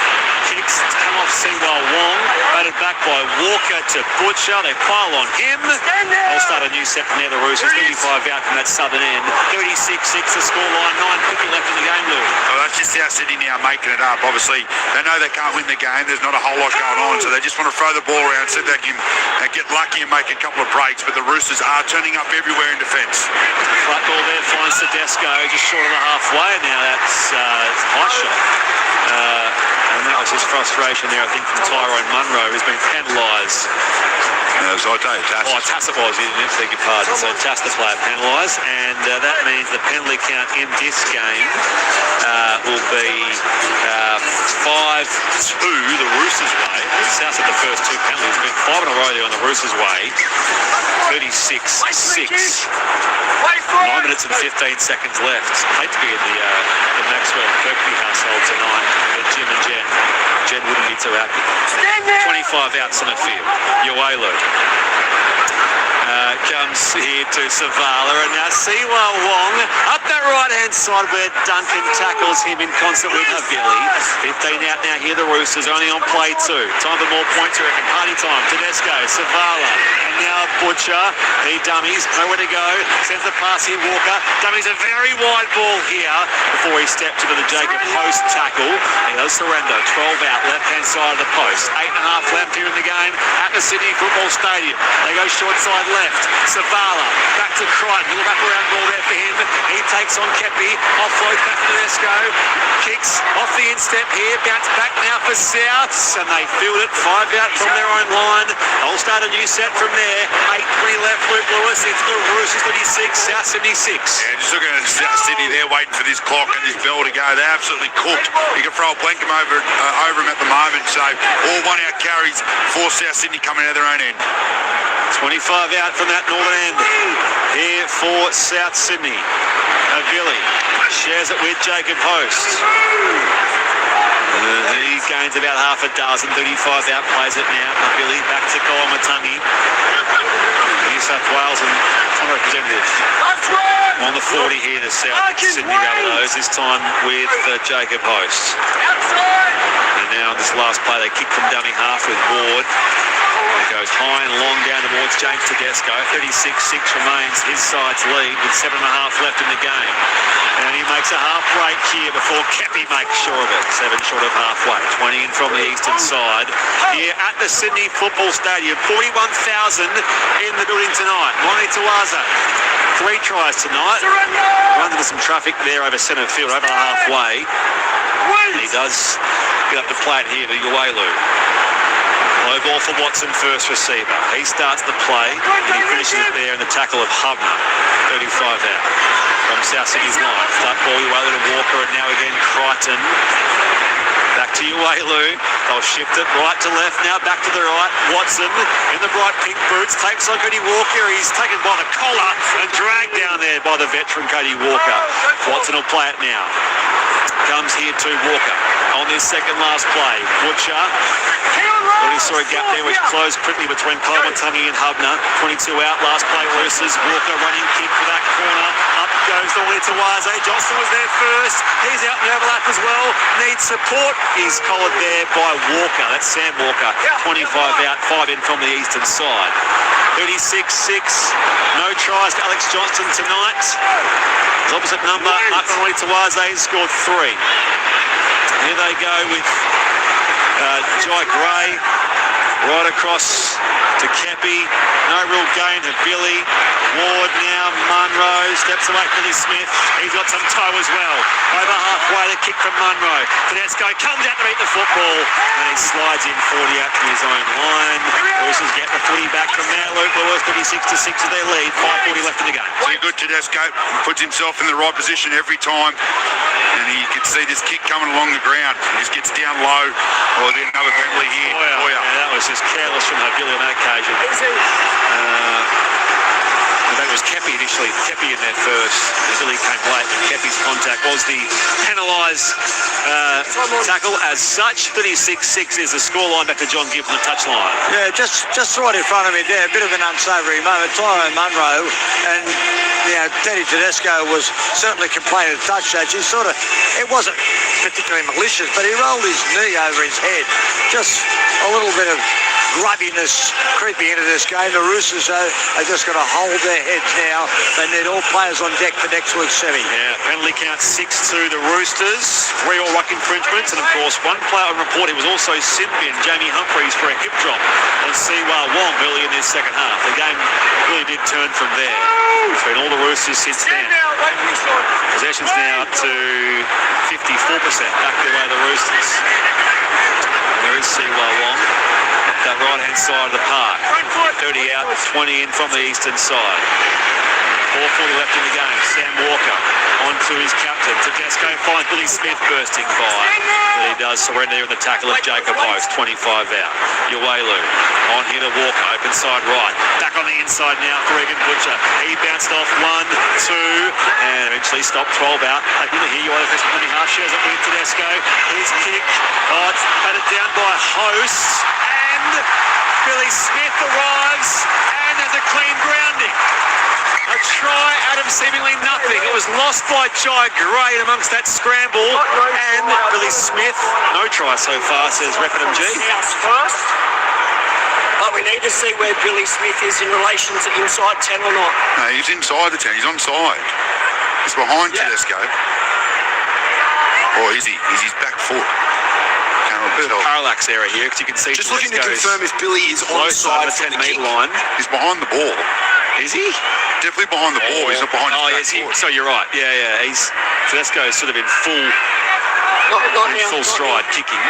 Kicks come off Sewell Wong. Batted back by Walker to Butcher. They pile on him. They'll start a new set from there. The Roosters 35 out from that southern end. 36-6 the scoreline. 9:50 left in the game, Lou. Well, that's just South Sydney now making it up. Obviously, they know they can't win the game. There's not a whole lot going on, so they just want to throw the ball around, see if they can get lucky and make a couple of breaks. But the Roosters are turning up everywhere in defence. Flat ball there finds Tedesco just short of the halfway. Now that's high shot. And that was his frustration there, I think, from Tyrone Munro, who's been penalised. So I tell you, Tass it was, you didn't beg your pardon. So Tass the player penalised, and that means the penalty count in this game will be 5-2 the Roosters' way. South had the first 2 penalties, been 5 in a row there on the Roosters' way. 36-6. 9 minutes and 15 seconds left. Hate to be in the Maxwell and Kirkby household tonight, but Jim and Jen wouldn't be too happy. 25 out centre field. Uelu comes here to Savala, and now Sewell Wong up that right-hand side where Duncan tackles him in concert with Havili. 15 out now here, the Roosters only on play 2. Time for more points, I reckon. Party time. Tedesco, Savala, and now Butcher. He dummies, nowhere to go. Sends the pass here, Walker. Dummies a very wide ball here before he stepped into the Jacob Post tackle. He goes Sorrento, 12 out, left-hand side of the post. 8.5 left here in the game at the Sydney Football Stadium. They go short side left. Savala, back to Crichton. Little back around ball there for him. He takes on Kepi. Offload back to Tedesco. Kicks off the instep here. Bounce back now for South. And they field it 5 out from their own line. They'll start a new set from there. 8:20 left. Luke Lewis. It's the Roosters 26. South Sydney 6. Yeah, just looking at South Sydney, they're waiting for this clock and this bell to go. They're absolutely cooked. You can throw a blanket over him at the moment. So all 1 out carries for South Sydney coming out of their own end. 25 out from that northern end here for South Sydney. Havili shares it with Jacob Post. He gains about half a dozen. 35 out, plays it now. Havili back to Colmatungi. New South Wales and Tonga representative on the 40 here, the South Sydney Rabbitohs, this time with Jacob Post. And now on this last play, they kick from dummy half with Ward. It goes high and long down towards James Tedesco. 36-6 remains his side's lead with 7.5 left in the game. And he makes a half break here before Kepi makes sure of it. 7 short of halfway. 20 in from the eastern side. Here at the Sydney Football Stadium. 41,000 in the building tonight. Wani Tawaze, 3 tries tonight. Runs into some traffic there over centre field, over halfway. And he does get up to play it here to Uelu. Low ball for Watson, first receiver. He starts the play, and he finishes it there in the tackle of Hubner. 35 out from South Sydney's line. Flat ball, Uelu to Walker, and now again Crichton. Back back to Uelu. They'll shift it right to left, now back to the right. Watson in the bright pink boots takes on Cody Walker. He's taken by the collar and dragged down there by the veteran Cody Walker. Watson will play it now. Comes here to Walker on this second last play. Butcher. Already saw a gap there which closed quickly between Kolomotungi and Hubner. 22 out, last play Roosters. Walker running kick for that corner. Up goes the way to Waze. Johnson was there first. He's out in the overlap as well. Needs support. He's collared there by Walker. That's Sam Walker. 25 out, 5 in from the eastern side. 36-6. No tries to Alex Johnston tonight. His opposite number, Mark Tawaze, scored 3. Here they go with Jai Gray right across to Kepi. No real gain to Billy. Ward now, Munro steps away from Billy Smith. He's got some toe as well. Over halfway, the kick from Munro. Tedesco comes out to meet the football and he slides in 40 out to his own line. Roosters get the footy back from there. Luke Lewis, 36-6 of their lead. 5:40 left in the game. Too good, Tedesco. Puts himself in the right position every time. And he could see this kick coming along the ground. He just gets down low. Oh, then another penalty here. Yeah, that was just careless from Havili on that occasion. That was Kepi initially. Kepi in there first. Billy came late. Kepi's contact was the penalised tackle. As such, 36-6 is the scoreline. Back to John Gibb on the touchline. Yeah, just right in front of me there. A bit of an unsavoury moment. Tyrone Munro and Teddy Tedesco was certainly complaining at touch stage. He it wasn't particularly malicious, but he rolled his knee over his head. Just a little bit of grubbiness creeping into this game. The Roosters are just going to hold their heads now. They need all players on deck for next week's semi. Yeah, penalty count 6 to the Roosters. 3 all ruck infringements, and of course one player on report, he was also sin-bin, Jamie Humphreys, for a hip drop on Siwa Wong early in this second half. The game really did turn from there. It's been all the Roosters since then. Possessions now up to 54%, back the way of the Roosters. And there is Siwa Wong. That right-hand side of the park. 30 out, 20 in from the eastern side. 4:40 left in the game. Sam Walker onto his captain. Tedesco finds Billy Smith bursting by. But he does surrender in the tackle of Jacob Post. 25 out. Uelu on here to Walker. Open side right. Back on the inside now for Egan Butcher. He bounced off 1, 2, and eventually stopped 12 out. Taking the here, Uelu first penalty half. Shares it with Tedesco. His kick. Oh, it's batted down by Host. Billy Smith arrives and has a clean grounding. A try out of seemingly nothing. It was lost by Jai Gray amongst that scramble. And Billy Smith, no try so far, says Ref at MG. First. But we need to see where Billy Smith is in relation to inside 10 or not. No, he's inside the 10. He's onside. He's behind Tedesco. Or is he? He's his back foot. Parallax area here, because you can see just looking to confirm if Billy is onside the 10-metre line. line. He's behind the ball. Is he? Definitely behind the ball. He's not behind his back foot. So you're right. Yeah. Tedesco is sort of in full stride, kicking.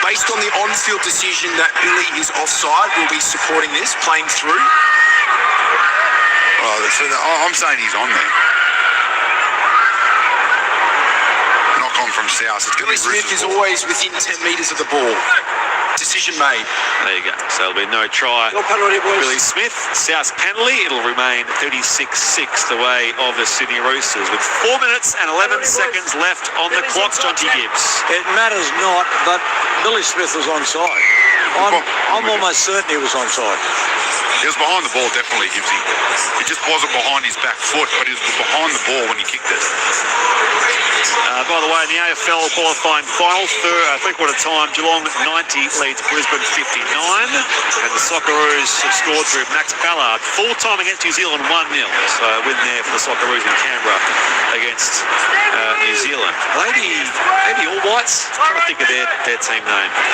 Based on the on-field decision that Billy is offside, will be supporting this, playing through. I'm saying he's on there. From South. Billy Smith is always within 10 metres of the ball. Decision made. There you go. So there'll be no try. Billy Smith, South penalty. It'll remain 36-6 the way of the Sydney Roosters with 4 minutes and 11 seconds left on the clock. Jonty Gibbs. It matters not, but Billy Smith was onside. I'm almost certain he was onside. He was behind the ball, definitely, Gibbsy. It just wasn't behind his back foot, but he was behind the ball when he kicked it. By the way, in the AFL qualifying final, three-quarter time, Geelong 90 leads Brisbane 59. And the Socceroos have scored through Max Ballard. Full time against New Zealand, 1-0. So a win there for the Socceroos in Canberra against New Zealand. Maybe All Whites? I'm trying to think of their team name. I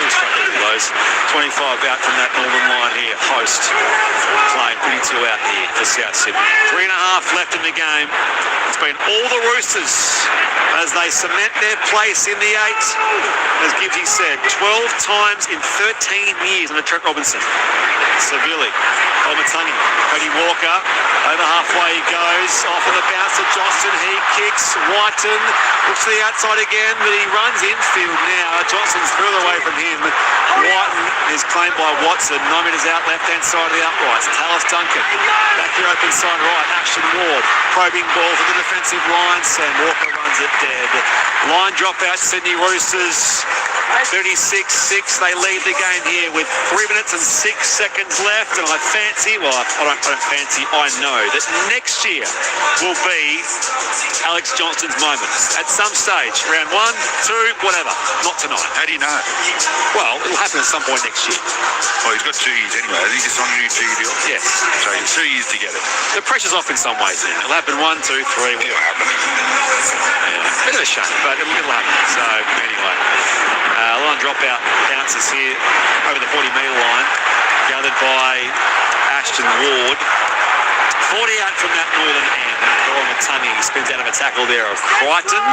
think they Those 25 out from that northern line here. Host playing 32 out here for South Sydney. 3.5 left in the game. It's been all the Roosters as they cement their place in the 8. As Gibbsy said, 12 times in 13 years under Trent Robinson. Severely. Olmatungi. Cody Walker. Over halfway he goes. Off on the bounce to Johnston. He kicks. Whiten looks to the outside again, but he runs infield now. Johnston's further away from him. Whiten is claimed by Watson. 9 metres out, left-hand side of the uprights. Talis Duncan. Back here open side right. Ashton Ward. Probing ball for the defensive line. Sam Walker runs it dead. Line drop out, Sydney Roosters. 36-6. They lead the game here with 3 minutes and 6 seconds left. And I know that next year will be Alex Johnston's moment. At some stage, round 1, 2, whatever. Not tonight. How do you know? Well, it'll happen at some point next year. Well, he's got 2 years anyway. I think it's on a new 2-year deal. Yes. So he's 2 years to get it. The pressure's off in some ways then. It'll happen 1, 2, 3. It'll happen. Yeah. Bit of a shame, but it'll happen. So, anyway. Line dropout bounces here over the 40-metre line. Gathered by Ashton Ward. 40 out from that northern end. Olmatungi spins out of a tackle there of Crichton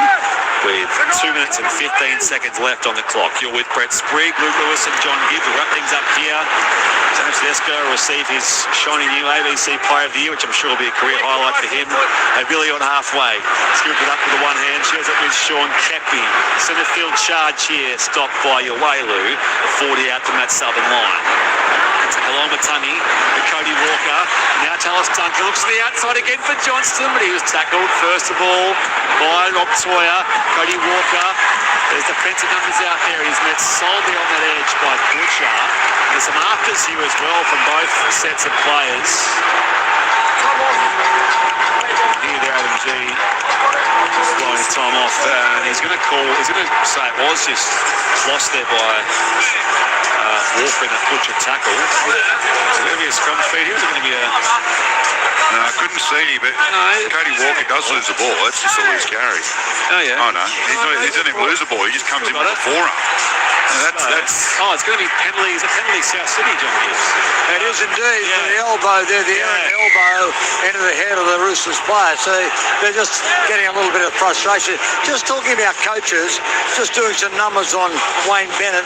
with 2 minutes and 15 seconds left on the clock. You're with Brett Sprigg, Luke Lewis and John Gibbs. We'll wrap things up here. James Tedesco will receive his shiny new ABC Player of the Year, which I'm sure will be a career highlight for him. Billy on halfway. Scooped it up with the one hand. Shares it with Sean Kepi. Centre field charge here. Stopped by Yawelu. 40 out from that southern line. Olmatungi to Cody Walker. Now Talis Duncan looks to the outside again for Johnston, but he was tackled first of all by Rob Toyer. Cody Walker. There's defensive numbers out there. He's met solely on that edge by Butcher. There's some afters here as well from both sets of players. Here they're Adam G blowing his time off, and he's going to say it was just lost there by Walker in that Butcher tackle. Is it going to be a scrum feed here? Is it going to be a... No, I couldn't see, but Cody Walker does lose the ball. That's just a loose carry. Oh, yeah. Oh, no. He doesn't even lose the ball. He just comes in with the forearm. Oh, it's going to be penalty. Is it penalty South City, John Gibbs? It is indeed. For the elbow there, the errant elbow into the head of the Roosters player. So they're just getting a little bit of frustration. Just talking about coaches, just doing some numbers on Wayne Bennett.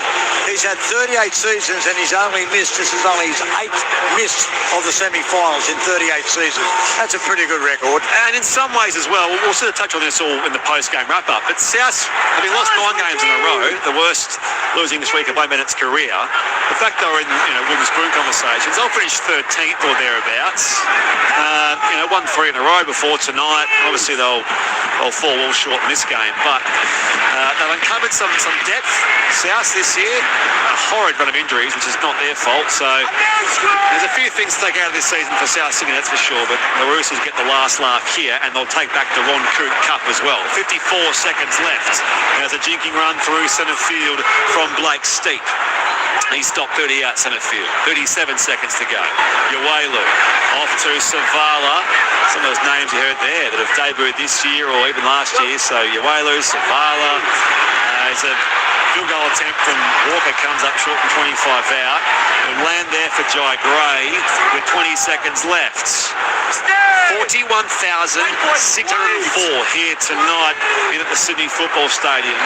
He's had 38 seasons and he's only missed, this is only his 8th miss of the semi-finals in 38 seasons. That's a pretty good record. And in some ways as well, we'll sort of touch on this all in the post-game wrap-up, but South, having lost 9 games in a row, the worst losing this week of Wayne Bennett's career, the fact they were in wooden spoon conversations, they'll finish 13th or thereabouts. 1-3 in a row before tonight. Obviously they'll fall well short in this game, but they've uncovered some depth, South, this year. A horrid run of injuries, which is not their fault, so there's a few things to take out of this season for South Sydney, that's for sure, but the Roosters get the last laugh here, and they'll take back the Ron Coote Cup as well. 54 seconds left. There's a jinking run through centre field from Blake Steep. He stopped 30 out centre field. 37 seconds to go. Yawelu off to Savala. Some of those names you heard there that have debuted this year or even last year. So Yawelu, Savala. It's a field goal attempt from Walker, comes up short from 25 out. It'll land there for Jai Gray with 20 seconds left. 41,604 here tonight in at the Sydney Football Stadium.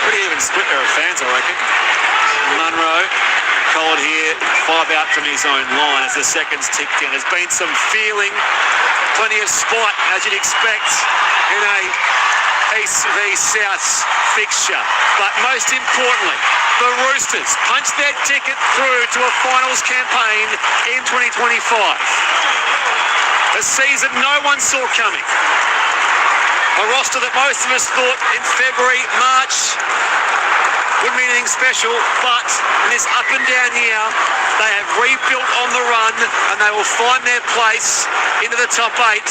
Pretty even split there of fans, I reckon. Munro, Collard here, 5 out from his own line as the seconds tick in. There's been some feeling, plenty of spite, as you'd expect, in a East v South fixture. But most importantly, the Roosters punched their ticket through to a finals campaign in 2025. A season no one saw coming. A roster that most of us thought in February, March wouldn't be anything special, but in this up and down year, they have rebuilt on the run and they will find their place into the top 8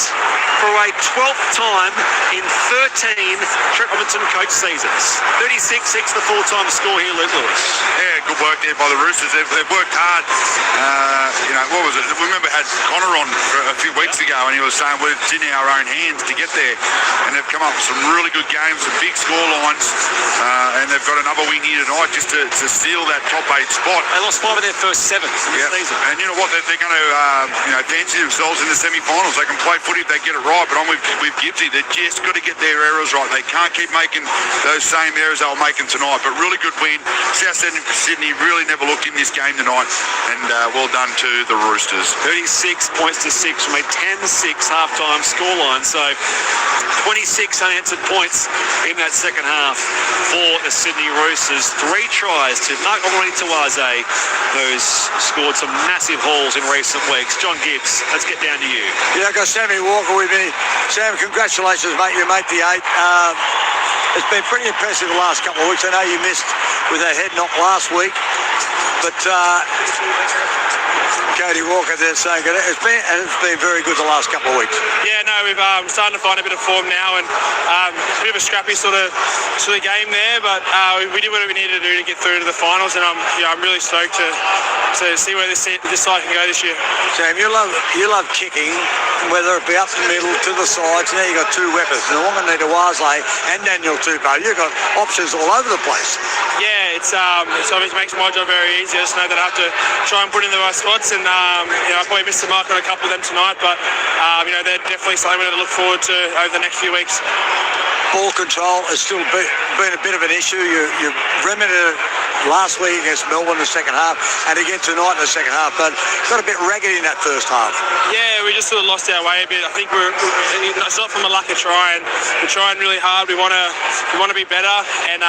for a 12th time in 13 Trent Robinson coach seasons. 36-6 the full-time score here, Luke Lewis. Yeah, good work there by the Roosters. They've worked hard. What was it? We remember had Connor on for a few weeks ago, and he was saying it's in our own hands to get there. And they've come up with some really good games, some big score lines, and they've got another win here tonight just to seal that top 8 spot. They lost 5 of their first 7 this season. And you know what? They're going to fancy themselves in the semi-finals. They can play footy if they get it right, but I'm with Gibbsy. They've just got to get their errors right. They can't keep making those same errors they were making tonight. But really good win. South Sydney really never looked in this game tonight, and well done to the Roosters. 36 points to 6 from a 10-6 half-time scoreline. So 26 unanswered points in that second half for the Sydney Roosters. 3 tries to Mark Tawaze, who's scored some massive hauls in recent weeks. John Gibbs, let's get down to you. Yeah, I've got Sammy Walker with me. Sam, congratulations, mate. You made the 8. It's been pretty impressive the last couple of weeks. I know you missed with that head knock last week, but Cody Walker there saying it's been very good the last couple of weeks. Yeah, no, we've starting to find a bit of form now, and a bit of a scrappy sort of game there, but we did what we needed to do to get through to the finals, and I'm really stoked to see where this side can go this year. Sam, you love kicking, whether it be up the middle, to the sides. Now you've got 2 weapons, Nwanga Tawaze and Daniel Tupou. You've got options all over the place. Yeah, it obviously makes my job very easy. I just know that I have to try and put in the right spots, and I probably missed the mark on a couple of them tonight, but they're definitely something to look forward to over the next few weeks. Ball control has still been a bit of an issue. You remedied it last week against Melbourne in the second half, and again tonight in the second half, but got a bit ragged in that first half. Yeah, we just sort of lost our way a bit. I think it's not from a lack of trying. We're trying really hard. We want to be better, and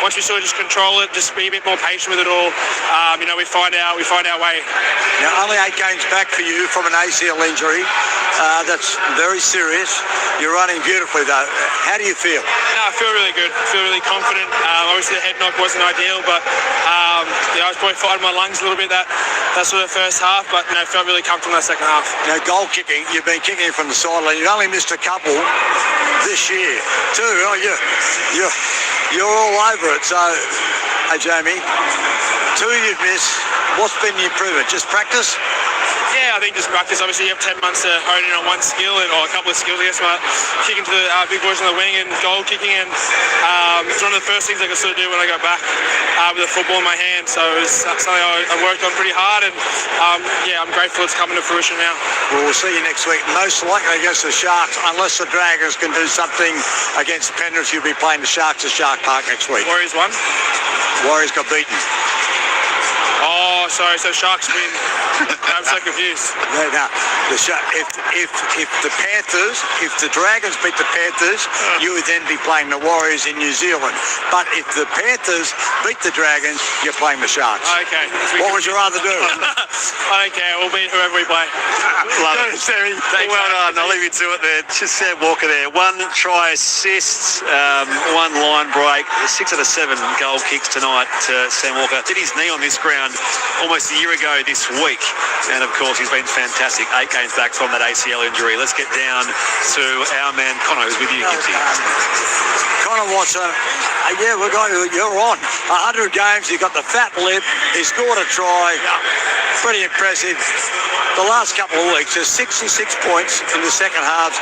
once we sort of just control it, just be a bit more patient with it all, we find our way. Now, only 8 games back for you from an ACL injury. That's very serious. You're running beautifully, though. How do you feel? No, I feel really good. I feel really confident. Obviously, the head knock wasn't ideal, but I was probably fighting my lungs a little bit that sort of first half, but I felt really comfortable in that second half. Now, goal kicking, you've been kicking from the sideline. You've only missed a couple this year, too. Oh, you're all over it. So, hey, Jamie, 2 you've missed. What's been the improvement? Just practice? Yeah, I think just practice. Obviously, you have 10 months to hone in on one skill, or a couple of skills, I guess, but kicking to the big boys on the wing and goal kicking, and it's one of the first things I could sort of do when I got back with a football in my hand. So it was something I worked on pretty hard, and I'm grateful it's coming to fruition now. Well, we'll see you next week. Most likely against the Sharks, unless the Dragons can do something against Penrith. You'll be playing the Sharks at Shark Park next week. Warriors won? Warriors got beaten. Oh, sorry, so Sharks win. I'm so confused. No. If the Dragons beat the Panthers, you would then be playing the Warriors in New Zealand. But if the Panthers beat the Dragons, you're playing the Sharks. Okay. What would you rather do? I don't care. We'll beat whoever we play. Love it. Sammy, well done. I'll leave you to it there. Just Sam Walker there. 1 try assist, 1 line break, 6 out of 7 goal kicks tonight. Sam Walker did his knee on this ground almost a year ago this week, and of course he's been fantastic. 8 games back from that ACL injury. Let's get down to our man Connor, who's with you, Gibbsy. Connor Watson, you're on 100 games. You got the fat lip. He scored a try. Pretty impressive. The last couple of weeks, there's 66 points in the second half,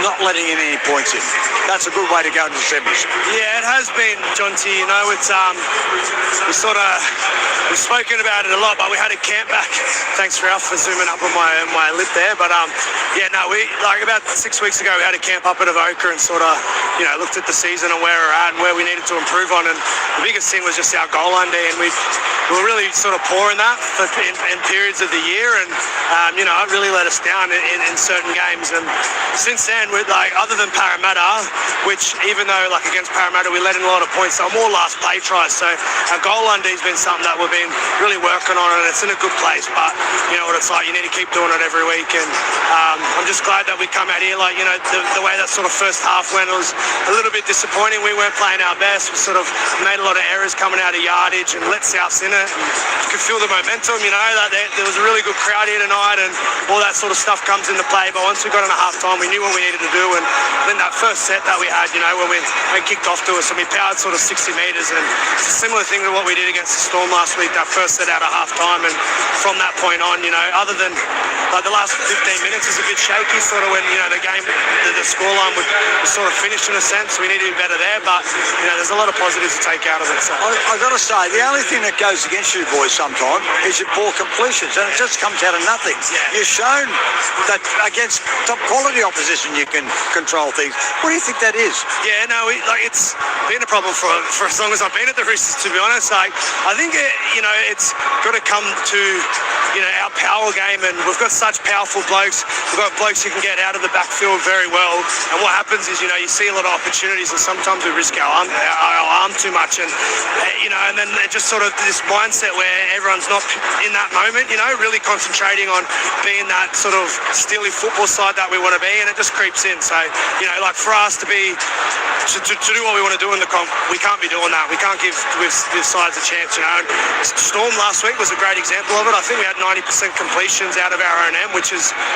not letting in any points in. That's a good way to go into the semis. Yeah, it has been, John T. It's we've spoken about it a lot, but we had a camp back. Thanks, Ralph, for zooming up on my lip there. But about 6 weeks ago, we had a camp up at Avoca and sort of looked at the season and where we're at and where we needed to improve on. And the biggest thing was just our goal line day, and we were really sort of poor in that in periods of the year, and it really let us down in certain games. And since then, other than Parramatta, which even though like against Parramatta we let in a lot of points, so more last play tries. So our goal line D has been something that we've been really working on, and it's in a good place. But you know what it's like, you need to keep doing it every week. And I'm just glad that we come out here, like, you know, the way that sort of first half went, it was a little bit disappointing. We weren't playing our best. We sort of made a lot of errors coming out of yardage and let Souths in it. You could feel the momentum, you know, that there was a really good crowd here tonight, and all that sort of stuff comes into play. But once we got in a half time, we knew what we needed to do. And then that first set that we had, you know, when we kicked off to us and we powered sort of 60 metres, and it's a similar thing to what we did against the Storm last week, that first set out of half time. And from that point on, you know, other than like the last 15 minutes is a bit shaky, sort of when, you know, the game, the scoreline was sort of finished in a sense. We need to be better there, but, you know, there's a lot of positives to take out of it. So I've got to say, the only thing that goes against you boys sometimes is your poor completions, and it just comes out of nothing. Yeah. You've shown that against top quality opposition you can control things. What do you think that is? Yeah, no, it's been a problem for as long as I've been at the Roosters, to be honest. Like, I think it's got to come to, you know, our power game, and we've got such powerful blokes. We've got blokes who can get out of the backfield very well, and what happens is, you know, you see a lot of opportunities, and sometimes we risk our arm too much, and you know, and then it just sort of this mindset where everyone's not in that moment, you know, really concentrating on being that sort of steely football side that we want to be, and it just creeps in. So, you know, like for us to be to do what we want to do in the comp, we can't be doing that. We can't give sides a chance, you know. And Storm last week was a great example of it. I think we had 90% completions out of our O&M,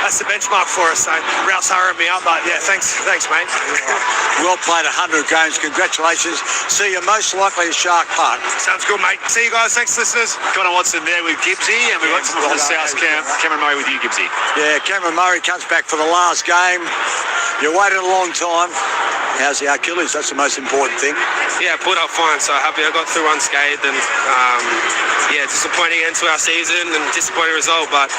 that's the benchmark for us. So Rouse hurried me up, but yeah, thanks mate. Well played, 100 games. Congratulations. See you most likely at Shark Park. Sounds good, mate. See you guys. Thanks, listeners. Connor Watson there with Gibbsy, and we've got some from the South Camp. Cameron Murray with you, Gibbsy. Yeah, Cameron Murray comes back for the last game. You waited a long time. How's the Achilles? That's the most important thing. Yeah, pulled up fine, so happy I got through unscathed, and disappointing end to our season and disappointing result, but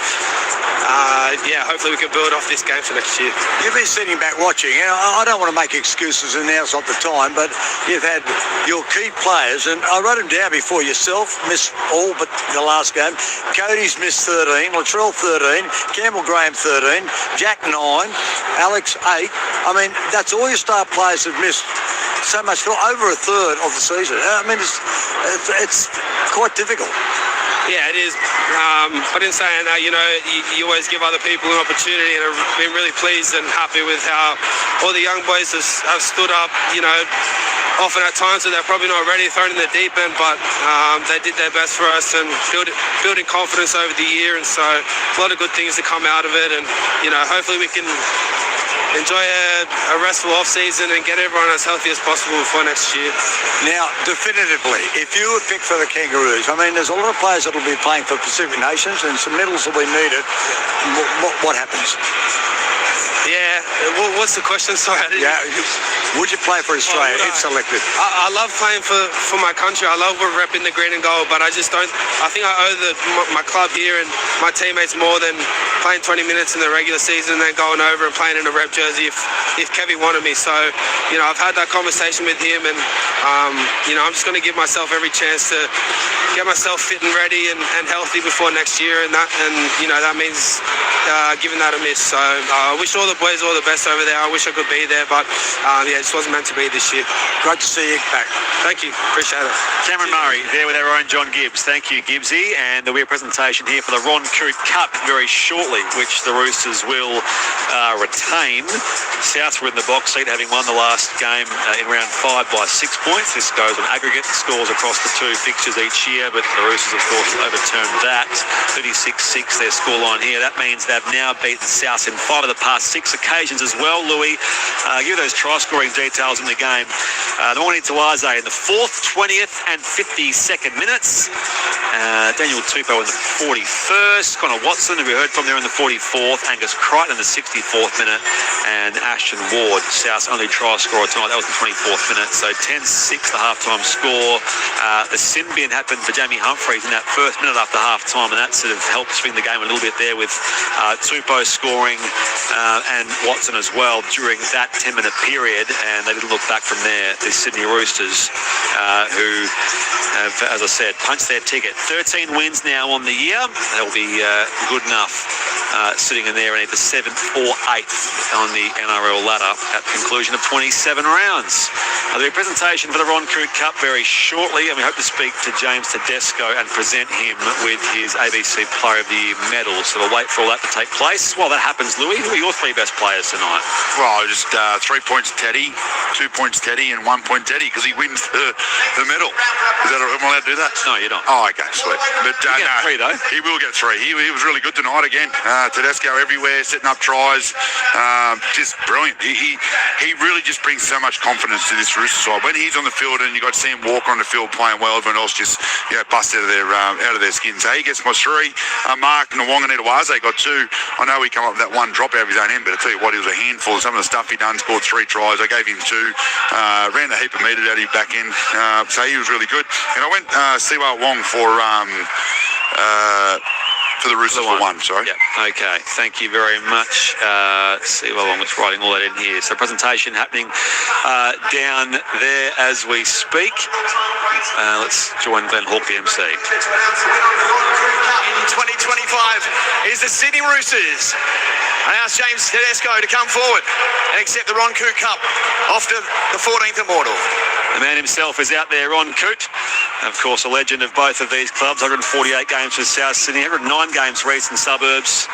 hopefully we can build off this game for next year. You've been sitting back watching, and I don't want to make excuses, and now's not the time, but you've had your key players, and I wrote them down before. Yourself missed all but the last game. Cody's missed 13, Latrell 13, Campbell Graham 13, Jack 9, Alex 8. I mean, that's all your star players have missed so much, for over a third of the season. I mean, it's quite difficult. Yeah, it is. But in saying that, you know, you always give other people an opportunity, and I've been really pleased and happy with how all the young boys have stood up, you know, often at times that they're probably not ready, thrown in the deep end, but they did their best for us and building confidence over the year, and so a lot of good things to come out of it, and, you know, hopefully we can enjoy a restful off-season and get everyone as healthy as possible before next year. Now, definitively, if you were picked for the Kangaroos, I mean, there's a lot of players that will be playing for Pacific Nations and some medals will be needed. What happens? Yeah, what's the question? Sorry. Would you play for Australia if selected? I love playing for my country. I love repping the green and gold, but I just don't. I think I owe my club here and my teammates more than playing 20 minutes in the regular season and then going over and playing in a rep jersey if Kevy wanted me. So, you know, I've had that conversation with him, and you know, I'm just going to give myself every chance to get myself fit and ready and healthy before next year, and you know, that means giving that a miss. So I wish all the boys all the best over there. I wish I could be there, but it just wasn't meant to be this year. Great to see you back. Thank you. Appreciate it. Cameron Murray there with our own John Gibbs. Thank you, Gibbsy. And there'll be a presentation here for the Ron Coote Cup very shortly, which the Roosters will retain. Souths were in the box seat, having won the last game in round 5 by 6 points. This goes on aggregate scores across the two fixtures each year, but the Roosters, of course, overturned that. 36-6 their scoreline here. That means they've now beaten Souths in 5 of the past 6 occasions as well. Louis, give those try-scoring details in the game. Normani Tawaze in the 4th, 20th and 52nd minutes. Daniel Tupou in the 41st. Connor Watson, who we heard from there, in the 44th. Angus Crichton in the 64th minute. And Ashton Ward, South's only try scorer tonight. That was the 24th minute. So 10-6, the halftime score. The sin bin happened for Jamie Humphreys in that first minute after halftime, and that sort of helped swing the game a little bit there with Tupou scoring and Watson as well during that 10-minute period. And they didn't look back from there. The Sydney Roosters, who have, as I said, punched their ticket. 13 wins now on the year. They'll be good enough sitting in there and either 7th or 8th on the NRL ladder at the conclusion of 27 rounds. There'll be a presentation for the Ron Coote Cup very shortly, and we hope to speak to James Tedesco and present him with his ABC Player of the Year medal. So we'll wait for all that to take place. While that happens, Louis, who are your 3 best players tonight? Well, just 3 points Teddy, 2 points Teddy, and 1 point Teddy because he wins the medal. Is that, am I allowed to do that? No, you're not. Oh, okay, sweet. But He'll get no, 3 though. He will get 3. He was really good tonight again. Tedesco everywhere, setting up tries. Just brilliant. He really just brings so much confidence to this Roosters side. When he's on the field and you got Sam Walker on the field playing well, everyone else just bust out of their skin. So he gets my 3. Mark Nwonga Nitawaze got 2. I know he come up with that 1 drop out of his own end, but I tell you what, he was a handful of some of the stuff he done. Scored 3 tries. I gave him 2. Ran a heap of meters out of his back end. So he was really good. And I went Siwa Wong for the Roosters for 1, sorry. Yeah, okay. Thank you very much. See how long it's writing all that in here. So presentation happening down there as we speak. Let's join Glenn Hawke, the MC. In 2025 is the Sydney Roosters. I ask James Tedesco to come forward and accept the Ron Coote Cup after the 14th Immortal. The man himself is out there, Ron Coote. Of course, a legend of both of these clubs. 148 games for South Sydney, 109 games for Eastern Suburbs.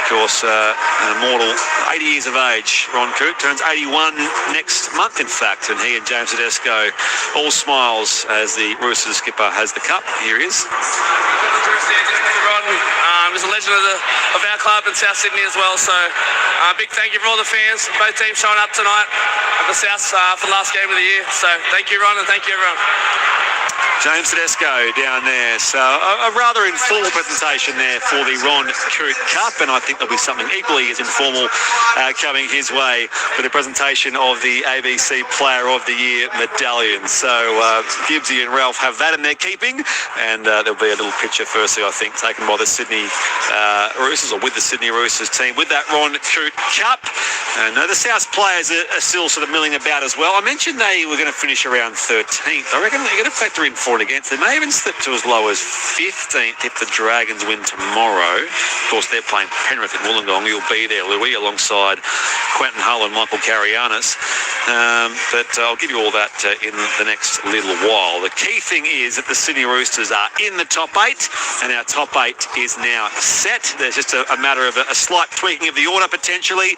Of course, an immortal, 80 years of age. Ron Coote turns 81 next month, in fact, and he and James Tedesco all smiles as the Roosters skipper has the cup. Here he is. Ron is a legend of our club in South Sydney as well, so big thank you for all the fans, both teams showing up tonight at the South for the last game of the year. So thank you, Ron, and thank you, everyone. James Tedesco down there. So a rather informal presentation there for the Ron Coote Cup, and I think there'll be something equally as informal coming his way for the presentation of the ABC Player of the Year medallion. So Gibbsy and Ralph have that in their keeping, and there'll be a little picture firstly, I think, taken by the Sydney Roosters, or with the Sydney Roosters team, with that Ron Coote Cup. And the South players are still sort of milling about as well. I mentioned they were going to finish around 13th. I reckon they're going to factor in for it against. They may even slip to as low as 15th if the Dragons win tomorrow. Of course, they're playing Penrith in Wollongong. You'll be there, Louis, alongside Quentin Hull and Michael Carianis. But I'll give you all that in the next little while. The key thing is that the Sydney Roosters are in the top 8, and our top 8 is now set. There's just a matter of a slight tweaking of the order potentially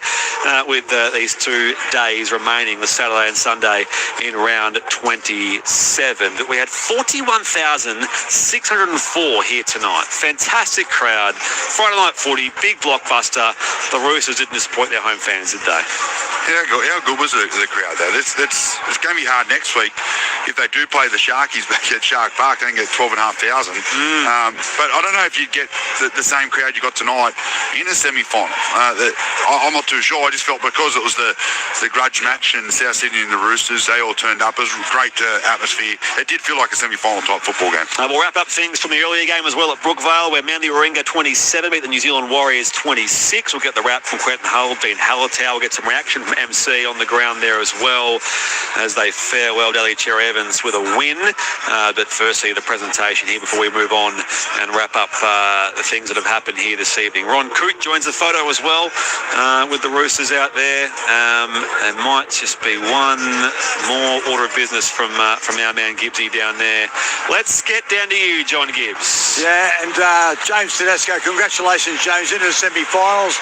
with these 2 days remaining, the Saturday and Sunday in round 27. But we had 41,604 here tonight. Fantastic crowd. Friday night footy, big blockbuster. The Roosters didn't disappoint their home fans, did they? How good was the crowd though? It's going to be hard next week if they do play the Sharkies back at Shark Park. They can get 12,500. But I don't know if you'd get the same crowd you got tonight in a semi-final. I'm not too sure. I just felt because it was the grudge match in South Sydney and the Roosters, they all turned up. It was a great atmosphere. It did feel like a semi-final type football game. We'll wrap up things from the earlier game as well at Brookvale, where Manly Warringah 27 beat the New Zealand Warriors 26. We'll get the wrap from Quentin Hull, Dean Hallertau. We'll get some reaction from MC on the ground there as well as they farewell Daly Cherry Evans with a win. But firstly, the presentation here before we move on and wrap up the things that have happened here this evening. Ron Coote joins the photo as well with the Roosters out there. There might just be one more order of business from our man Gibbsy down there. Let's get down to you, John Gibbs. Yeah, and James Tedesco, congratulations, James, into the semi-finals.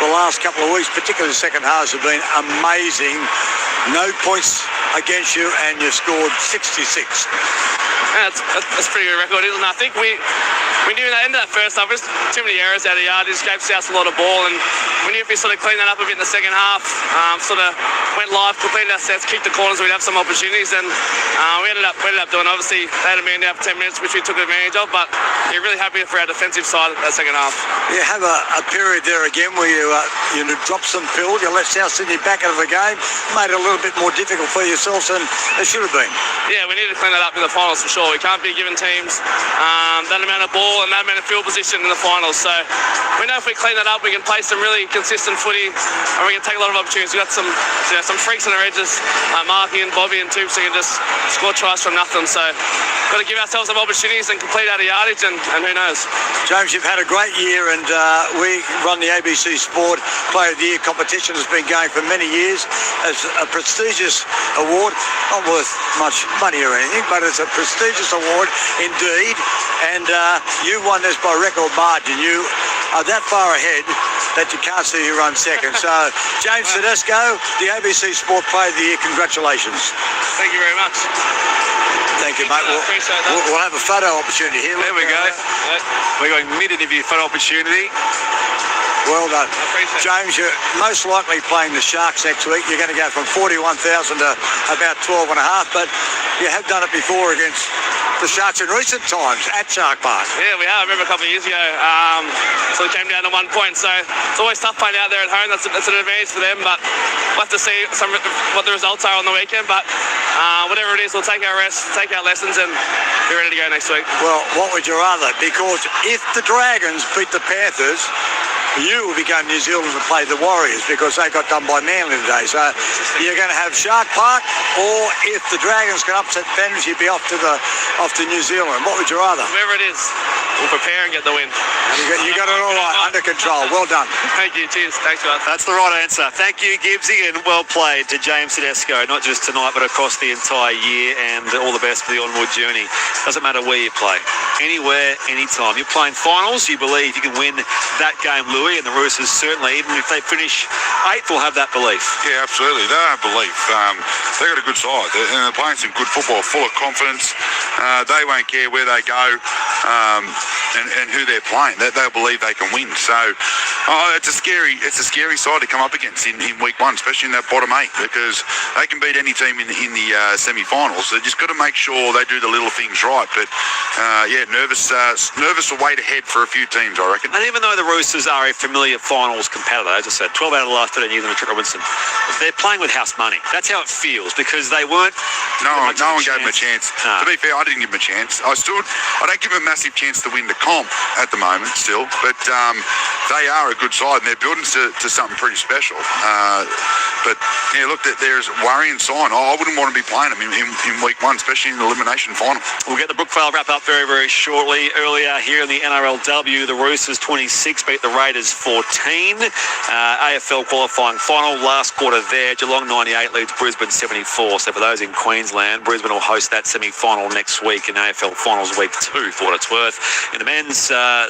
The last couple of weeks, particularly the second halves, have been amazing. No points against you, and you scored 66. That's a pretty good record, isn't it? I think we knew that end of that first half, just too many errors out of the yard. It just gave South a lot of ball, and we knew if we sort of cleaned that up a bit in the second half, sort of went live, completed our sets, kicked the corners, we'd have some opportunities, and we ended up doing. Obviously, they had a man down for 10 minutes, which we took advantage of, but you're really happy for our defensive side that second half. You have a period there again where you dropped some field, you let South Sydney back out of the game, made it a little bit more difficult for yourselves than it should have been. Yeah, we need to clean that up in the finals for sure. sure. We can't be giving teams that amount of ball and that amount of field position in the finals. So we know if we clean that up, we can play some really consistent footy and we can take a lot of opportunities. We've got some freaks on our edges, like Marky and Bobby and Toops, who can just score tries from nothing. So got to give ourselves some opportunities and complete out of yardage, and who knows. James, you've had a great year, and we run the ABC Sport Player of the Year competition. Has been going for many years. It's a prestigious award, not worth much money or anything, but it's a prestigious award indeed. And you won this by record margin. You are that far ahead that you can't see who runs second. So, James Tedesco, the ABC Sport Player of the Year, congratulations. Thank you very much. Thank you, mate. We'll have a photo opportunity here. There we go. We're going mid-interview photo opportunity. Well done. James, you're most likely playing the Sharks next week. You're going to go from 41,000 to about 12.5, but you have done it before against the Sharks in recent times at Shark Park. Yeah, we have. I remember a couple of years ago. So it came down to 1 point. So it's always tough playing out there at home. That's an advantage for them, but we'll have to see what the results are on the weekend. But whatever it is, we'll take our rest, take our lessons, and be ready to go next week. Well, what would you rather? Because if the Dragons beat the Panthers, you will be going to New Zealand to play the Warriors because they got done by Manly today. So you're going to have Shark Park, or if the Dragons can upset Penrith, you'd be off to New Zealand. What would you rather? Whoever it is, we'll prepare and get the win. You got it all right, under control. Well done. Thank you. Cheers. Thanks, guys. That's the right answer. Thank you, Gibbsy, and well played to James Tedesco, not just tonight, but across the entire year, and all the best for the onward journey. Doesn't matter where you play. Anywhere, anytime. You're playing finals, you believe you can win that game, Louis, and the Roosters certainly, even if they finish 8th, will have that belief. Yeah, absolutely. They have belief. They've got a good side, and they're playing some good football, full of confidence. They won't care where they go and who they're playing. They'll believe they can win. So it's a scary side to come up against in week 1, especially in that bottom 8, because they can beat any team in the semi-finals. They just got to make sure they do the little things right. But nervous will wait ahead for a few teams, I reckon. And even though the Roosters are a familiar finals competitor, as I said, 12 out of the last 13 years in the Trent Robinson, they're playing with house money. That's how it feels, because they weren't. No one gave them a chance. No. To be fair, I didn't give them a chance. I don't give them a massive chance to win the comp at the moment still, but they are a good side and they're building to something pretty special. But yeah, look, there's worrying sign. I wouldn't want to be playing them in week 1, especially in the elimination final. We'll get the Brookvale wrap up very, very shortly. Earlier here in the NRLW, the Roosters 26 beat the Raiders 14. AFL qualifying final last quarter there. Geelong 98 leads Brisbane 74. So for those in Queensland, Brisbane will host that semi-final next week in AFL Finals Week 2 for what it's worth. In the men's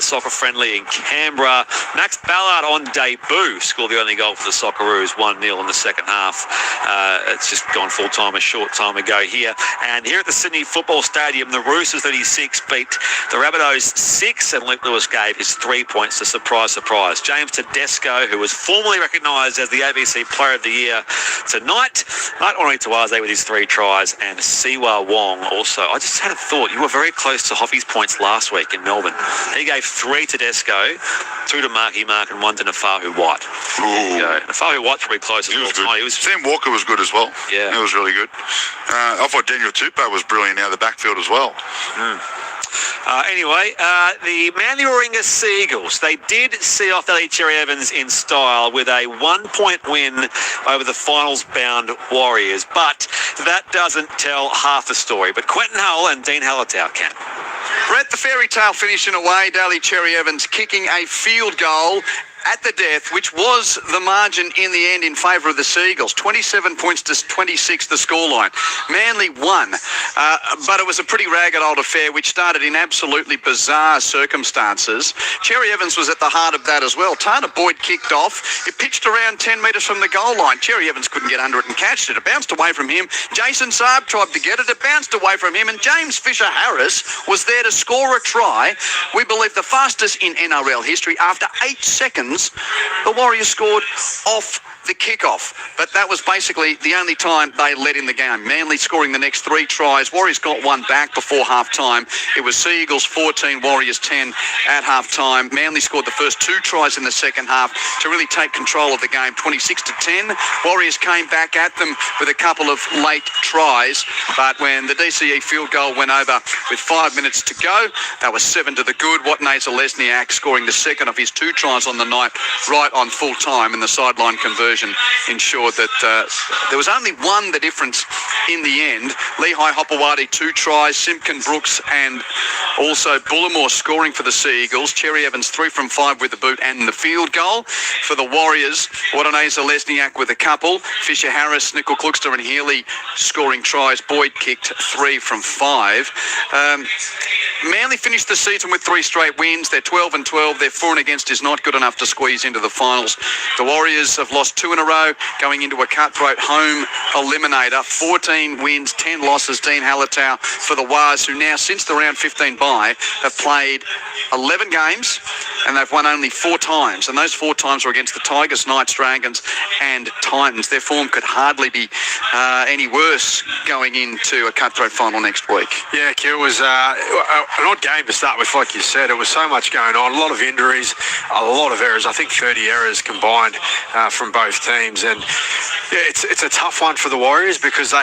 soccer friendly in Canberra, Max Ballard on debut scored the only goal for the Socceroos, 1-0 in the second half. It's just gone full-time a short time ago here. And here at the Sydney Football Stadium, the Roosters 36 beat the Rabbitohs 6, and Luke Lewis gave his 3 points to surprise. James Tedesco, who was formally recognised as the ABC Player of the Year tonight, Henri Tuaze with his 3 tries, and Siwa Wong also. I just had a thought, you were very close to Hoffy's points last week in Melbourne. He gave 3 to Tedesco, 2 to Marky Mark, and 1 to Nafahu White. Nafahu White's probably close as well tonight. Sam Walker was good as well. Yeah. He was really good. I thought Daniel Tupou was brilliant out of the backfield as well. Anyway, the Manly Warringah Seagulls, they did see off Ellie Cherry-Evans in style with a 1-point win over the finals-bound Warriors, but that doesn't tell half the story. But Quentin Hull and Dean Hallertau can. Brett, the fairy tale finishing away, Daly Cherry-Evans kicking a field goal at the death, which was the margin in the end in favour of the Seagulls. 27 points to 26, the scoreline. Manly won, but it was a pretty ragged old affair which started in absolutely bizarre circumstances. Cherry-Evans was at the heart of that as well. Tana Boyd kicked off. It pitched around 10 metres from the goal line. Cherry-Evans couldn't get under it and catched it. It bounced away from him. Jason Saab tried to get it. It bounced away from him, and James Fisher-Harris was there to score a try. We believe the fastest in NRL history. After 8 seconds, the Warriors scored off the kickoff, but that was basically the only time they led in the game. Manly scoring the next 3 tries. Warriors got one back before half-time. It was Sea Eagles 14, Warriors 10 at half-time. Manly scored the first 2 tries in the second half to really take control of the game, 26-10. Warriors came back at them with a couple of late tries, but when the DCE field goal went over with 5 minutes to go, that was 7 to the good. Watneza Lesniak scoring the second of his 2 tries on the night right on full time, and the sideline conversion ensured that there was only one the difference in the end. Lehigh Hopewadi 2 tries, Simpkin Brooks and also Bullimore scoring for the Sea Eagles. Cherry Evans 3 from 5 with the boot and the field goal. For the Warriors, Watneza Lesniak with a couple. Fisher Harris, Nickel Kluckster and Healy scoring tries. Boyd kicked 3 from 5. Manly finished the season with 3 straight wins. They're 12-12. Their for and against is not good enough to squeeze into the finals. The Warriors have lost 2 in a row, going into a cutthroat home eliminator. 14 wins, 10 losses. Dean Hallertau for the Wars, who now, since the round 15 bye, have played 11 games and they've won only 4 times. And those 4 times were against the Tigers, Knights, Dragons and Titans. Their form could hardly be any worse going into a cutthroat final next week. Yeah, Q, it was an odd game to start with, like you said. It was so much going on, a lot of injuries, a lot of errors. I think 30 errors combined from both teams. And yeah, it's a tough one for the Warriors because they